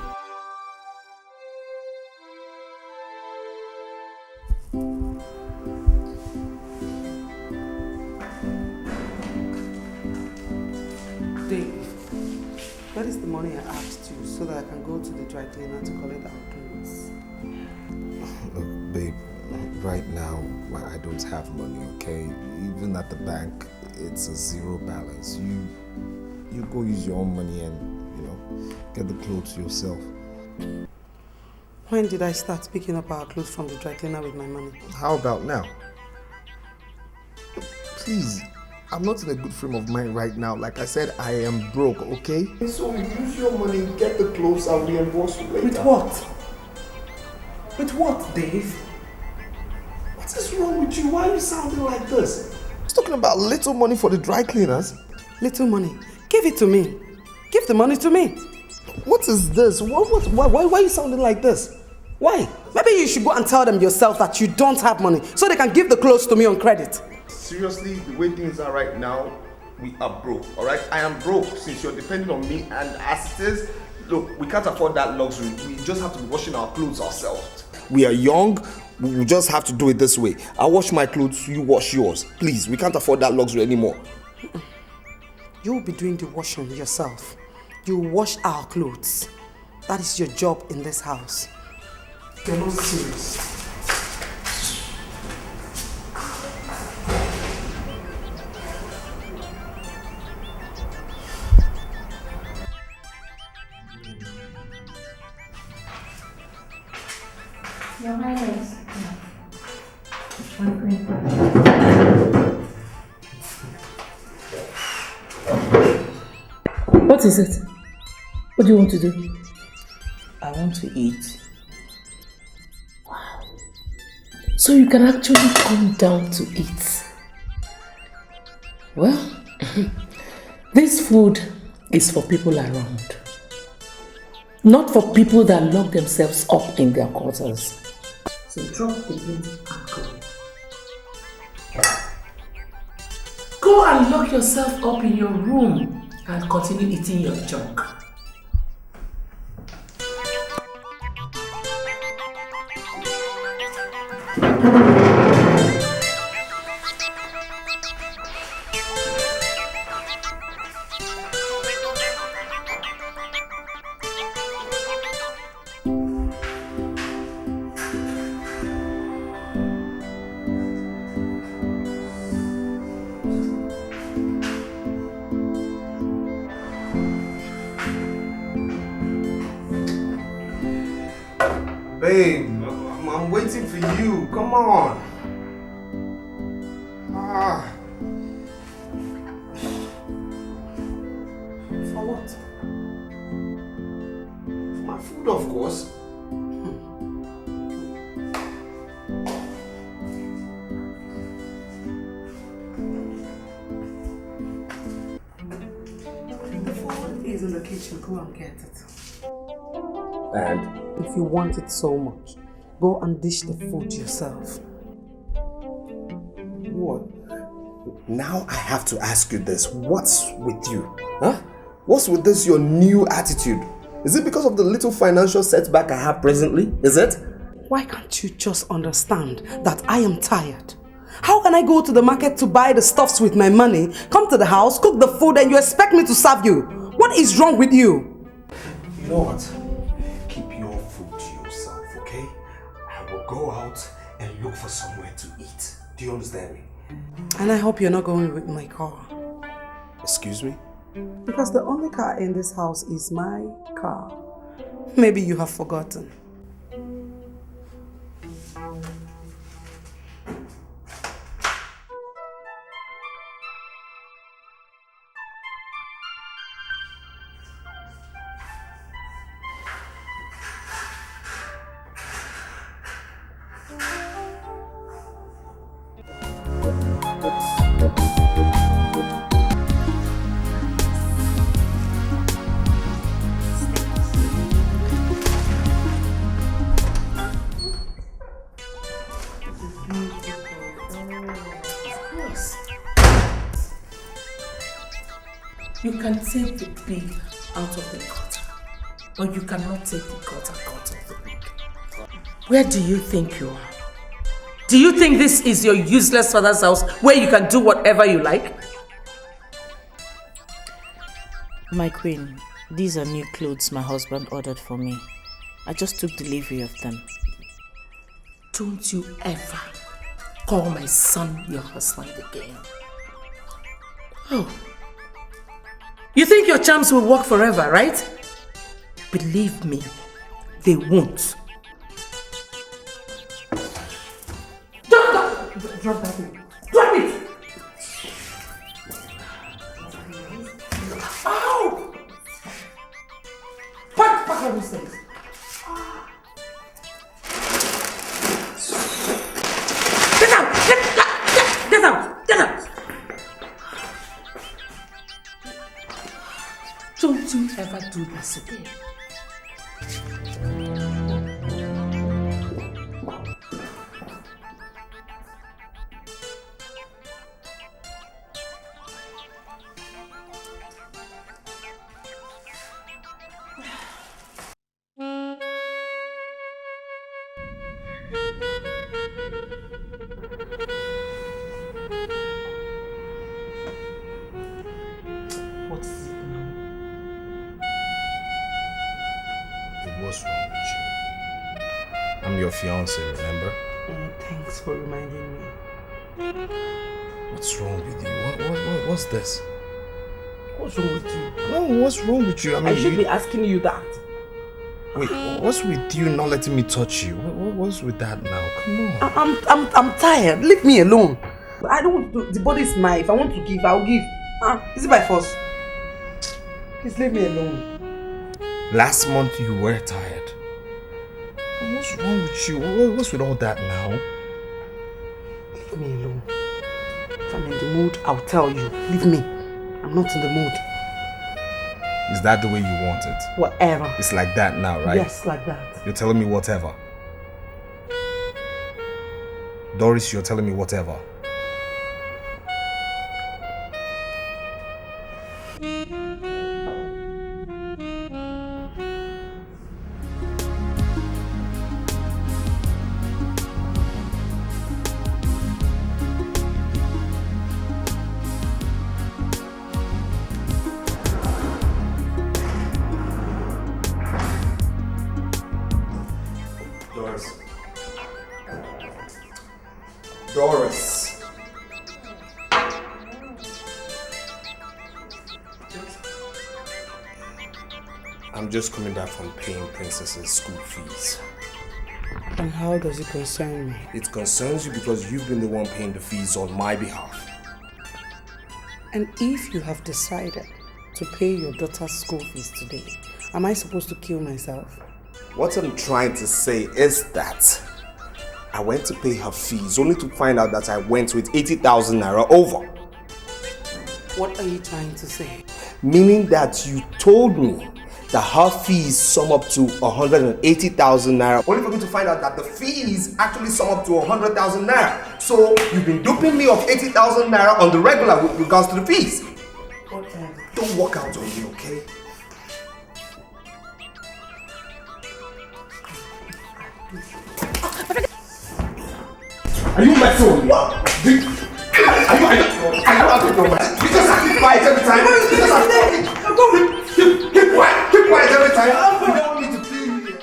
Dave, that is the money I asked you so that I can go to the dry cleaner to collect our clothes. Look, babe, right now I don't have money, okay? Even at the bank, it's a zero balance. You go use your own money and, get the clothes yourself. When did I start picking up our clothes from the dry cleaner with my money? How about now? Please, I'm not in a good frame of mind right now. Like I said, I am broke, okay? So use your money, get the clothes, I'll reimburse you later. With what? With what, Dave? What is wrong with you? Why are you sounding like this? He's talking about little money for the dry cleaners. Little money? Give it to me. Give the money to me. What is this? Why are you sounding like this? Why? Maybe you should go and tell them yourself that you don't have money so they can give the clothes to me on credit. Seriously, the way things are right now, we are broke, alright? I am broke since you're depending on me, and as it is, look, we can't afford that luxury. We just have to be washing our clothes ourselves. We are young, we just have to do it this way. I wash my clothes, you wash yours. Please, we can't afford that luxury anymore. You will be doing the washing yourself. You wash our clothes. That is your job in this house. You're not serious. Your Highness. What is it? What do you want to do? I want to eat. Wow. So you can actually come down to eat. Well, this food is for people around. Not for people that lock themselves up in their quarters. So drop the plate and go. Go and lock yourself up in your room and continue eating your junk. Babe, I'm waiting for you. Come on. For what? For my food, of course. The food is in the kitchen. Go and get it. And if you want it so much, go and dish the food yourself. What? Now I have to ask you this. What's with you? Huh? What's with this your new attitude? Is it because of the little financial setback I have presently? Is it? Why can't you just understand that I am tired? How can I go to the market to buy the stuffs with my money, come to the house, cook the food, and you expect me to serve you? What is wrong with you? You know what? Go out and look for somewhere to eat. Do you understand me? And I hope you're not going with my car. Excuse me? Because the only car in this house is my car. Maybe you have forgotten. can take the pig out of the gutter, but you cannot take the gutter out of the pig. Where do you think you are? Do you think this is your useless father's house where you can do whatever you like? My queen, these are new clothes my husband ordered for me. I just took delivery of them. Don't you ever call my son your husband again. Oh. You think your charms will work forever, right? Believe me, they won't. Drop that thing. Drop it! Ow! Pack all these things. Get out! Get out! Get out! Don't you ever do this again. Fiance, remember? Thanks for reminding me. What's wrong with you? What's this? What's wrong with you? No, what's wrong with you? I mean, I should be asking you that. Wait, what's with you not letting me touch you? What's with that now? Come on. I'm tired. Leave me alone. I don't want to. The body is mine. If I want to give, I'll give. Is it by force? Please leave me alone. Last month you were tired. What's wrong with you? What's with all that now? Leave me alone. If I'm in the mood, I'll tell you. Leave me. I'm not in the mood. Is that the way you want it? Whatever. It's like that now, right? Yes, like that. You're telling me whatever. Doris, you're telling me whatever. Doris. I'm just coming back from paying Princess's school fees. And how does it concern me? It concerns you because you've been the one paying the fees on my behalf. And if you have decided to pay your daughter's school fees today, am I supposed to kill myself? What I'm trying to say is that I went to pay her fees only to find out that I went with 80,000 naira over. What are you trying to say? Meaning that you told me that her fees sum up to 180,000 naira. Only for me to find out that the fees actually sum up to 100,000 naira. So you've been duping me of 80,000 naira on the regular with regards to the fees. Okay. Don't walk out on me, okay? Are you messing with me? Are you out of your mind? You just have to keep quiet every time. You just have to keep quiet every time. You don't need to play me.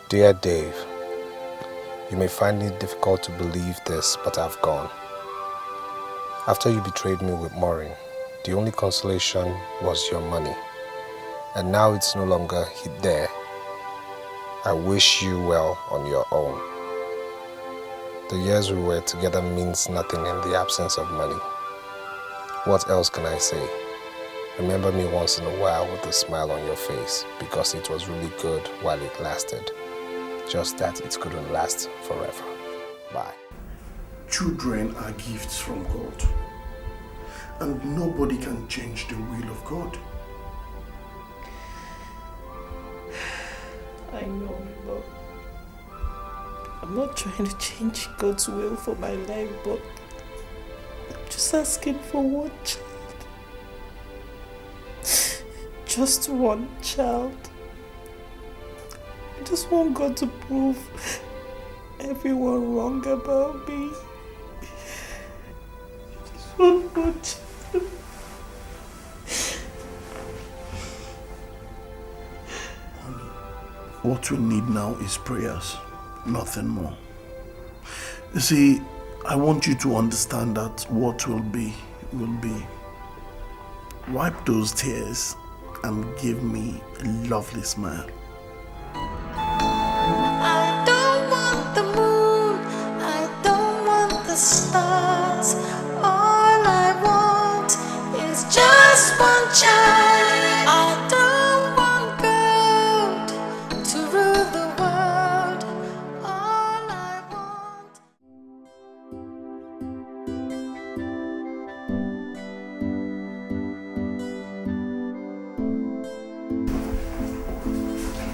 Dear Dave, you may find it difficult to believe this, but I've gone. After you betrayed me with Maureen, the only consolation was your money. And now it's no longer there. I wish you well on your own. The years we were together means nothing in the absence of money. What else can I say? Remember me once in a while with a smile on your face, because it was really good while it lasted. Just that it couldn't last forever. Bye. Children are gifts from God, and nobody can change the will of God. I know, but I'm not trying to change God's will for my life, but I'm just asking for one child. Just one child. I just want God to prove everyone wrong about me. Just one more child. What we need now is prayers, nothing more. You see, I want you to understand that what will be, will be. Wipe those tears and give me a lovely smile. I don't want the moon, I don't want the stars. All I want is just one child. I don't want God to rule the world. All I want.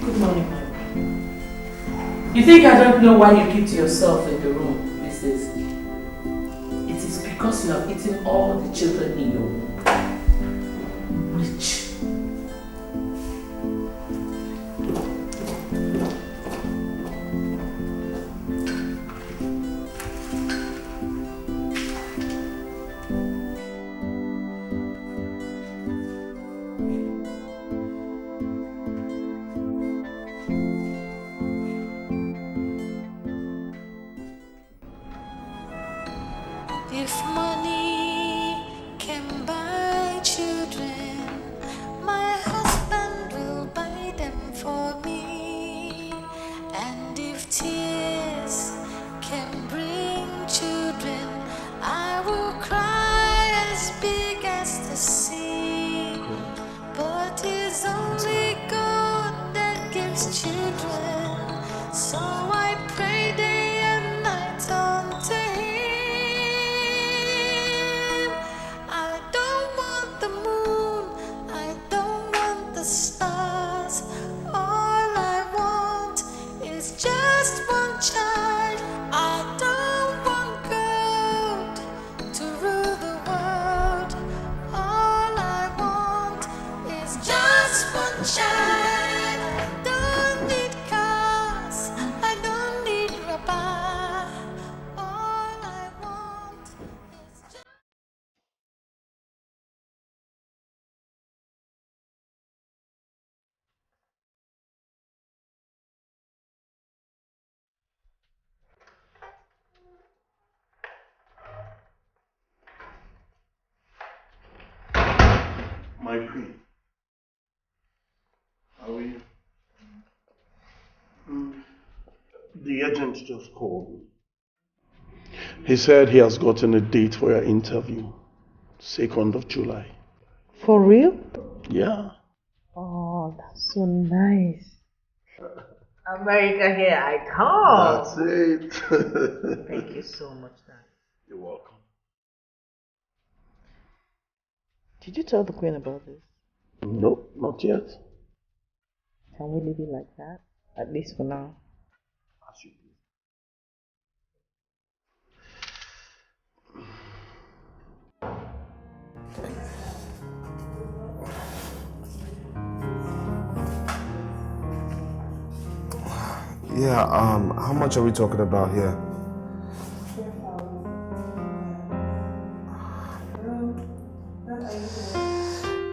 Good morning, ma'am. You think I don't know why you keep to yourself in the room these days? It is because you have eaten all the children in your womb. Rich. If money can buy children, my husband will buy them for me. And if tears can bring children, I will cry as big as the sea. But it's only God that gives children, so I pray day and night unto Him. I don't want the moon, I don't want the stars. All I want is just one child. I don't want God to rule the world. All I want is just one child. I don't need cars, I don't need rubber. All I want is just. My queen, how are you? The agent just called me. He said he has gotten a date for your interview, 2nd of July. For real? Yeah. Oh, that's so nice. America, here I come. That's it. Thank you so much, Dad. You're welcome. Did you tell the Queen about this? Nope, not yet. Can we leave it like that? At least for now. As you Yeah, how much are we talking about here?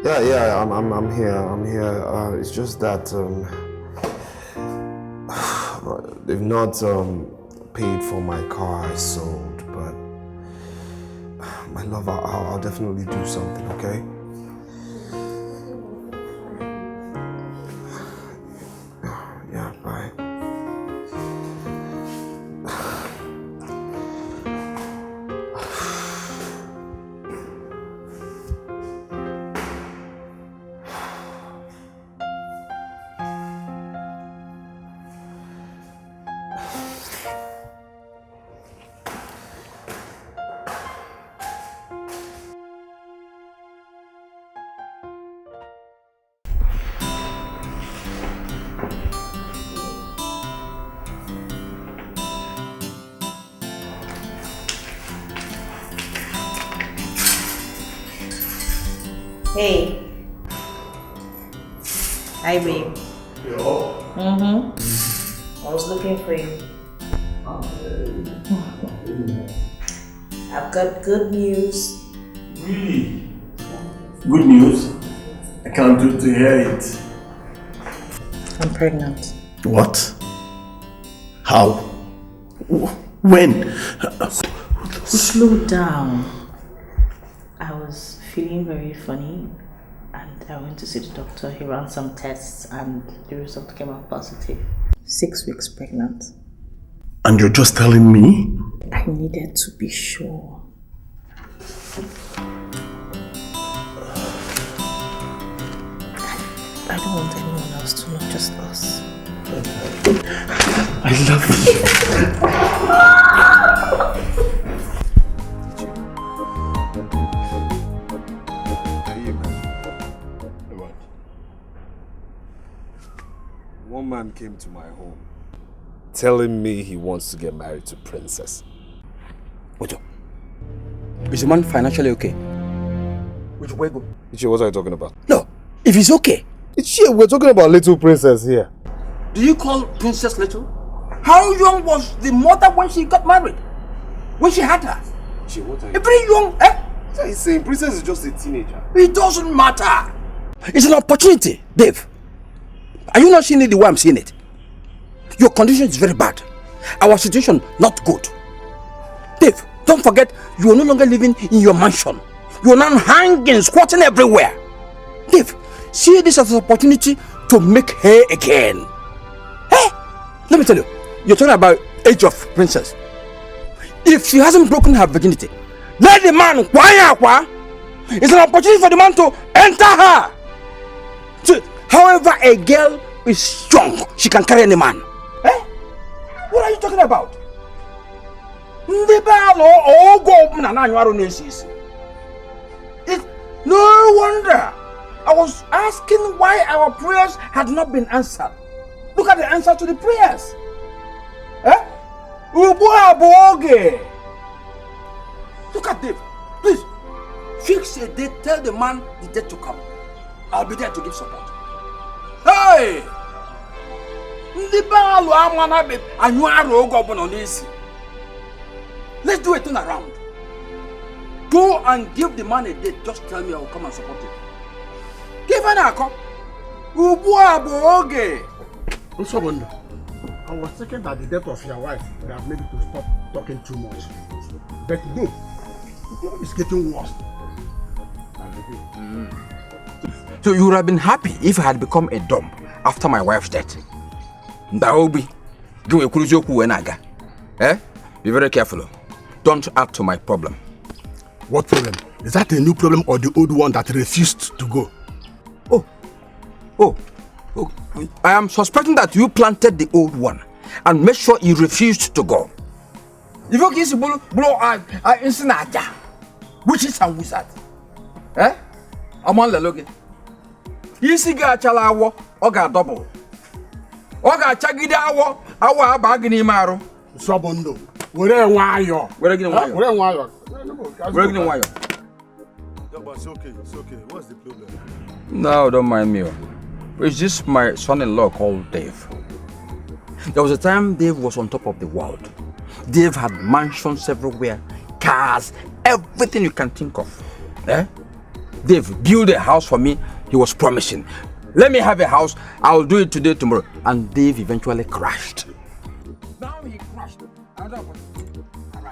Yeah, I'm here. It's just that they've not paid for my car I sold, but my love, I'll definitely do something, okay? Yeah, bye. Hey. Hi, babe. Yo. Mm-hmm. I was looking for you. I've got good news. Really? Good news? I can't wait to hear it. I'm pregnant. What? How? When? Slow down. I was feeling very funny and I went to see the doctor. He ran some tests and the result came out positive. 6 weeks pregnant. And you're just telling me? I needed to be sure. I don't want anyone else to know, just us. I love you. One man came to my home telling me he wants to get married to Princess. Ojo, is the man financially okay? Which way go? Ichie, what are you talking about? No, if he's okay. Ichie, we're talking about little Princess here. Do you call Princess little? How young was the mother when she got married? When she had her? Ichie, what are you Very young, eh? What are you saying? Princess is just a teenager. It doesn't matter. It's an opportunity, Dave. Are you not seeing it the way I'm seeing it? Your condition is very bad. Our situation not good. Dave, don't forget you are no longer living in your mansion. You are now hanging, squatting everywhere. Dave, see this as an opportunity to make hay again. Hey, let me tell you, you're talking about age of princess. If she hasn't broken her virginity, let the man it's an opportunity for the man to enter her. So, however, a girl is strong, she can carry any man. Eh? What are you talking about? It's no wonder. I was asking why our prayers had not been answered. Look at the answer to the prayers. Eh? Look at Dave. Please, fix a date, tell the man the date to come. I'll be there to give support. Hey! Let's do a turn around. Go and give the man a date. Just tell me I will come and support him. Give an account. I was thinking that the death of your wife would have made you to stop talking too much. But no, it's getting worse. So you would have been happy if I had become a dumb after my wife's death. That will be. Eh? Be very careful. Don't add to my problem. What problem? Is that a new problem or the old one that refused to go? Oh, I am suspecting that you planted the old one and made sure he refused to go. If you kiss blow witches and wizards. Eh? I'm on the login. You see, Gachala, or got double. Or got Chagida, our bargaining marrow. Sobondo. Where are you? Where are you? It's okay, it's okay. What's the problem? No, don't mind me. It's just my son-in-law called Dave. There was a time Dave was on top of the world. Dave had mansions everywhere, cars, everything you can think of. Eh? Dave built a house for me. He was promising. Let me have a house. I'll do it today, tomorrow. And Dave eventually crashed. Now he crashed.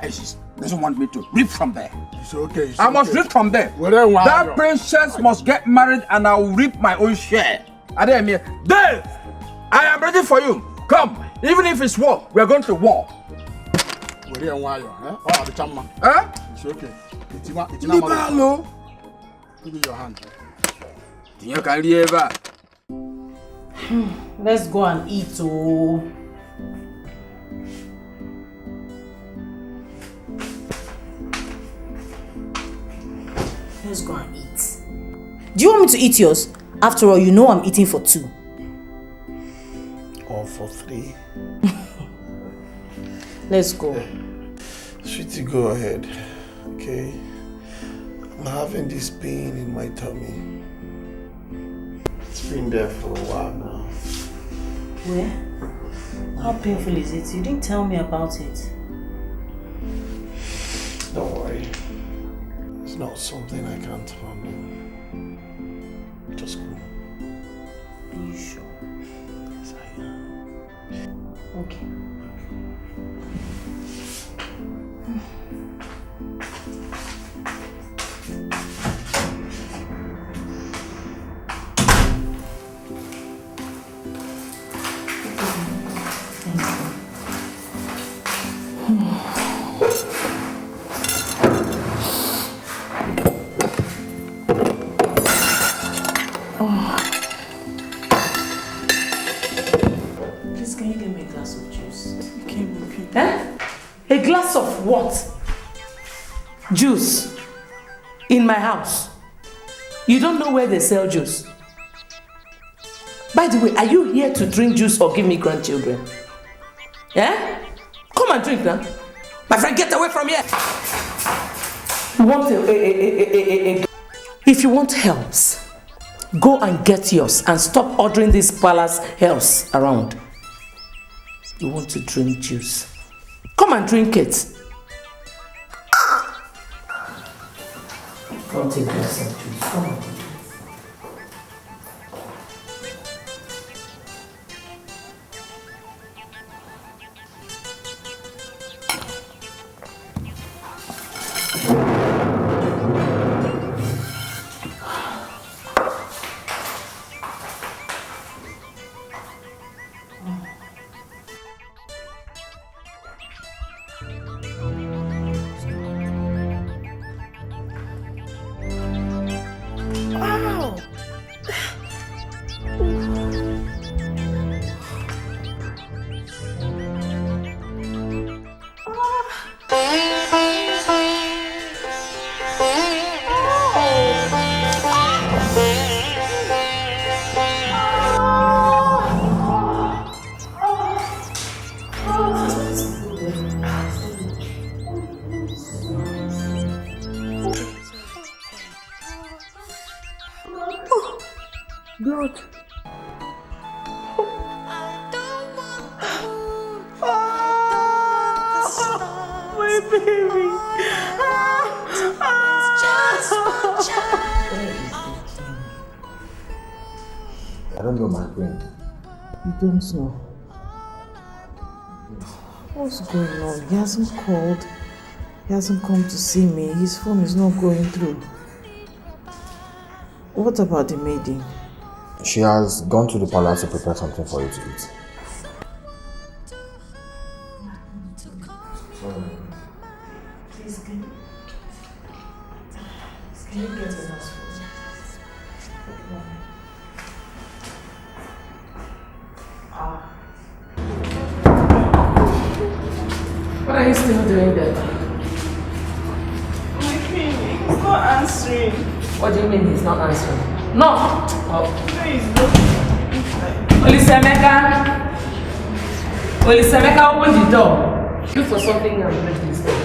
He doesn't want me to rip from there. It's okay. I must rip from there. That princess must get married and I'll reap my own share. Dave, I am ready for you. Come. Even if it's war, we are going to war. It's okay. Libalo. Give me your hand. Let's go and eat. Oh. Let's go and eat. Do you want me to eat yours? After all, you know I'm eating for 2. Or for 3. Let's go. Sweetie, go ahead. Okay. I'm having this pain in my tummy. It's been there for a while now. Where? How painful is it? You didn't tell me about it. Don't worry. It's not something I can't handle. Just go. Are you sure? Yes, I am. Okay. Please, can you give me a glass of juice? Okay. Eh? A glass of what? Juice? In my house? You don't know where they sell juice? By the way, are you here to drink juice or give me grandchildren? Yeah? Come and drink now. My friend, get away from here. You want If you want helps, go and get yours and stop ordering these palace helps around. You want to drink juice? Come and drink it. Come take glass of juice. Come on. Blood. My baby. I don't know, my friend. You don't know. What's going on? He hasn't called. He hasn't come to see me. His phone is not going through. What about the maiden? She has gone to the palace to prepare something for you to eat. Please, can you get us food? What are you still doing there? My baby, he's not answering. What do you mean he's not answering? No! Oh. No, he's not. Olisemeka! Olisemeka, open the door. Look for something and break this door.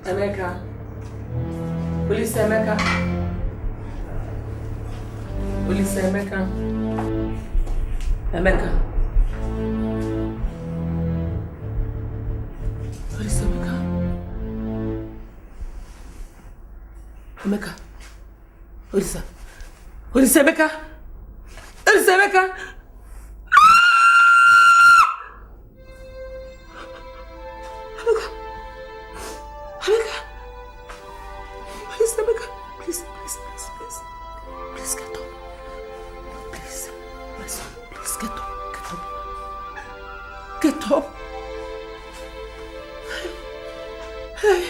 Emeka. Olisemeka. Olisemeka. Emeka. Olisemeka. Emeka. Olisemeka. Olisemeka. Please get up. Please, my son, please get up. Get up. Hey.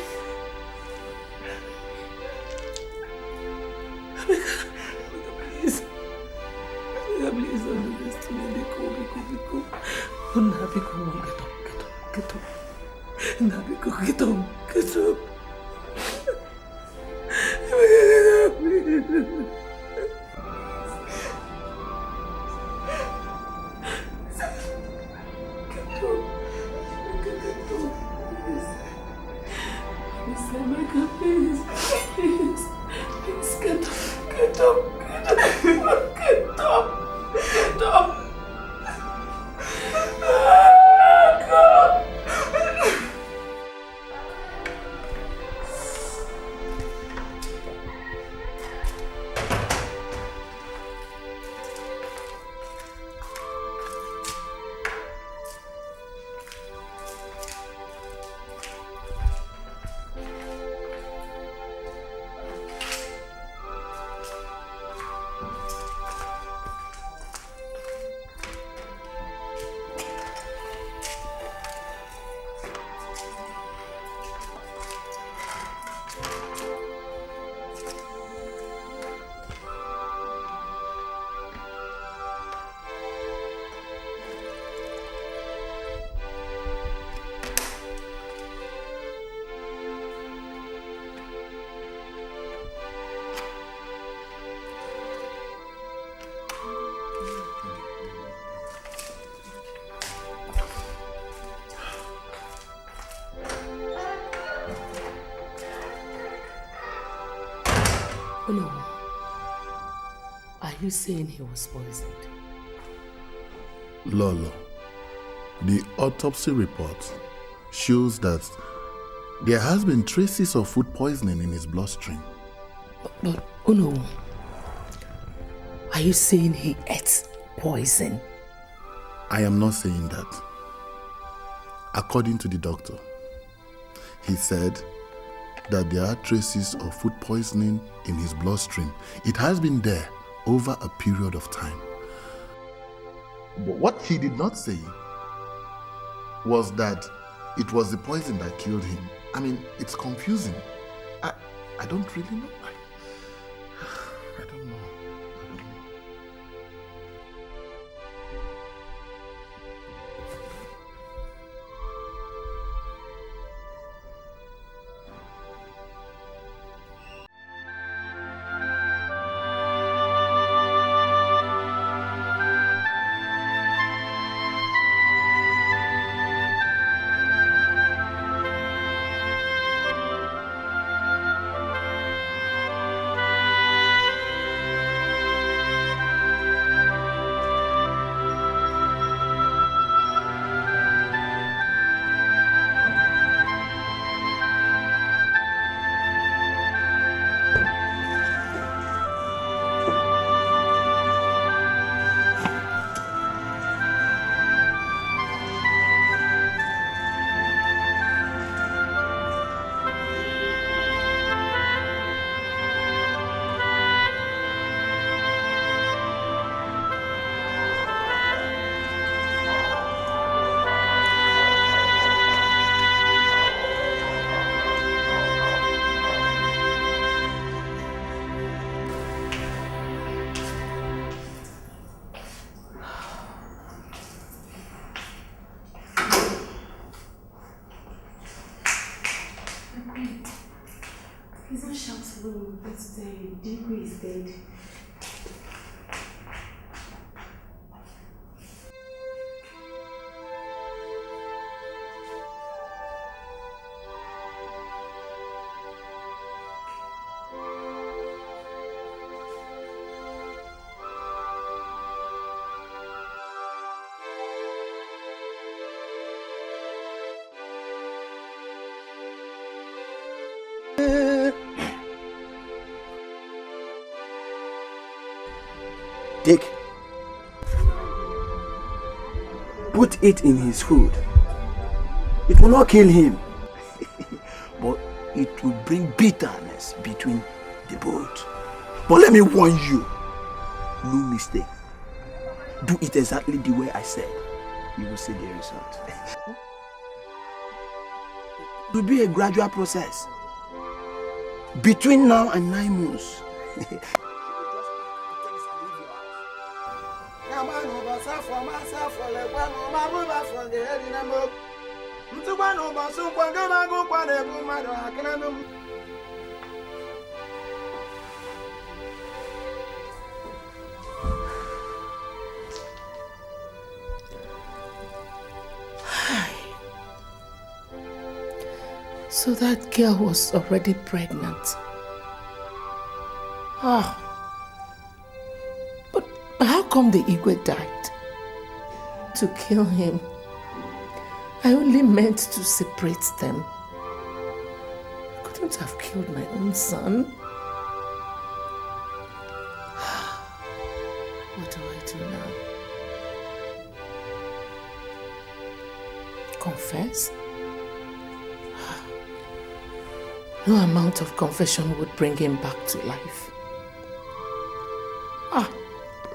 Please. Please don't do this to me. Biko. Nabiko, get up. Nabiko, get up. Please. Get up. Get up. Get up. God. No. Are you saying he was poisoned? Lolo, the autopsy report shows that there has been traces of food poisoning in his bloodstream. But oh no. Are you saying he ate poison? I am not saying that. According to the doctor, he said that there are traces of food poisoning in his bloodstream. It has been there over a period of time. But what he did not say was that it was the poison that killed him. I mean, it's confusing. I don't really know. I don't know. He's not shouting, but the Digo is dead. Take. Put it in his food. It will not kill him, but it will bring bitterness between the both. But let me warn you, no mistake. Do it exactly the way I said. You will see the result. It will be a gradual process. Between now and 9 months. So that girl was already pregnant. Ah, come the Igwe died? To kill him. I only meant to separate them. I couldn't have killed my own son. What do I do now? Confess? No amount of confession would bring him back to life.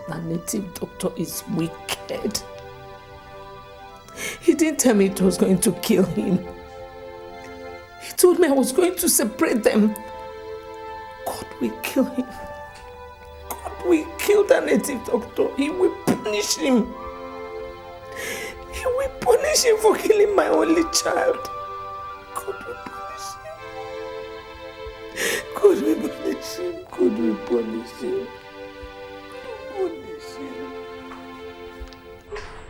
The native doctor is wicked. He didn't tell me it was going to kill him. He told me I was going to separate them. God will kill him. God will kill the native doctor. He will punish him. He will punish him for killing my only child. God will punish him. God will punish him. God will punish him. Punish him.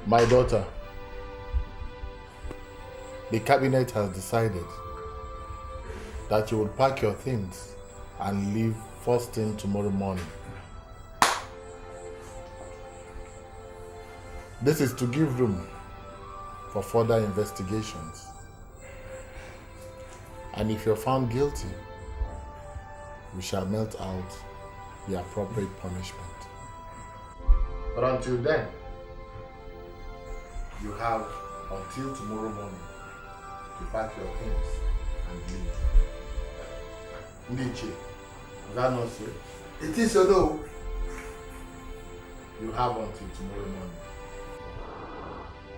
My daughter, the cabinet has decided that you will pack your things and leave first thing tomorrow morning. This is to give room for further investigations. And if you're found guilty, we shall melt out the appropriate punishment. But until then, you have until tomorrow morning to pack your things and leave. Niche, is that not so? It is or no? You have until tomorrow morning.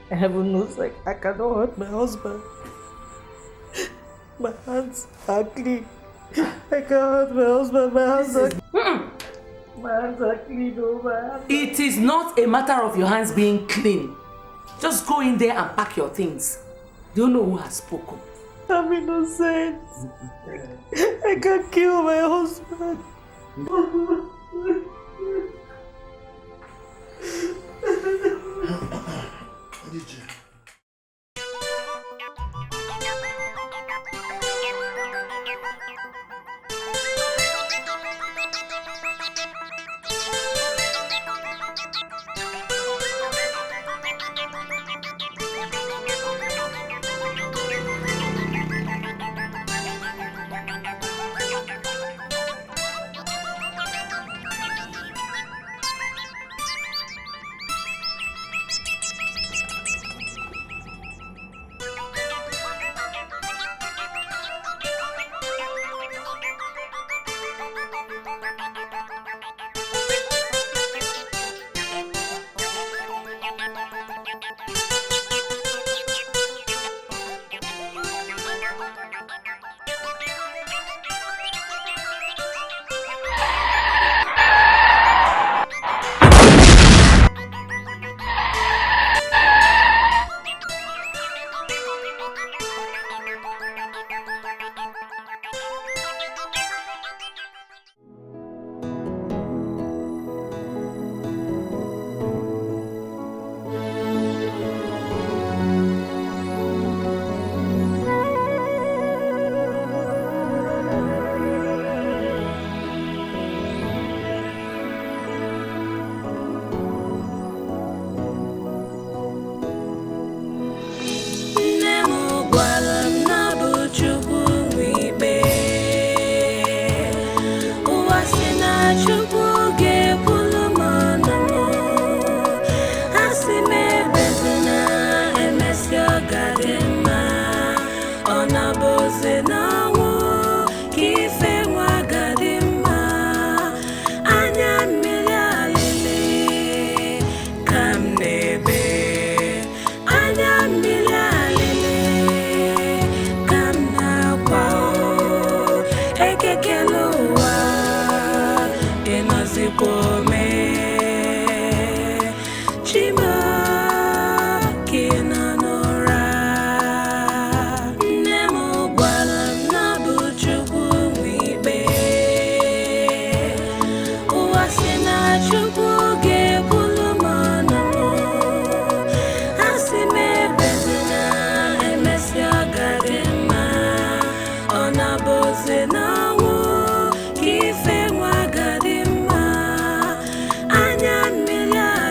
Heaven knows, like, I cannot hurt my husband. My hands are clean. I can't hurt my husband. My hands are clean. Oh, my hands. It is not a matter of your hands being clean. Just go in there and pack your things. Do you know who has spoken? I'm innocent. I can't kill my husband. Anya mmiri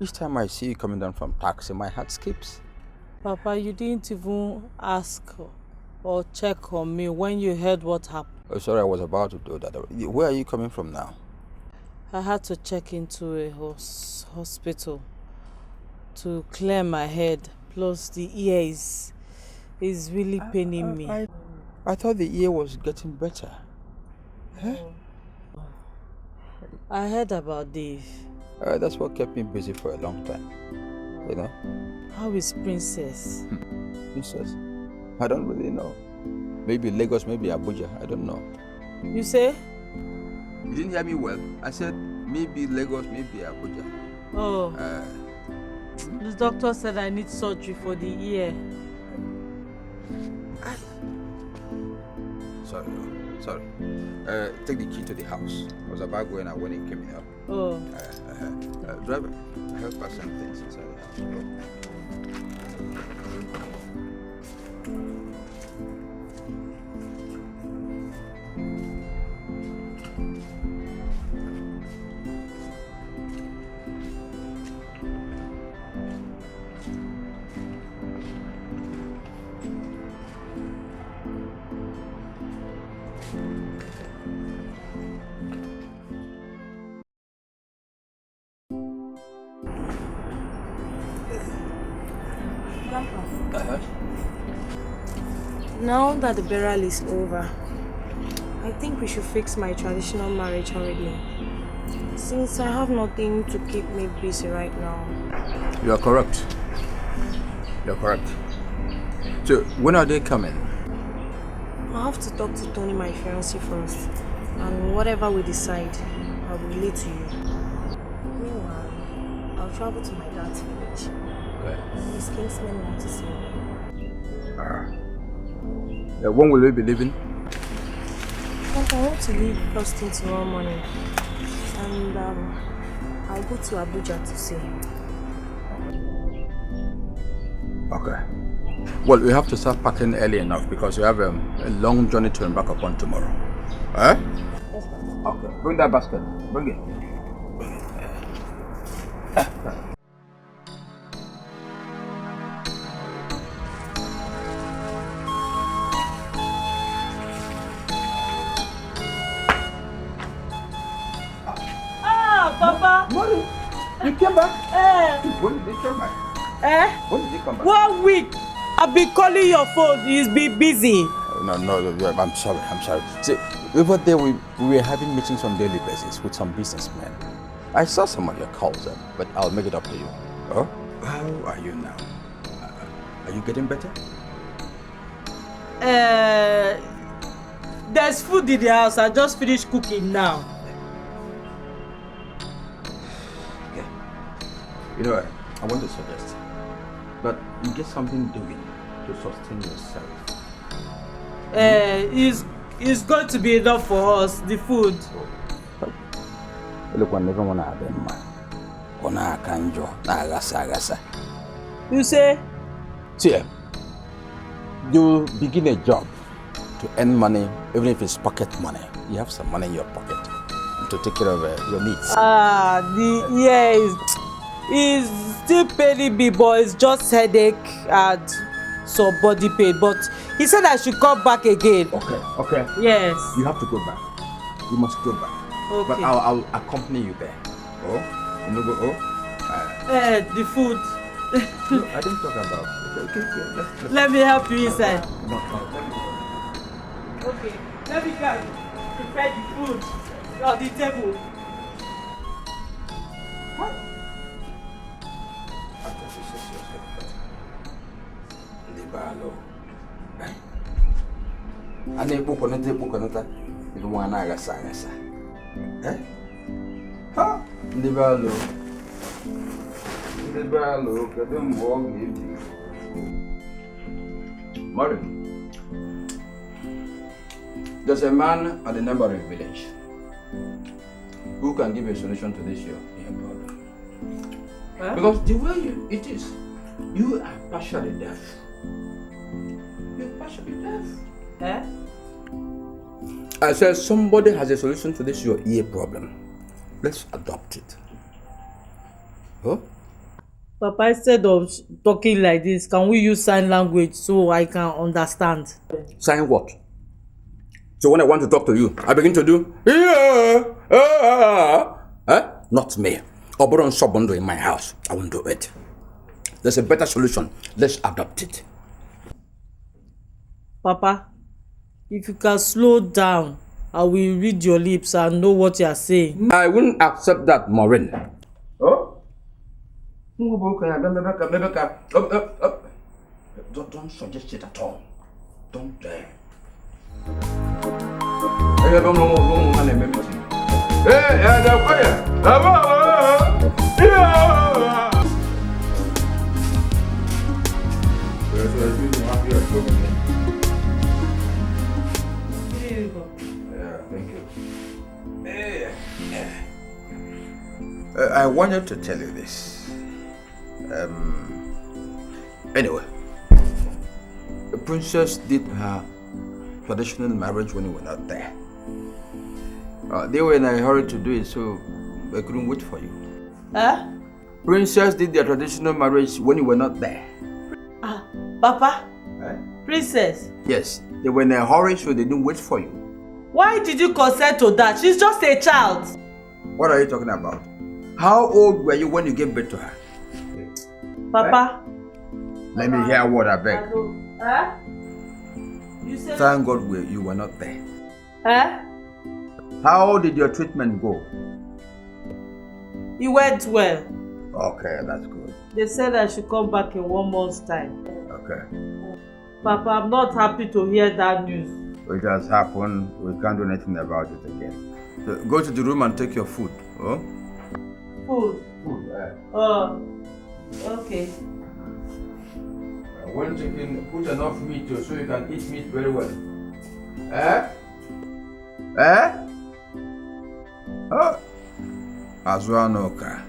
Each time I see you coming down from taxi, my heart skips. Papa, you didn't even ask or check on me when you heard what happened. Oh, sorry, I was about to do that. Where are you coming from now? I had to check into a hospital to clear my head. Plus, the ear is really paining me. I thought the ear was getting better. Huh? I heard about Dave. That's what kept me busy for a long time. You know? How is Princess? Princess? I don't really know. Maybe Lagos, maybe Abuja. I don't know. You say? You didn't hear me well. I said maybe Lagos, maybe Abuja. Oh. The doctor said I need surgery for the ear. Sorry. Take the key to the house. I was about going out when it came out. Oh. Driver, help us some things inside the house. Now that the burial is over, I think we should fix my traditional marriage already. Since I have nothing to keep me busy right now. You are correct. So, when are they coming? I have to talk to Tony, my fiancé, first. And whatever we decide, I will relate to you. Meanwhile, I'll travel to my dad's village. Okay. His kinsmen want to see me. When will we be leaving? I want to leave first thing tomorrow morning. And I'll go to Abuja to see him. Okay. Well, we have to start packing early enough because we have a long journey to embark upon tomorrow. Huh? Yes, Papa. Okay, bring that basket. Bring it. Papa! Mommy, you came back? When did you come back? When did you come back? 1 week. I've been calling your phone. He's been busy. No, I'm sorry. See, over there we were having meetings on a daily basis with some businessmen. I saw some of your calls, but I'll make it up to you. Oh? How are you now? Are you getting better? There's food in the house. I just finished cooking now. You know what? I want to suggest that you get something doing to sustain yourself. It's going to be enough for us, the food. Look, one never want to have them. You say? See, you begin a job to earn money, even if it's pocket money. You have some money in your pocket to take care of your needs. It's still paining me, but it's just headache and some body pain. But he said I should come back again. Okay. Yes. You have to go back. You must go back. Okay. But I'll accompany you there. Oh? You know, go, the food. No, I didn't talk about it. Okay. Let's Let me help you inside. No. Okay. Let me go prepare the food on the table. Ane bukonete ilu mwana agasa. Ha, ndibalo kadem wong niti. Mari. There's a man at the neighboring village who can give a solution to this your problem. Because the way it is, you are partially deaf. You're partially deaf. I said somebody has a solution to this your ear problem. Let's adopt it. Huh? Papa, instead of talking like this, can we use sign language so I can understand? Sign what? So when I want to talk to you, I begin to do not me. Oberon Sobondo in my house. I won't do it. There's a better solution. Let's adopt it. Papa, if you can slow down, I will read your lips and know what you are saying. I wouldn't accept that, Maureen. Oh? Don't suggest it at all. Don't dare. I wanted to tell you this. Anyway, the princess did her traditional marriage when you were not there. They were in a hurry to do it, so they couldn't wait for you. Princess did their traditional marriage when you were not there. Papa? Princess? Yes, they were in a hurry, so they didn't wait for you. Why did you consent to that? She's just a child. What are you talking about? How old were you when you gave birth to her? Papa? Let me hear what I beg. You said... Thank God you were not there. How did your treatment go? It went well. Okay, that's good. They said I should come back in 1 month's time. Okay. Papa, I'm not happy to hear that news. It has happened. We can't do anything about it again. So go to the room and take your food. Oh? Food? Okay. When chicken, put enough meat so you can eat meat very well. Oh. Azuanoka.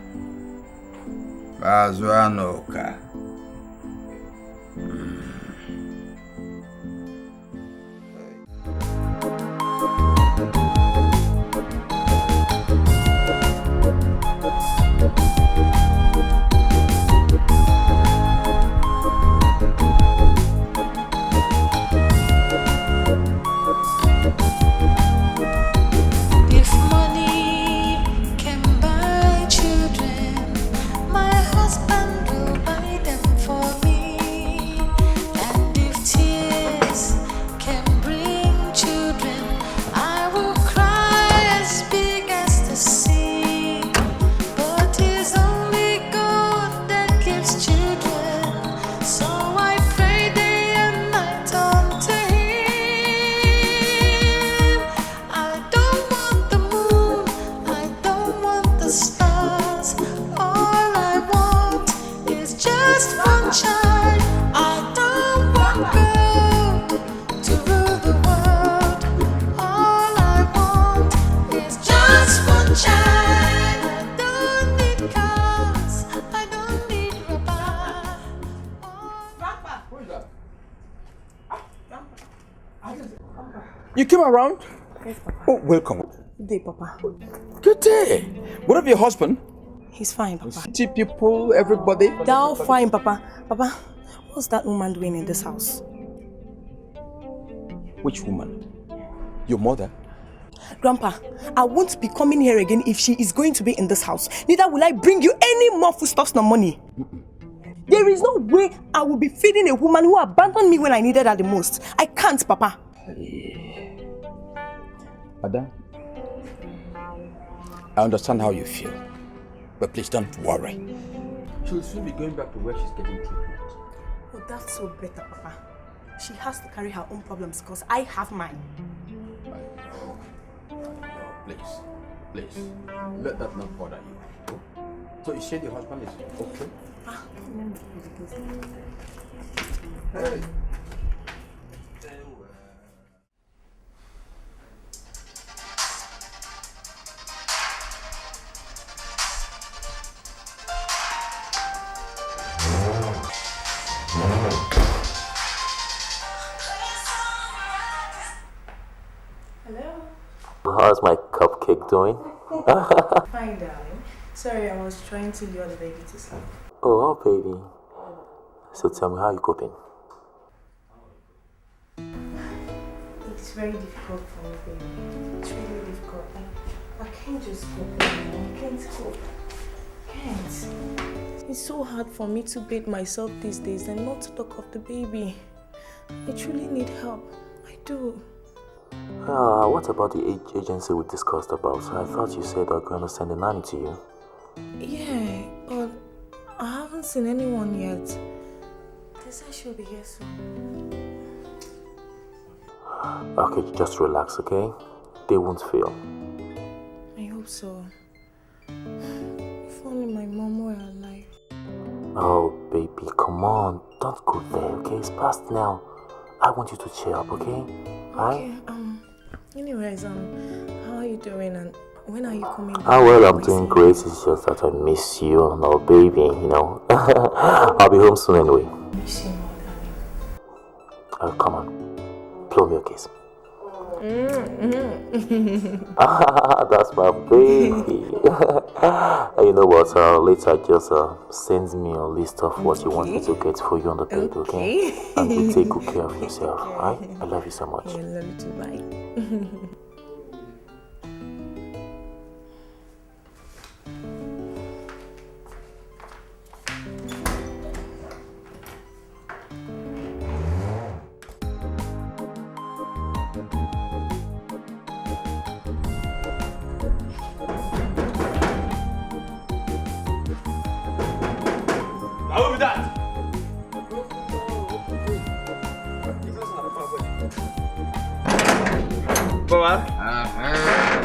came around? Yes, Papa. Oh, welcome. Good day, Papa. Good day. What of your husband? He's fine, Papa. City people, everybody? They're all fine, Papa. Papa, what's that woman doing in this house? Which woman? Your mother? Grandpa, I won't be coming here again if she is going to be in this house. Neither will I bring you any more foodstuffs nor money. There is no way I will be feeding a woman who abandoned me when I needed her the most. I can't, Papa. Madam, I understand how you feel, but please don't worry. She'll soon be going back to where she's getting treatment. Oh, that's so better, Papa. She has to carry her own problems because I have mine. Please, let that not bother you. So you said your husband is okay? Hey. How's my cupcake doing? Fine, darling. Sorry, I was trying to lure the baby to sleep. Oh, baby. So tell me, how you coping? It's very difficult for me, baby. It's really difficult. I can't just cope anymore. I can't cope. I can't. It's so hard for me to bathe myself these days and not to talk of the baby. I truly need help. I do. What about the agency we discussed about? I thought you said they're going to send a nanny to you. Yeah, but I haven't seen anyone yet. They said she'll be here soon. Okay, just relax, okay? They won't fail. I hope so. If only my mom were alive. Oh, baby, come on. Don't go there, okay? It's past now. I want you to cheer up, okay? Okay, anyways, how are you doing and when are you coming back? Well, I'm doing great. It's just that I miss you and our baby, you know. I'll be home soon anyway. Miss you more, darling. Come on. Blow me a kiss. That's my baby. You know what? Later just send me a list of what you want me to get for you on the bed, okay? And you take good care of yourself, alright? I love you so much. I love you too, bye.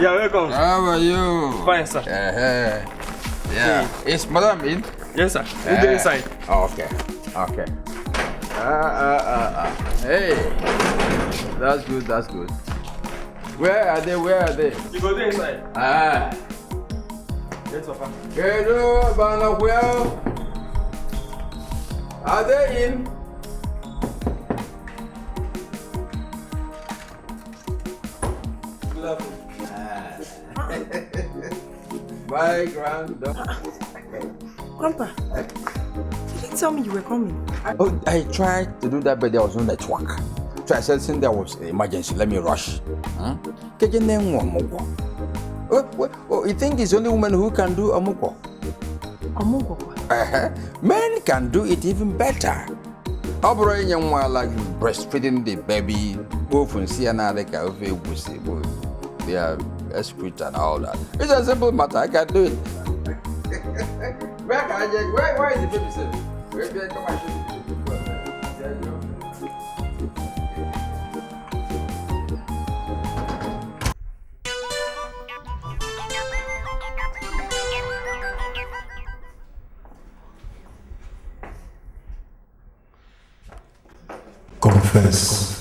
Yeah, welcome. How are you? Fine, sir. Yeah. Is madam in? Yes, sir. In the inside. Okay. Hey. That's good. Where are they? You go there inside. Yes, Papa. Hello, Banakwell. Are they in? My granddaughter. Grandpa, you didn't tell me you were coming. I tried to do that, but there was no network. So I said, since there was an emergency, let me rush. You think it's the only woman who can do amuko? Amuko? Men can do it even better. Operating like breastfeeding the baby, both in they are excrete and all that. It's a simple matter. I can do it. Where is the baby sitting? Come and show me the baby. Confess.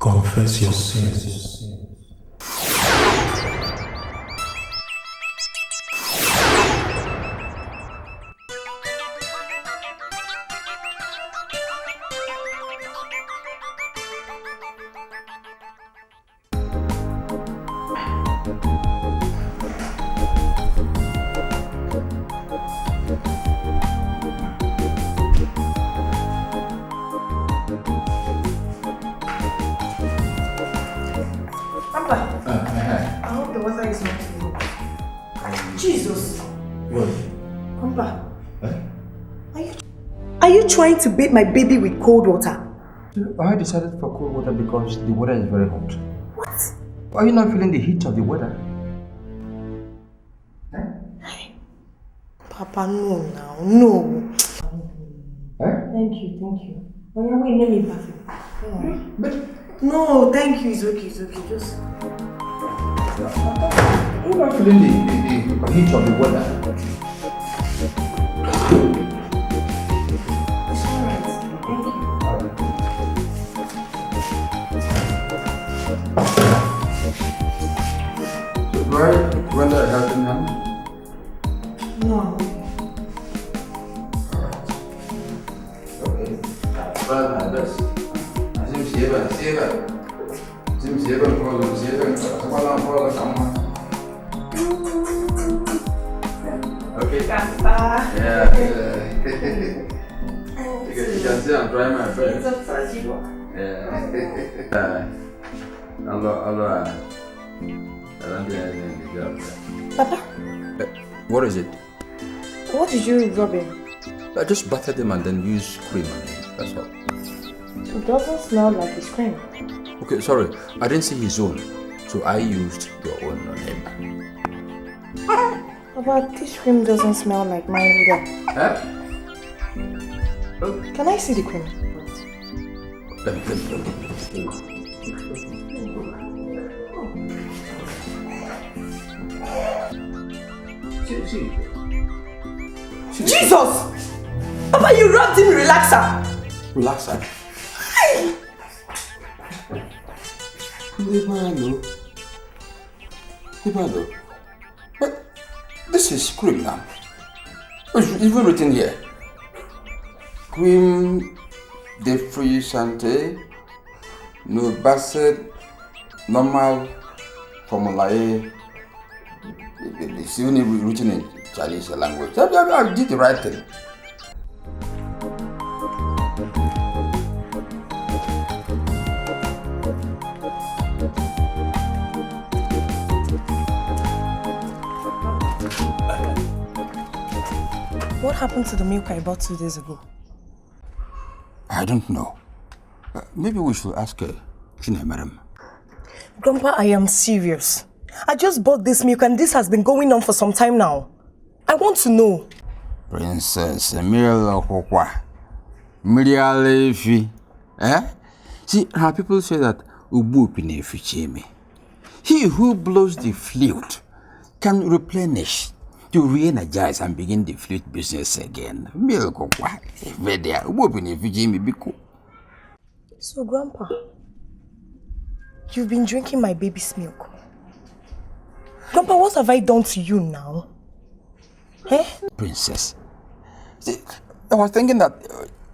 Confess your sins. Trying to bathe my baby with cold water. I decided for cold water because the weather is very hot. What? Are you not feeling the heat of the weather? Papa, no now, no. Thank you. Oh yeah, wait, let me bath you. No, thank you, it's okay, just... Are you not feeling the heat of the weather? Right? When did I have them now? No. Okay. Well, my best. I seem to Okay. Yeah. You can see I'm trying my best. It's a first you. Yeah. Hello. I don't think anything in the job. Papa? What is it? What did you rub in? I just battered him and then used cream on him. That's all. It doesn't smell like his cream. Okay, sorry. I didn't see his own. So I used your own on him. Papa, this cream doesn't smell like mine either. Huh? Can I see the cream? Let me. See. Jesus! Papa, you rubbed him relaxer! Relaxer? Libalo. But this is cream now. It's even written here. Cream de free santé, no basset, normal formulae. It's only written in Chinese language. I did the right thing. What happened to the milk I bought 2 days ago? I don't know. Maybe we should ask madam. Grandpa, I am serious. I just bought this milk and this has been going on for some time now. I want to know. Princess Miriam Levi. See, how people say that he who blows the flute can replenish, to re-energize and begin the flute business again. So, Grandpa, you've been drinking my baby's milk. Grandpa, what have I done to you now? Princess, see, I was thinking that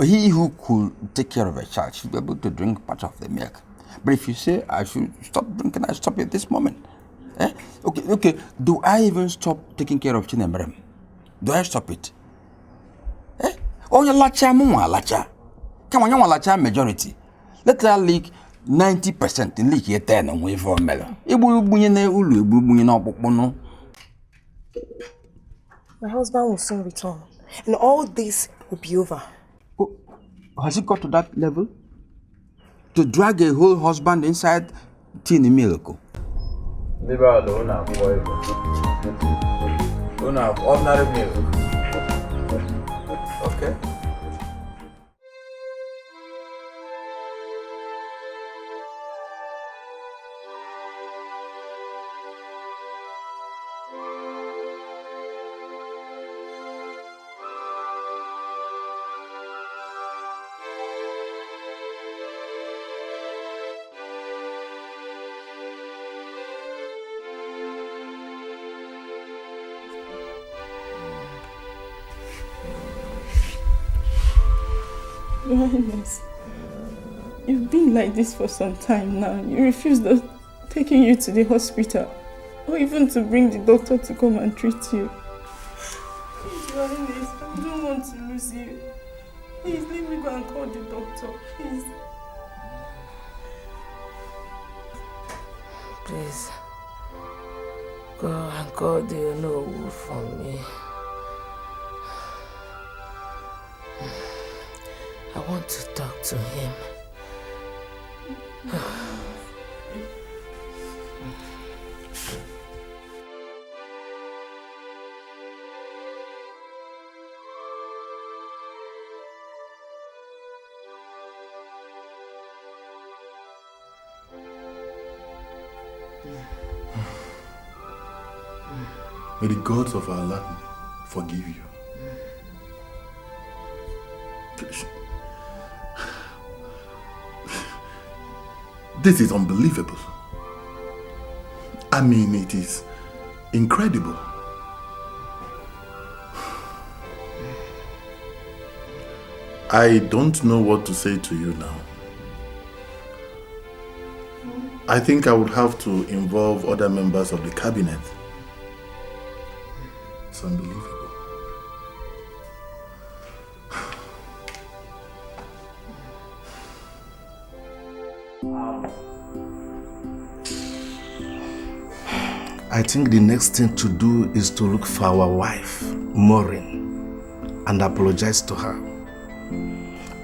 he who could take care of a child should be able to drink part of the milk. But if you say I should stop drinking, I stop at this moment. Okay. Do I even stop taking care of Chinemrem? Do I stop it? Oh, you lacha mwa lacha. Come on, you want lacha majority. Let her leak 90% in leak here 10 and wait for a melon. My husband will soon return, and all this will be over. Oh, has it got to that level? To drag a whole husband inside tin milk? Leave her alone now, boy. Don't have ordinary milk. Okay. Your Highness, you've been like this for some time now. You refused us taking you to the hospital, or even to bring the doctor to come and treat you. Please, Your Highness, I don't want to lose you. Please, let me go and call the doctor, please. Please, go and call the Nollywood for me. I want to talk to him. May the gods of our land forgive you. This is unbelievable. I mean, it is incredible. I don't know what to say to you now. I think I would have to involve other members of the cabinet. It's unbelievable. I think the next thing to do is to look for our wife, Maureen, and apologize to her.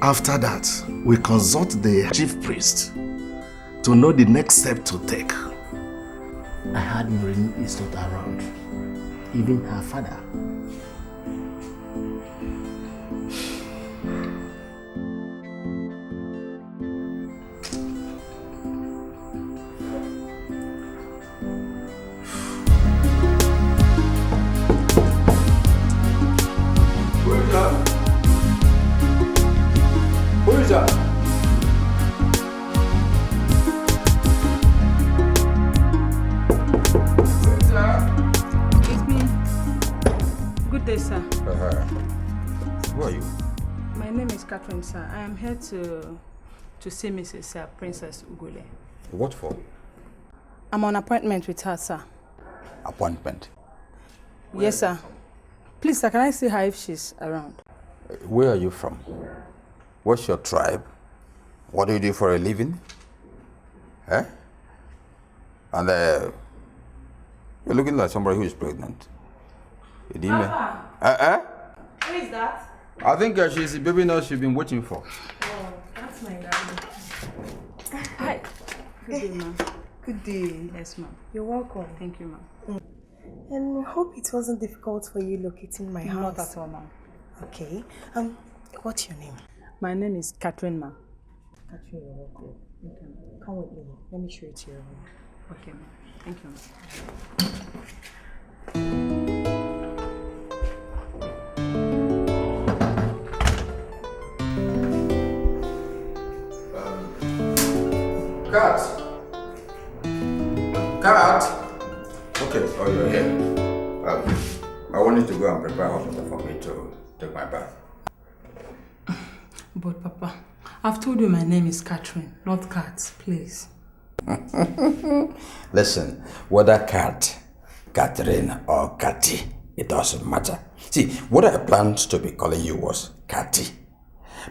After that, we consult the chief priest to know the next step to take. I heard Maureen is not around, even her father. Sir, I am here to see Mrs. Princess Ugule. What for? I'm on appointment with her, sir. Appointment? Yes, sir. Please, sir, can I see her if she's around? Where are you from? What's your tribe? What do you do for a living? Eh? And you're looking like somebody who is pregnant. Papa! Who is that? I think she's the baby nurse you've been waiting for. Oh, that's my darling. Hi. Good day, ma'am. Good day. Yes, ma'am. You're welcome. Thank you, ma'am. And I hope it wasn't difficult for you locating my house. Not at all, ma'am. Okay. What's your name? My name is Catherine, ma'am. Catherine, you're welcome. Okay. Come with me. Let me show you to your room. Okay, ma'am. Thank you, ma'am. Cat! Okay, oh, you're here. I wanted to go and prepare hot water for me to take my bath. But, Papa, I've told you my name is Catherine, not Cat, please. Listen, whether Cat, Catherine, or Catty, it doesn't matter. See, what I planned to be calling you was Catty.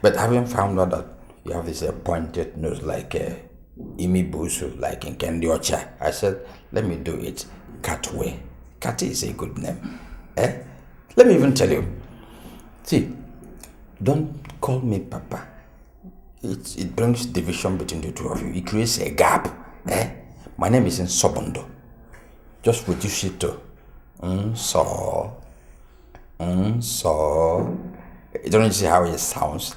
But having found out that you have this pointed nose like Imi Busu, like in Kendi Ocha, I said, let me do it Catway. Catty is a good name. Eh? Let me even tell you. See, don't call me Papa. It brings division between the two of you. It creates a gap. Eh? My name is Sobondo. Just reduce it to so. Don't you see how it sounds?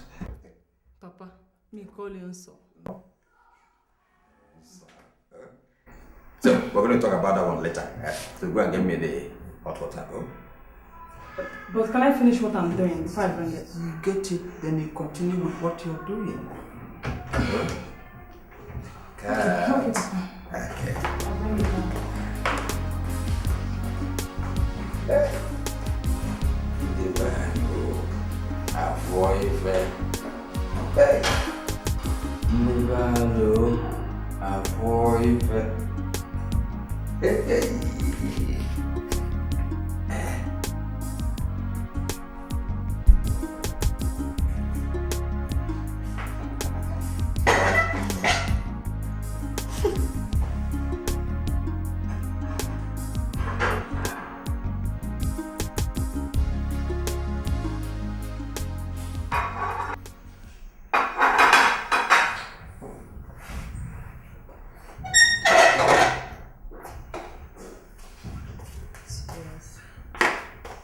Papa, me call you so. So, we're going to talk about that one later. So go and get me the hot water. Oh? But can I finish what I'm doing before I bring it? You get it, then you continue with what you're doing. Okay. Avoid baby. Hey.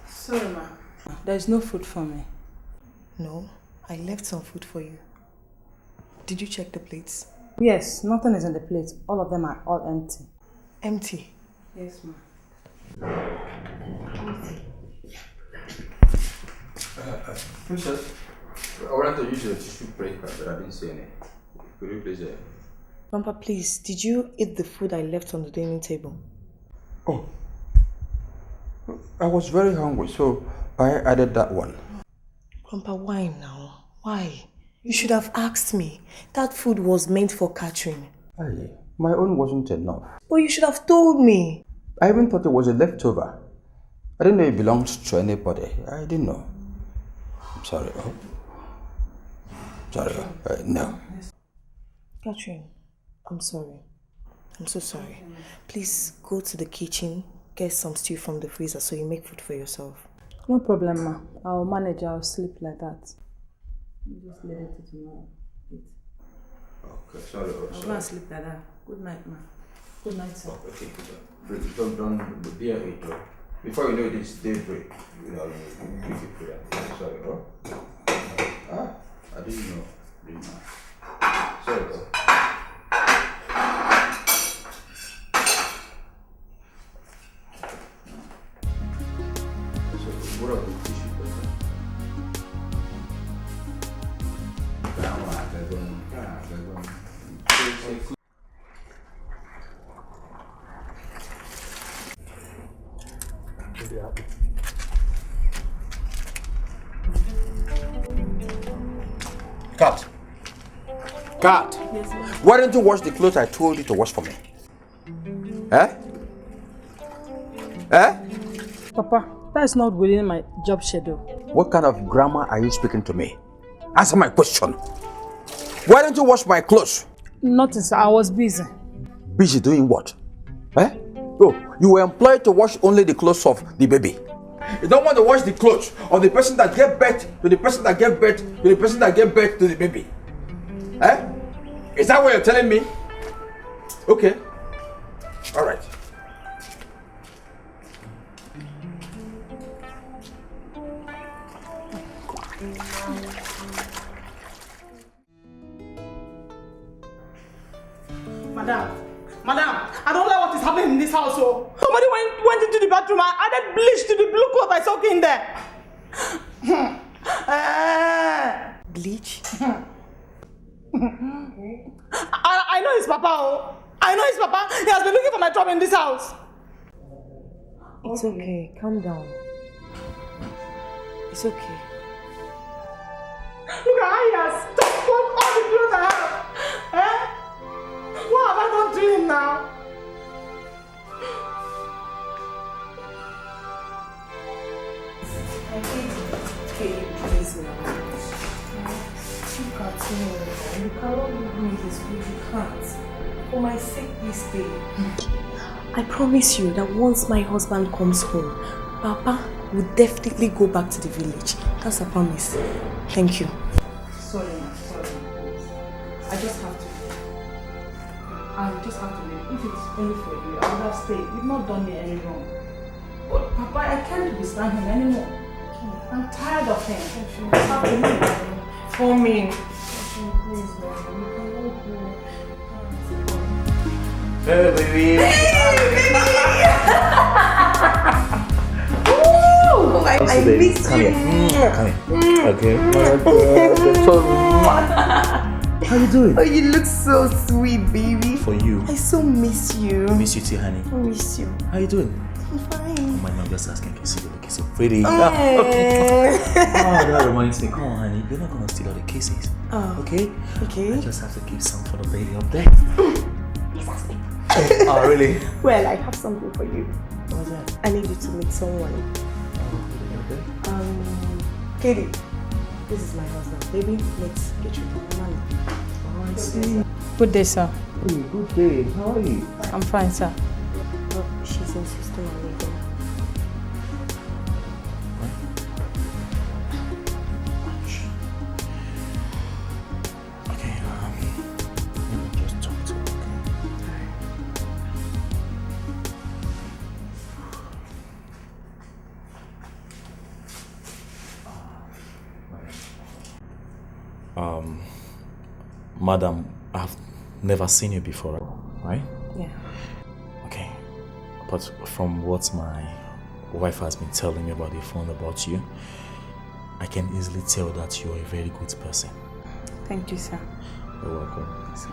Sorry, ma. There's no food for me. No, I left some food for you. Did you check the plates? Yes, nothing is in the plate. All of them are all empty. Empty? Yes, ma. Princess, I wanted to use a tissue paper, but I didn't see any. Could you please? Grandpa, please, did you eat the food I left on the dining table? Oh. I was very hungry, so I added that one. Grandpa, why now? Why? You should have asked me. That food was meant for Catherine. Aye, my own wasn't enough. But you should have told me. I even thought it was a leftover. I didn't know it belonged to anybody. I didn't know. I'm sorry. Oh. Sorry. No. Catherine, I'm sorry. I'm so sorry. Please go to the kitchen, get some stew from the freezer so you make food for yourself. No problem, ma. I'll manage. I'll sleep like that. You just leave it to tomorrow. Okay, sorry. I'll go and sleep like that. Good night, ma. Good night, sir. Okay, don't be a hater. Before you know this daybreak, you know, you give it prayer. Sorry, bro. I didn't know. Sorry, bro. What are the tissue paper? Cut. Cut. Yes, ma'am. Why don't you wash the clothes I told you to wash for me? Eh? Eh? Papa, that is not within my job schedule. What kind of grammar are you speaking to me? Answer my question. Why don't you wash my clothes? Nothing, sir. I was busy. Busy doing what? Eh? Oh, you were employed to wash only the clothes of the baby. You don't want to wash the clothes of the person that gave birth to the person that gave birth to the person that gave birth to the baby. Eh? Is that what you're telling me? Okay. All right. Madam, I don't know what is happening in this house. So somebody went into the bathroom and added bleach to the blue cloth I saw in there. Bleach? I know his papa. Oh. I know his papa. He has been looking for my trouble in this house. It's okay. Calm down. It's okay. Look at how he has stopped all the clothes I have. Eh? What have I done to him now? Okay, please now. Look at him. You cannot leave me this way. You can't. For my sake, please stay. I promise you that once my husband comes home, Papa will definitely go back to the village. That's a promise. Thank you. Sorry, please. I just have to leave. If it's only for you, I would have stayed. You've not done me any wrong. But Papa, I can't withstand him anymore. I'm tired of him. I have to leave. For me. Please, Hey, baby. I miss Come you. here. Come here. Okay. How you doing? Oh, you look so sweet, baby. For you. I so miss you. Miss you too, honey. I miss you. How you doing? I'm fine. Oh my mom just asking, can see you looking so pretty. Oh. That reminds me. Come on, honey. You're not gonna steal all the kisses. Oh. Okay? Okay. I just have to keep some for the baby up there. Please ask me. Oh, really? Well, I have something for you. What's that? I need you to meet someone. Katie, this is my husband. Baby, let's get you money. Oh, I see. Good day, sir. Hey, good day. How are you? I'm fine, sir. But she's insisting on leaving. Okay, let me just talk to her, okay? Madam, I've never seen you before, right? Yeah. Okay. But from what my wife has been telling me about the phone about you, I can easily tell that you're a very good person. Thank you, sir. You're welcome. Sir.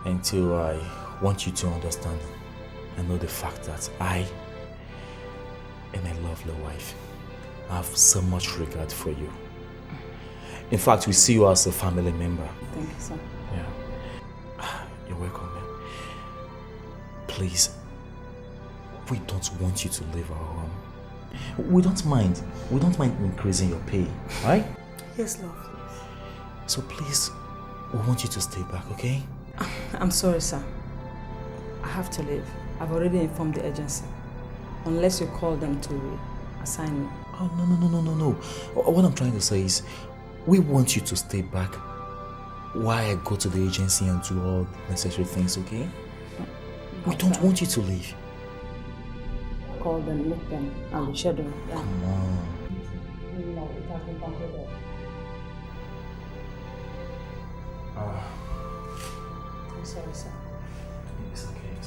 Until I want you to understand and know the fact that I am a lovely wife. I have so much regard for you. In fact, we see you as a family member. Thank you, sir. Yeah. You're welcome, man. Please, we don't want you to leave our home. We don't mind increasing your pay, right? Yes, love. So please, we want you to stay back, okay? I'm sorry, sir. I have to leave. I've already informed the agency. Unless you call them to assign me. Oh, no. What I'm trying to say is, we want you to stay back while I go to the agency and do all necessary things, okay? We don't want you to leave. Call them, meet them, and we schedule. Yeah. Come on. No, it has been completed. I'm sorry, sir. It's okay.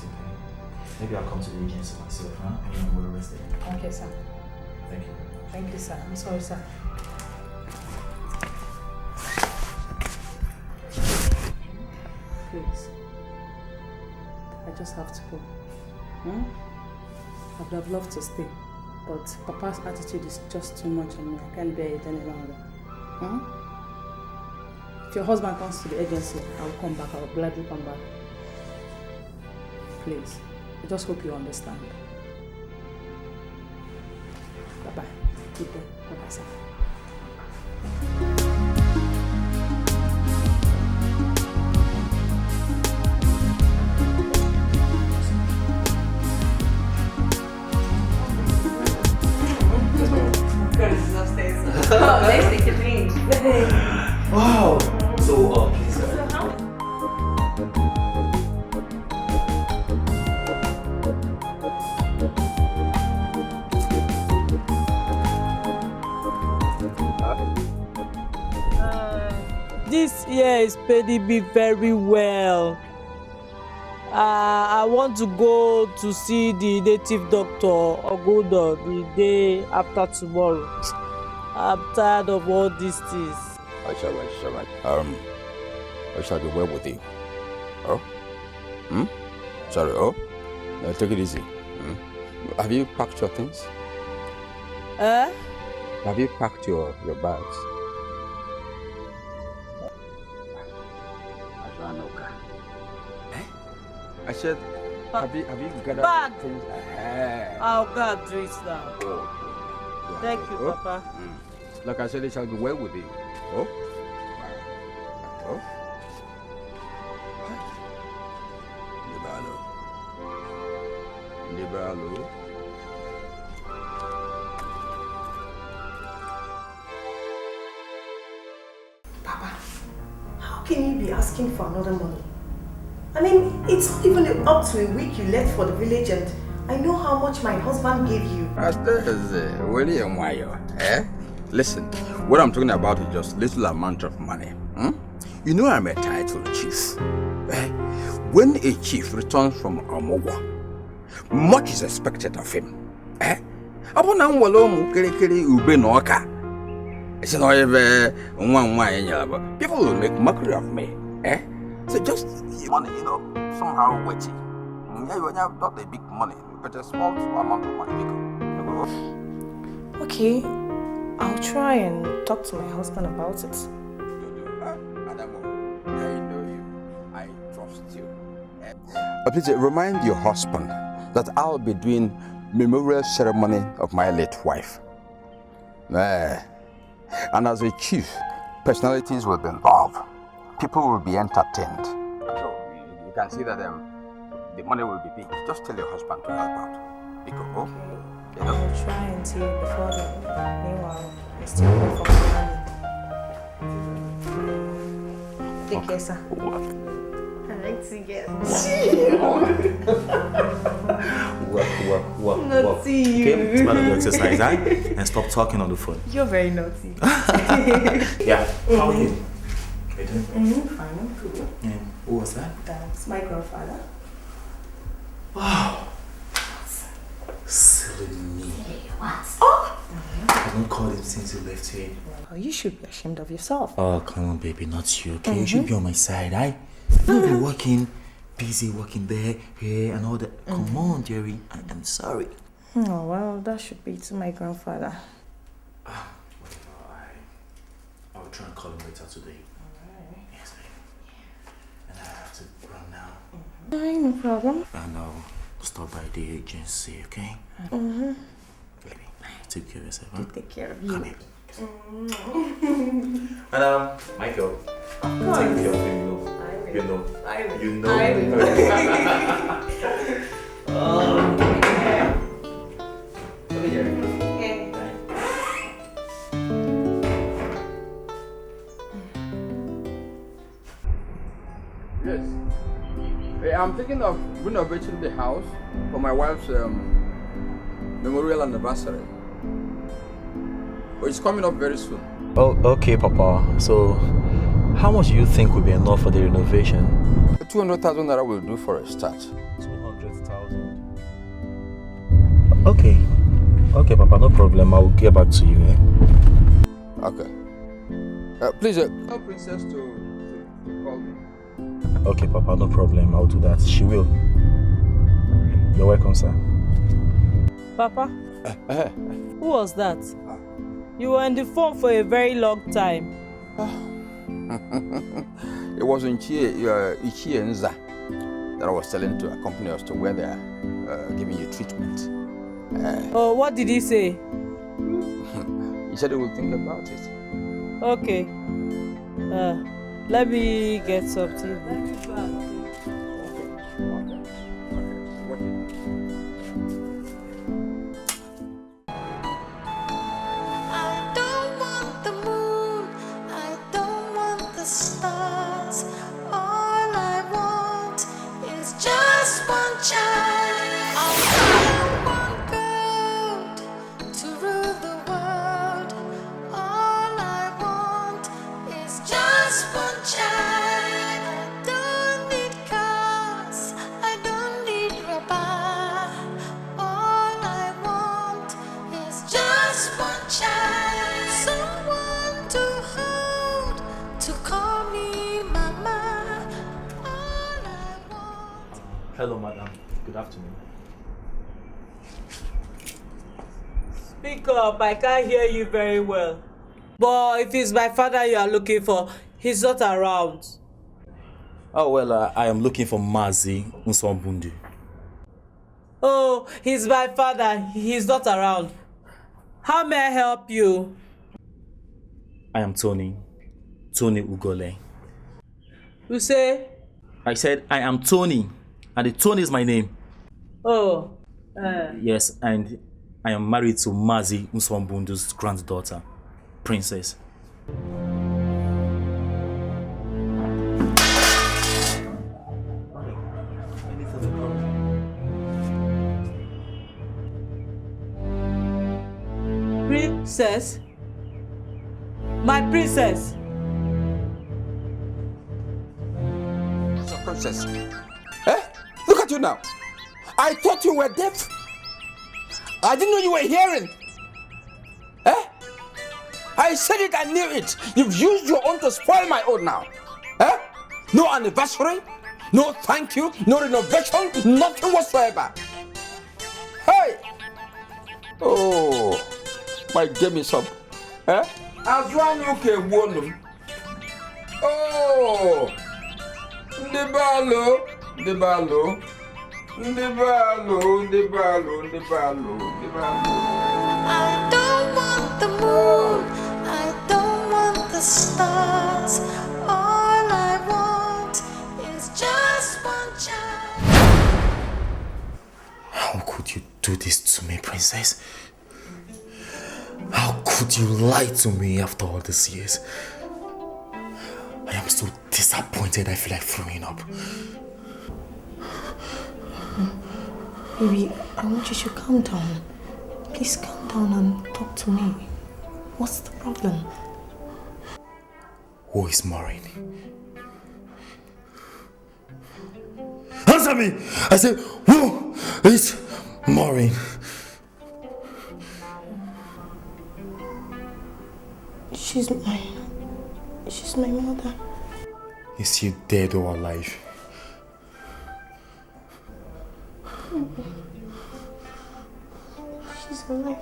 Maybe I'll come to the agency myself, huh? And we'll arrest it. Okay, sir. Thank you. Thank you, sir. I'm sorry, sir. Please. I just have to go. I would have loved to stay, but Papa's attitude is just too much on me. I can't bear it any longer. If your husband comes to the agency, I'll come back. I'll gladly come back. Please. I just hope you understand. Bye-bye. Good day. Bye-bye, sir. Let's take a drink. Wow. So, please. This year is paying me very well. I want to go to see the native doctor Ogodo the day after tomorrow. I'm tired of all these things. I shall be well with you. Oh? Sorry, oh? Now take it easy. Have you packed your things? Have you packed your bags? I said, have you gathered bag. things? I'll go and do it now. Oh. Thank you, Oh. Papa. Like I said, it shall be well with you. Oh? Oh? Libalo. Papa, how can you be asking for another money? I mean, it's not even up to a week you left for the village and I know how much my husband gave you. Listen, what I'm talking about is just little amount of money. You know I'm a titled chief. When a chief returns from Amowa, much is expected of him. People will make mockery of me. So just money, somehow wetty. You have not a big money, but a small amount of money. Okay, I'll try and talk to my husband about it. Adamo, I know you. I trust you. Please remind your husband that I'll be doing memorial ceremony of my late wife. And as a chief, personalities will be involved. People will be entertained. So you can see that the money will be big. Just tell your husband to help out. Because, I will try and see it before then. Meanwhile, I'm still waiting for my money. Take care, sir. I like to get Work. Naughty you. Okay, try to do exercise, right? And stop talking on the phone. You're very naughty. Yeah. How are you? Fine, I'm cool. Yeah. Who was that? That's my grandfather. Wow. Silly me. What? Oh! I haven't called him since he left here. Oh, you should be ashamed of yourself. Oh, come on, baby, not you, okay? You should be on my side, right? You'll be working, busy working there, here, and all that. Come on, Jerry, I'm sorry. Oh, well, that should be to my grandfather. I'll try and call him later today. Alright. Yes, baby. And I have to run now. No problem. And I'll stop by the agency, okay? Baby, take care of yourself, huh? Take care of you. Come here. And Michael, take care of him, you know. Yes. I'm thinking of renovating the house for my wife's memorial anniversary. But it's coming up very soon. Oh, okay, Papa. So, how much do you think will be enough for the renovation? 200,000 naira will do for a start. 200,000. Okay. Okay, Papa, no problem. I will get back to you, eh? Okay. Please, tell Princess to call me. Okay, Papa, no problem. I'll do that. She will. You're welcome, sir. Papa? Who was that? You were on the phone for a very long time. It was Ichi Nza that I was telling to accompany us to where they are giving you treatment. Oh, what did he say? He said he will think about it. Okay. Let me get something. Stars. All I want is just one child. I want God to rule the world. All I want is just one child. I don't need cars, I don't need rubber. All I want is just one child. Someone to hold, to call me mama. All I want. Hello, madam. Good afternoon. Speak up, I can't hear you very well. But if it's my father you are looking for, he's not around. Oh, well, I am looking for Mazi Nsambundu. Oh, he's my father, he's not around. How may I help you? I am Tony Ugole. You say? I said I am Tony, and the Tony is my name. Oh. Yes, and I am married to Mazi Nsambundu's granddaughter, Princess. Princess? My princess? It's a princess. Look at you now. I thought you were deaf. I didn't know you were hearing. I said it, I knew it. You've used your own to spoil my own now. No anniversary, no thank you, no renovation, nothing whatsoever. Hey! Oh, my game is up. Ezuruonye can warn them. Oh, Ndebalo, Debalo. I don't want the moon, I don't want the stars. All I want is just one child. How could you do this to me, princess? How could you lie to me after all these years? I am so disappointed, I feel like throwing up. Baby, I want you to calm down. Please calm down and talk to me. What's the problem? Who is Maureen? Answer me! I said, who is Maureen? She's my mother. Is she dead or alive? She's alive.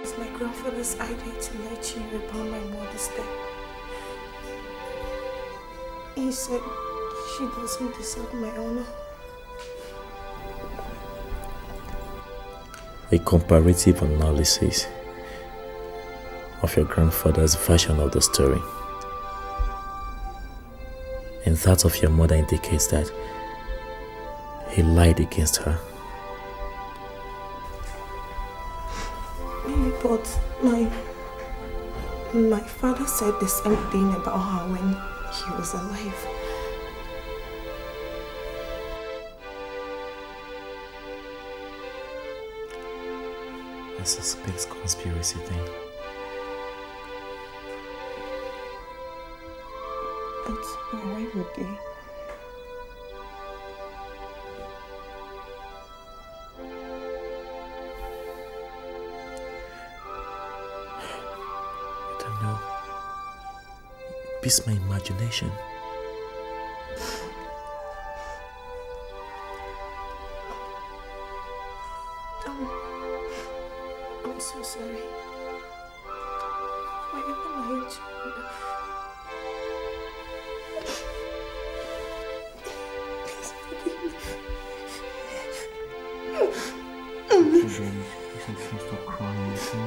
It's my grandfather's idea to let you about my mother's death. He said she doesn't deserve my honor. A comparative analysis of your grandfather's version of the story and that of your mother indicates that he lied against her. But my father said the same thing about her when he was alive. I suspect conspiracy thing. But why would they? It's my imagination. I'm so sorry. Why lied to you? Please forgive me. Stop crying, okay?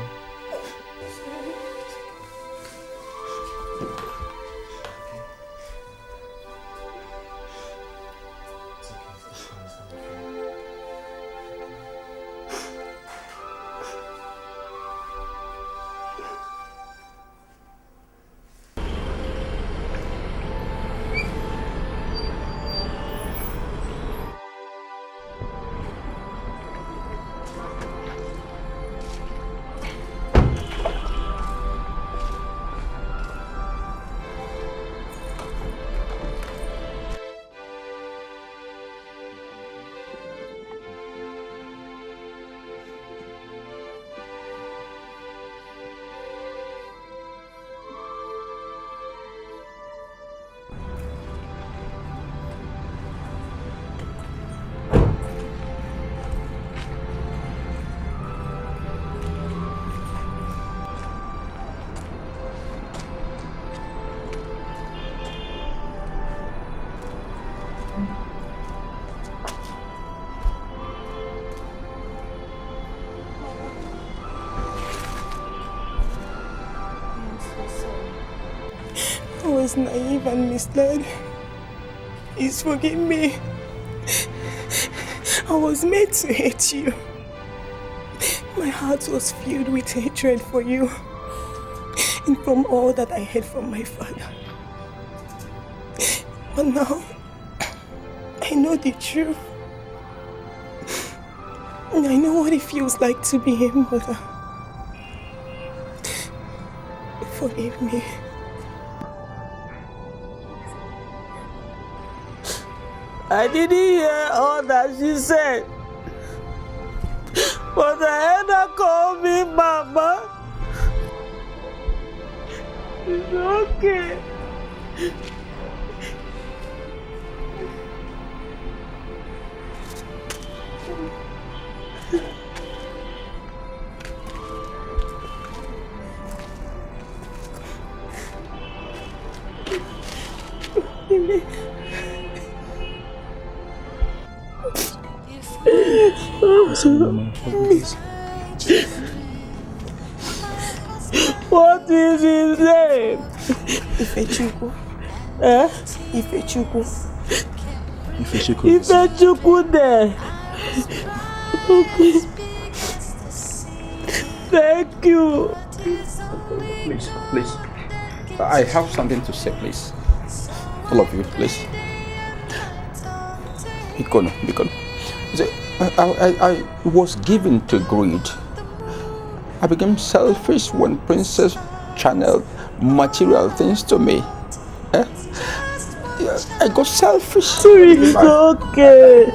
I was naive and misled. Please forgive me. I was made to hate you. My heart was filled with hatred for you and from all that I heard from my father. But now, I know the truth. And I know what it feels like to be a mother. Forgive me. I didn't hear all that she said. But I heard her call me Mama. It's okay. What is his name? Ifechukwu. Eh? Ifechukwu. Ifechukwu there. Okay. Thank you. Please. I have something to say, please. All of you, please. Bikono. I was given to greed. I became selfish when Princess channeled material things to me. I got selfish. It's okay.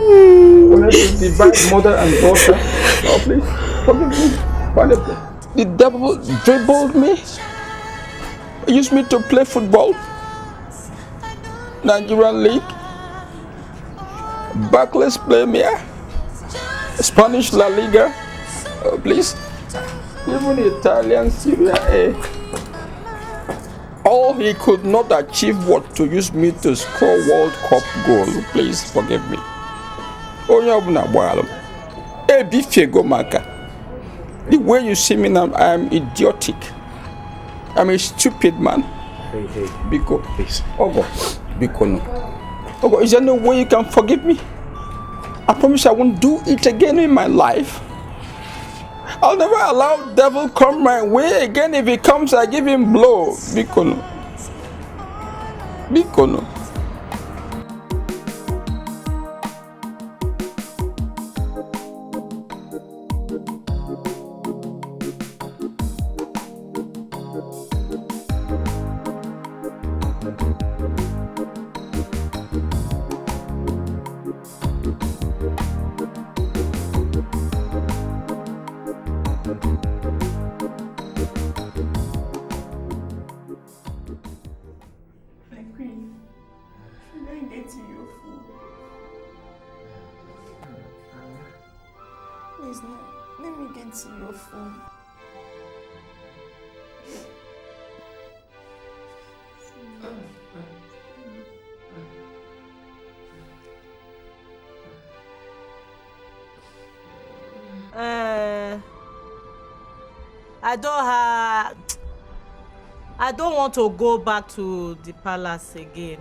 When I divide mother and daughter, oh, please forgive me. The devil dribbled me, used me to play football, Nigerian League, Barclays Premier, Spanish La Liga, oh, please, even Italian Serie A. All he could not achieve was to use me to score World Cup goal. Please forgive me. The way you see me now, I am idiotic. I'm a stupid man. Hey. Because, Ogo, is there no way you can forgive me? I promise I won't do it again in my life. I'll never allow devil come my way again. If he comes, I give him blow. Bikono. I don't want to go back to the palace again.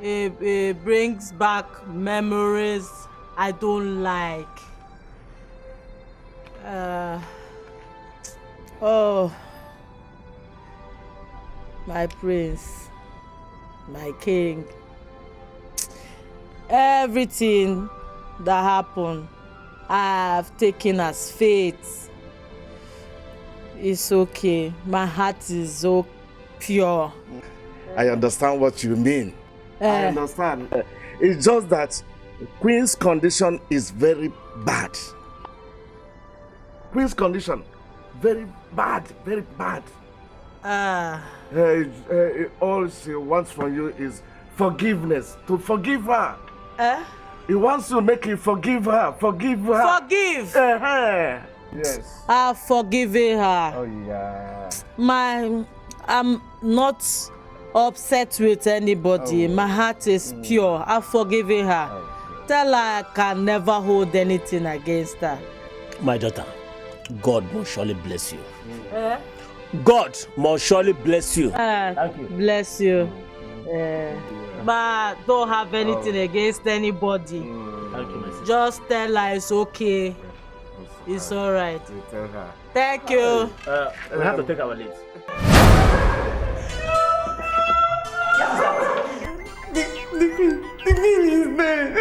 It brings back memories I don't like. Oh, my prince, my king. Everything that happened, I have taken as fate. It's okay. My heart is so pure. I understand what you mean. I understand. It's just that Queen's condition is very bad. Queen's condition, very bad, very bad. All she wants from you is forgiveness. To forgive her. He wants to make you forgive her. Forgive her. Forgive? Yes. I've forgiven her. Oh yeah. I'm not upset with anybody. My heart is pure. I've forgiven her. Tell her I can never hold anything against her. My daughter, God will surely bless you. God must surely bless you. Thank you. Bless you. But don't have anything against anybody. Thank you, my sister. Just tell her it's okay. It's alright. You tell her. Thank you. We have to take our leave. The bill is there.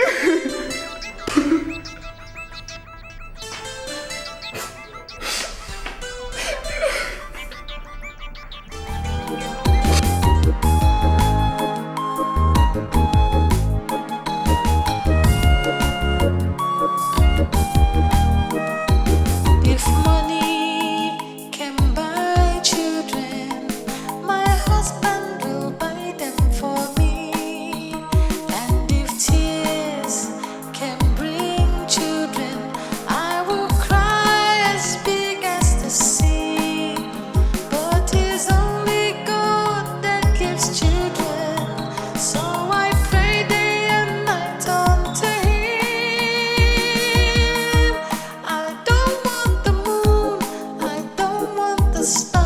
If money can buy children, my husband will buy them for me. And if tears can bring children, I will cry as big as the sea. But it's only God that gives children, so I pray day and night unto Him. I don't want the moon, I don't want the stars.